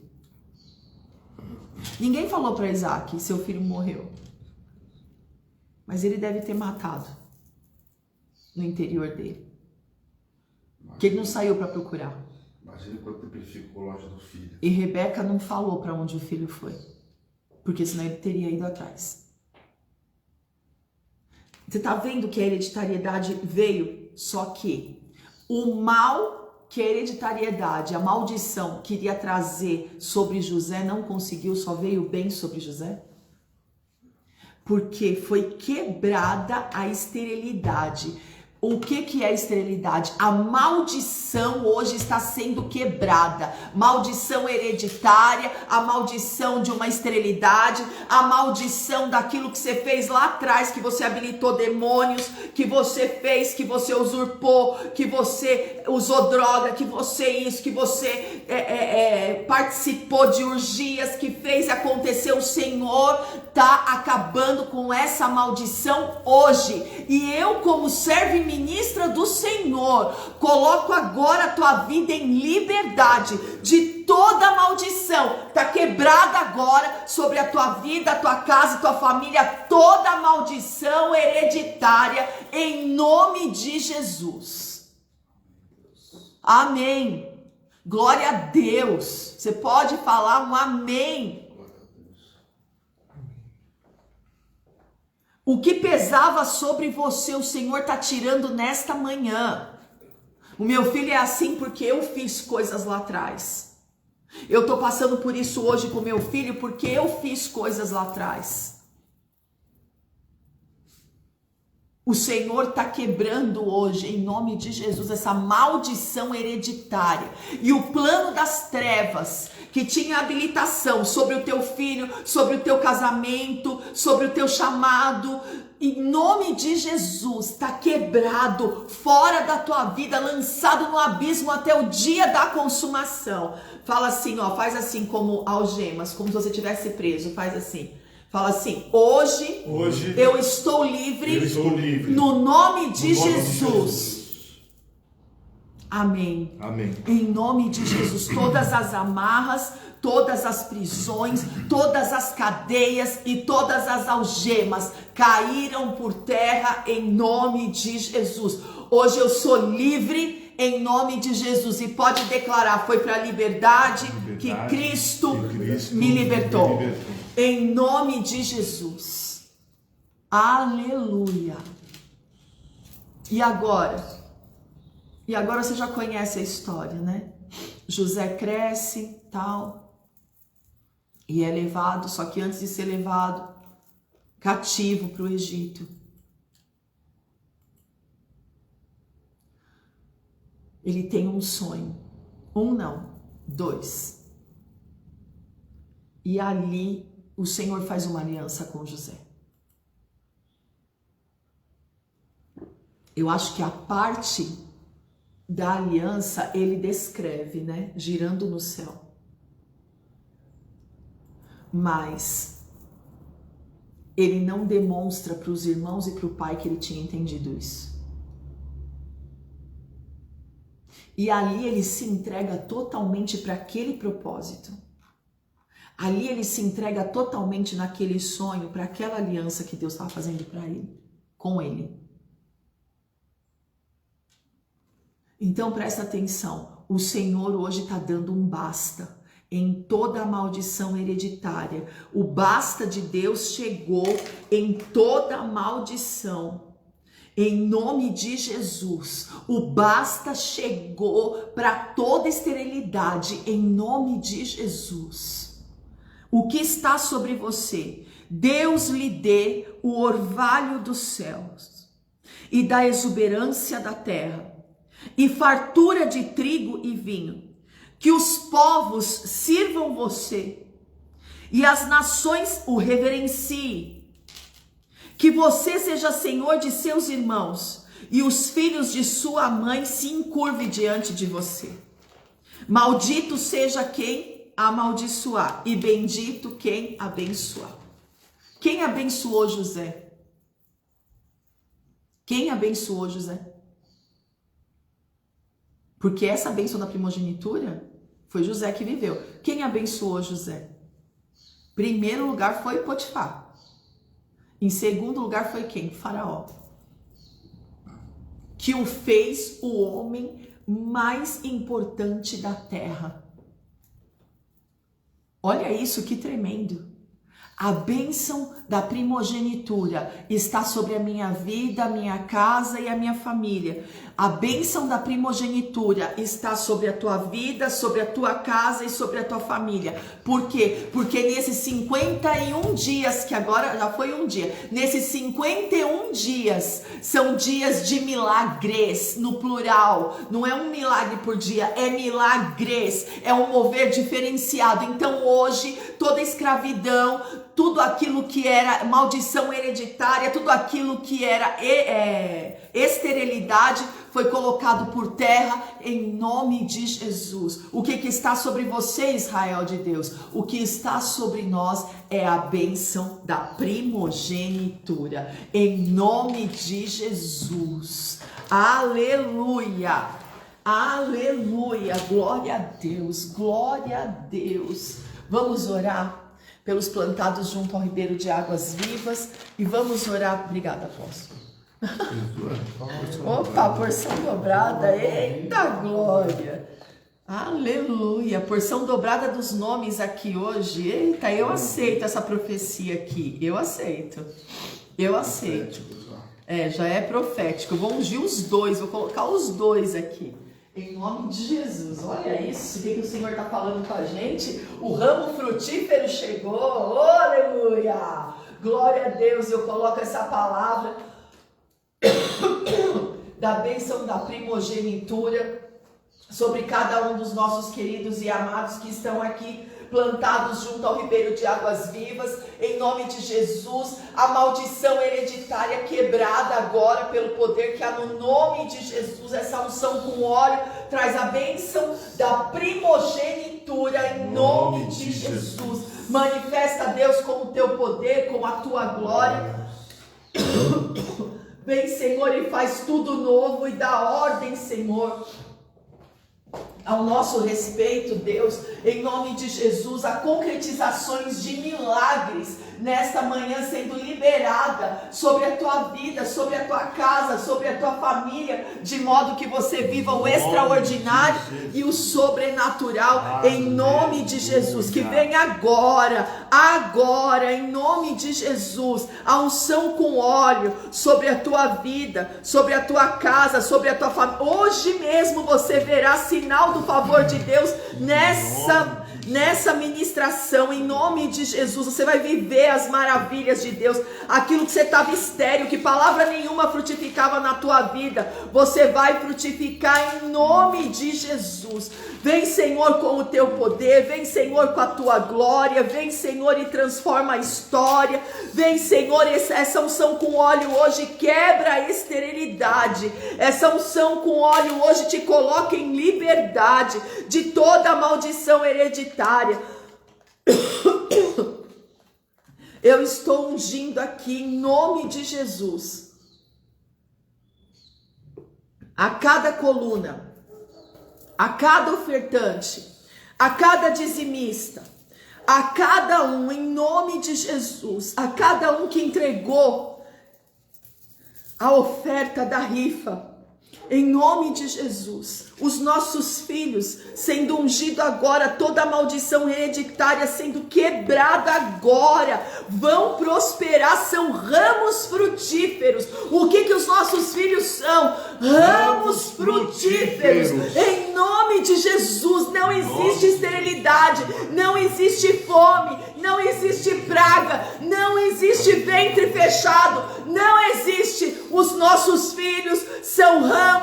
Ninguém falou para Isaac, seu filho morreu. Mas ele deve ter matado no interior dele. Que ele não saiu para procurar.
Imagina quanto tempo ele ficou longe do filho.
E Rebeca não falou para onde o filho foi. Porque senão ele teria ido atrás. Você está vendo que a hereditariedade veio? Só que o mal que a hereditariedade, a maldição queria trazer sobre José não conseguiu, só veio bem sobre José. Porque foi quebrada a esterilidade. O que é a esterilidade? A maldição hoje está sendo quebrada. Maldição hereditária, a maldição de uma esterilidade, a maldição daquilo que você fez lá atrás, que você habilitou demônios, que você fez, que você usurpou, que você usou droga, que você isso, que você participou de orgias, que fez acontecer. O Senhor está acabando com essa maldição hoje. E eu, como servo e ministra do Senhor, coloco agora a tua vida em liberdade de toda maldição. Está quebrada agora sobre a tua vida, a tua casa, a tua família, toda maldição hereditária, em nome de Jesus. Amém. Glória a Deus. Você pode falar um amém. O que pesava sobre você, o Senhor está tirando nesta manhã. O meu filho é assim porque eu fiz coisas lá atrás. Eu estou passando por isso hoje com meu filho porque eu fiz coisas lá atrás. O Senhor está quebrando hoje, em nome de Jesus, essa maldição hereditária. E o plano das trevas, que tinha habilitação sobre o teu filho, sobre o teu casamento, sobre o teu chamado, em nome de Jesus, está quebrado, fora da tua vida, lançado no abismo até o dia da consumação. Fala assim, ó, faz assim como algemas, como se você tivesse preso, faz assim. Fala assim, hoje eu estou livre, no nome de Jesus. Amém.
Amém.
Em nome de Jesus, todas as amarras, todas as prisões, todas as cadeias e todas as algemas caíram por terra em nome de Jesus. Hoje eu sou livre em nome de Jesus e pode declarar, foi para a liberdade que Cristo me libertou. Em nome de Jesus. Aleluia. E agora? E agora você já conhece a história, né? José cresce, tal, e é levado, só que antes de ser levado cativo para o Egito, ele tem um sonho. Um não, dois. E ali o Senhor faz uma aliança com José. Eu acho que a parte da aliança ele descreve, né? Girando no céu. Mas ele não demonstra para os irmãos e para o pai que ele tinha entendido isso. E ali ele se entrega totalmente para aquele propósito. Ali ele se entrega totalmente naquele sonho, para aquela aliança que Deus estava fazendo para ele, com ele. Então presta atenção, o Senhor hoje está dando um basta em toda a maldição hereditária. O basta de Deus chegou em toda a maldição. Em nome de Jesus, o basta chegou para toda esterilidade, em nome de Jesus. O que está sobre você? Deus lhe dê o orvalho dos céus e da exuberância da terra, e fartura de trigo e vinho, que os povos sirvam você e as nações o reverenciem, que você seja senhor de seus irmãos e os filhos de sua mãe se encurvem diante de você. Maldito seja quem amaldiçoar e bendito quem abençoar. Quem abençoou José? Quem abençoou José? Porque essa bênção da primogenitura foi José que viveu. Quem abençoou José? Primeiro lugar foi Potifar. Em segundo lugar foi quem? Faraó. Que o fez o homem mais importante da terra. Olha isso, que tremendo. A bênção da primogenitura está sobre a minha vida, a minha casa e a minha família. A bênção da primogenitura está sobre a tua vida, sobre a tua casa e sobre a tua família. Por quê? Porque nesses 51 dias, que agora já foi um dia, nesses 51 dias, são dias de milagres, no plural. Não é um milagre por dia, é milagres, é um mover diferenciado. Então hoje, toda escravidão, tudo aquilo que era maldição hereditária, tudo aquilo que era esterilidade, foi colocado por terra em nome de Jesus. O que está sobre você, Israel de Deus? O que está sobre nós é a bênção da primogenitura, em nome de Jesus. Aleluia, aleluia, glória a Deus, glória a Deus. Vamos orar pelos plantados junto ao ribeiro de águas vivas e vamos orar. Obrigada, apóstolo. Opa, porção dobrada, eita glória, aleluia, porção dobrada dos nomes aqui hoje, eita, eu aceito essa profecia aqui, eu aceito, já é profético, eu vou ungir os dois, vou colocar os dois aqui, em nome de Jesus. Olha isso, o que o Senhor está falando com a gente, o ramo frutífero chegou, aleluia, glória a Deus. Eu coloco essa palavra da bênção da primogenitura sobre cada um dos nossos queridos e amados que estão aqui plantados junto ao ribeiro de águas vivas, em nome de Jesus. A maldição hereditária quebrada agora pelo poder que há no nome de Jesus. Essa unção com óleo traz a bênção da primogenitura em nome de Jesus. Manifesta, Deus, com o teu poder, com a tua glória. Vem, Senhor, e faz tudo novo e dá ordem, Senhor, ao nosso respeito, Deus, em nome de Jesus, a concretizações de milagres nesta manhã sendo liberada sobre a tua vida, sobre a tua casa, sobre a tua família, de modo que você viva o extraordinário e o sobrenatural, em nome de Jesus. Que venha agora, em nome de Jesus, a unção com óleo sobre a tua vida, sobre a tua casa, sobre a tua família. Hoje mesmo você verá sinal do favor de Deus nessa ministração, em nome de Jesus. Você vai viver as maravilhas de Deus, aquilo que você estava estéril, que palavra nenhuma frutificava na tua vida, você vai frutificar em nome de Jesus. Vem, Senhor, com o teu poder, vem, Senhor, com a tua glória, vem, Senhor, e transforma a história, vem, Senhor, essa unção com óleo hoje quebra a esterilidade, essa unção com óleo hoje te coloca em liberdade de toda a maldição hereditária. Eu estou ungindo aqui em nome de Jesus a cada coluna, a cada ofertante, a cada dizimista, a cada um, em nome de Jesus, a cada um que entregou a oferta da rifa, em nome de Jesus, os nossos filhos sendo ungido agora, toda a maldição hereditária sendo quebrada agora, vão prosperar, são ramos frutíferos. O que os nossos filhos são? Ramos frutíferos, em nome de Jesus. Não existe esterilidade, não existe fome, não existe praga, não existe ventre fechado, não existe. Os nossos filhos são ramos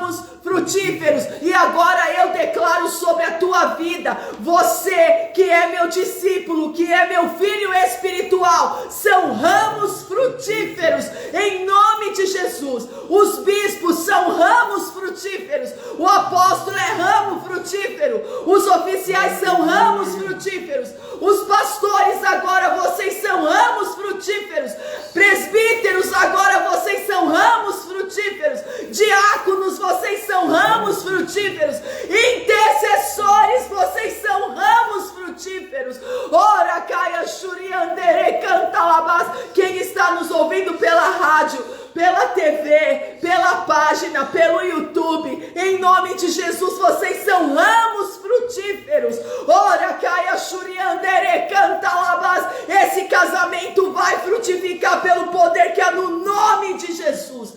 frutíferos. E agora eu declaro sobre a tua vida, você que é meu discípulo, que é meu filho espiritual, são ramos frutíferos, em nome de Jesus. Os bispos são ramos frutíferos, o apóstolo é ramo frutífero, os oficiais são ramos frutíferos, os pastores agora vocês são ramos frutíferos, presbíteros agora vocês são ramos frutíferos, diáconos vocês são ramos frutíferos, frutíferos. Intercessores, vocês são ramos frutíferos. Ora, caia, xuriandere, canta, labás. Quem está nos ouvindo pela rádio, pela TV, pela página, pelo YouTube, em nome de Jesus, vocês são ramos frutíferos. Ora, caia, xuriandere, canta, labás. Esse casamento vai frutificar pelo poder que há no nome de Jesus.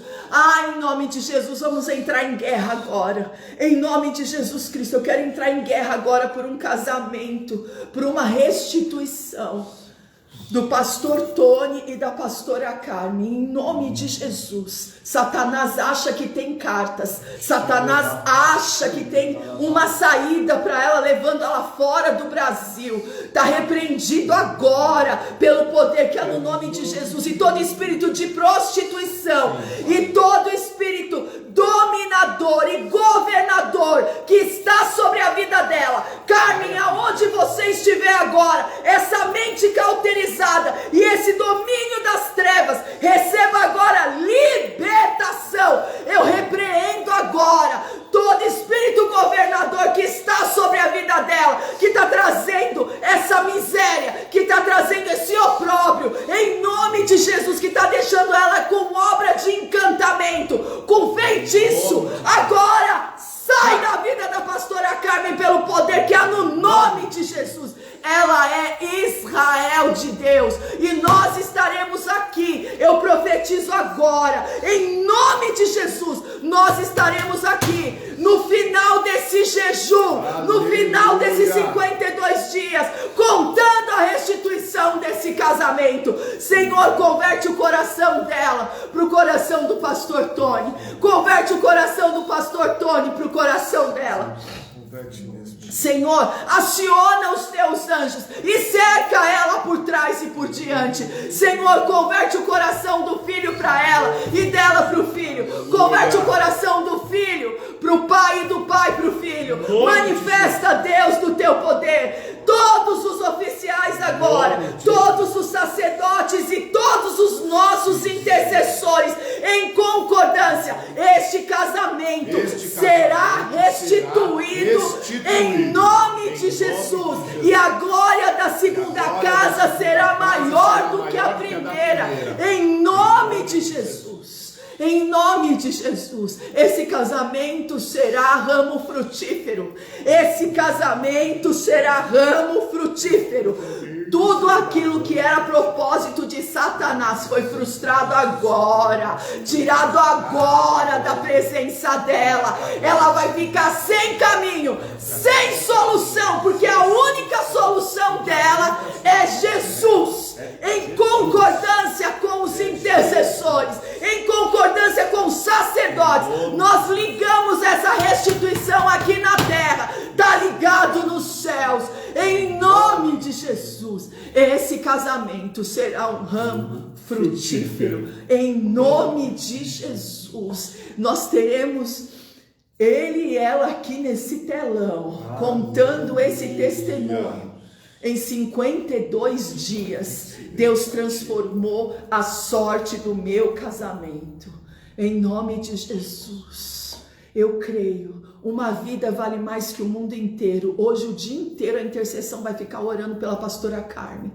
Em nome de Jesus, vamos entrar em guerra agora. Em nome de Jesus Cristo, eu quero entrar em guerra agora por um casamento, por uma restituição do pastor Tony e da pastora Carmen, em nome de Jesus. Satanás acha que tem cartas, Satanás acha que tem uma saída para ela, levando ela fora do Brasil. Está repreendido agora pelo poder que é no nome de Jesus. E todo espírito de prostituição e todo espírito dominador e governador que está sobre a vida dela, Carmen, aonde você estiver agora, essa mente cauterizada e esse domínio das trevas, receba agora libertação. Eu repreendo agora todo espírito governador que está sobre a vida dela, que está trazendo essa miséria, que está trazendo esse opróbrio, em nome de Jesus, que está deixando ela com obra de encantamento, com feitiço. Agora sai da vida da pastora Carmen pelo poder que há no nome de Jesus. Ela é Israel de Deus e nós estaremos aqui. Eu profetizo agora, em nome de Jesus, nós estaremos aqui no final desse jejum, no final desses 52 dias, contando a restituição desse casamento. Senhor, converte o coração dela para o coração do pastor Tony. Converte o coração do pastor Tony para o coração dela. Senhor, aciona os teus anjos e cerca ela por trás e por diante. Senhor, converte o coração do filho para ela e dela para o filho. Converte o coração do filho para o pai e do pai para o filho. Manifesta, Deus, do teu poder. Todos os oficiais agora, todos os sacerdotes e todos os nossos intercessores, em concordância, este casamento será restituído em nome de Jesus. E a glória da segunda casa será maior do que a primeira, em nome de Jesus. Em nome de Jesus, esse casamento será ramo frutífero. Esse casamento será ramo frutífero. Tudo aquilo que era propósito de Satanás foi frustrado agora, tirado agora da presença dela. Ela vai ficar sem caminho, sem solução, porque a única solução dela é Jesus. Em concordância com os intercessores, em concordância com os sacerdotes, nós ligamos essa restituição aqui na terra, está ligado nos céus, em nome de Jesus. Esse casamento será um ramo frutífero, em nome de Jesus. Nós teremos ele e ela aqui nesse telão, contando esse testemunho. Em 52 dias, Deus transformou a sorte do meu casamento. Em nome de Jesus, eu creio. Uma vida vale mais que o mundo inteiro. Hoje, o dia inteiro, a intercessão vai ficar orando pela pastora Carmen.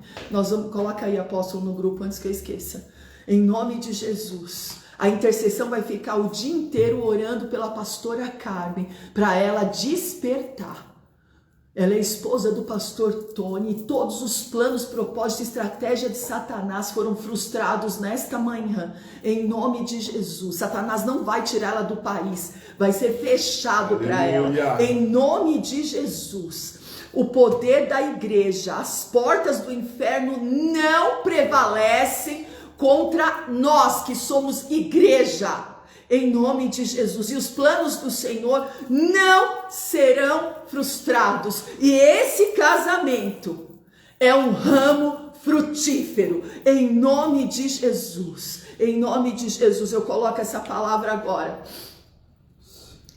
Coloca aí, apóstolo, no grupo antes que eu esqueça. Em nome de Jesus. A intercessão vai ficar o dia inteiro orando pela pastora Carmen, para ela despertar. Ela é esposa do pastor Tony e todos os planos, propósitos e estratégia de Satanás foram frustrados nesta manhã, em nome de Jesus. Satanás não vai tirá-la do país, vai ser fechado para ela, em nome de Jesus. O poder da igreja, as portas do inferno não prevalecem contra nós que somos igreja. Em nome de Jesus, e os planos do Senhor não serão frustrados, e esse casamento é um ramo frutífero, em nome de Jesus. Em nome de Jesus, eu coloco essa palavra agora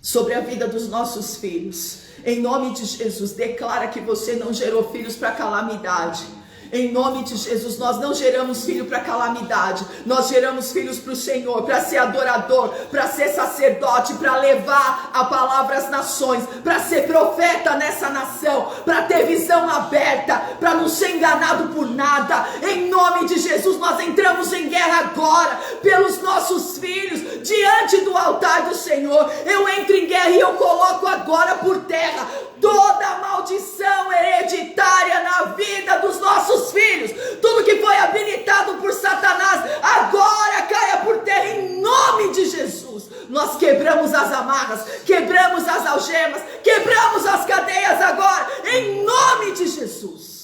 sobre a vida dos nossos filhos. Em nome de Jesus, declara que você não gerou filhos para calamidade. Em nome de Jesus, nós não geramos filho para calamidade, nós geramos filhos para o Senhor, para ser adorador, para ser sacerdote, para levar a palavra às nações, para ser profeta nessa nação, para ter visão aberta, para não ser enganado por nada. Em nome de Jesus, nós entramos em guerra agora, pelos nossos filhos, diante do altar do Senhor. Eu entro em guerra e eu coloco agora por terra toda maldição hereditária na vida dos nossos filhos. Tudo que foi habilitado por Satanás agora caia por terra em nome de Jesus. Nós quebramos as amarras, quebramos as algemas, quebramos as cadeias agora em nome de Jesus.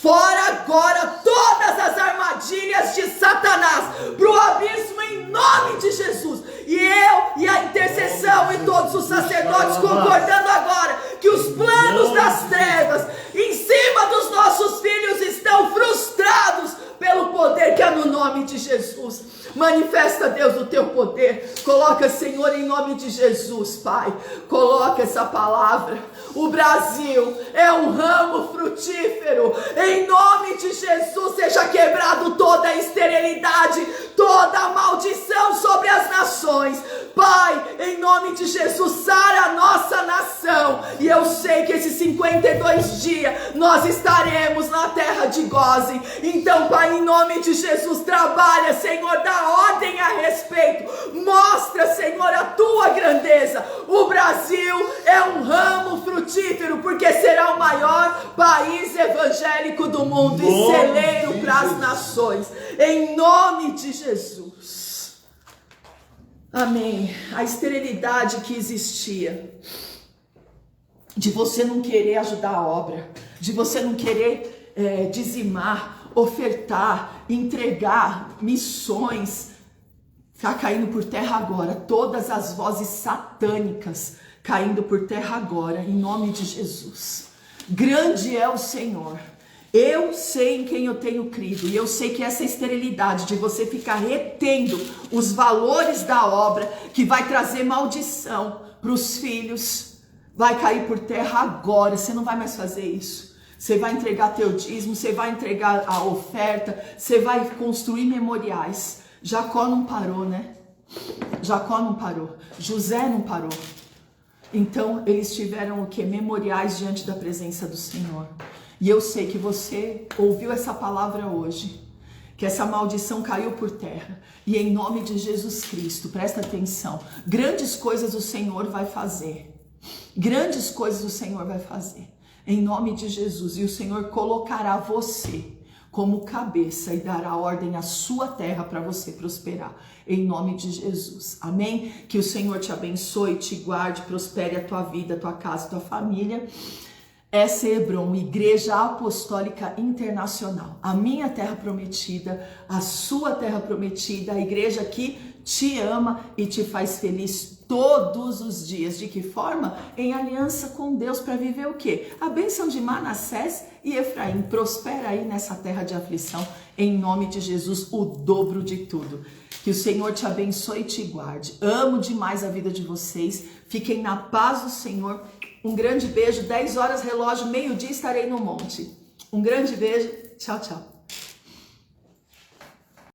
Fora agora todas as armadilhas de Satanás para o abismo em nome de Jesus. E eu e a intercessão e todos os sacerdotes concordando agora que os planos das trevas em cima dos nossos filhos estão frustrados pelo poder que há no nome de Jesus. Manifesta, Deus, o teu poder. Coloca, Senhor, em nome de Jesus, Pai. Coloca essa palavra. O Brasil é um ramo frutífero. Em nome de Jesus, seja quebrado toda a esterilidade, toda a maldição sobre as nações. Pai, em nome de Jesus, sara a nossa nação. E eu sei que esses 52 dias nós estaremos na terra de Gósen. Então, Pai, em nome de Jesus, trabalha, Senhor, dá ordem a respeito. Mostra, Senhor, a tua grandeza. O Brasil é um ramo frutífero, porque será o maior país evangélico do mundo e celeiro para as nações. Em nome de Jesus. Amém. A esterilidade que existia, de você não querer ajudar a obra, de você não querer dizimar, ofertar, entregar missões, está caindo por terra agora. Todas as vozes satânicas caindo por terra agora, em nome de Jesus. Grande é o Senhor. Eu sei em quem eu tenho crido, e eu sei que essa esterilidade de você ficar retendo os valores da obra, que vai trazer maldição para os filhos, vai cair por terra agora. Você não vai mais fazer isso. Você vai entregar teu dízimo, você vai entregar a oferta, você vai construir memoriais. Jacó não parou, né? Jacó não parou, José não parou. Então eles tiveram o que? Memoriais diante da presença do Senhor. E eu sei que você ouviu essa palavra hoje, que essa maldição caiu por terra. E em nome de Jesus Cristo, presta atenção, grandes coisas o Senhor vai fazer. Grandes coisas o Senhor vai fazer. Em nome de Jesus. E o Senhor colocará você como cabeça e dará ordem à sua terra para você prosperar. Em nome de Jesus. Amém? Que o Senhor te abençoe, te guarde, prospere a tua vida, a tua casa, a tua família. Essa é Hebron, Igreja Apostólica Internacional. A minha terra prometida, a sua terra prometida, a igreja que te ama e te faz feliz todos os dias. De que forma? Em aliança com Deus, para viver o quê? A bênção de Manassés e Efraim. Prospera aí nessa terra de aflição, em nome de Jesus, o dobro de tudo. Que o Senhor te abençoe e te guarde. Amo demais a vida de vocês. Fiquem na paz do Senhor. Um grande beijo. 10 horas relógio, meio-dia estarei no monte. Um grande beijo. Tchau, tchau.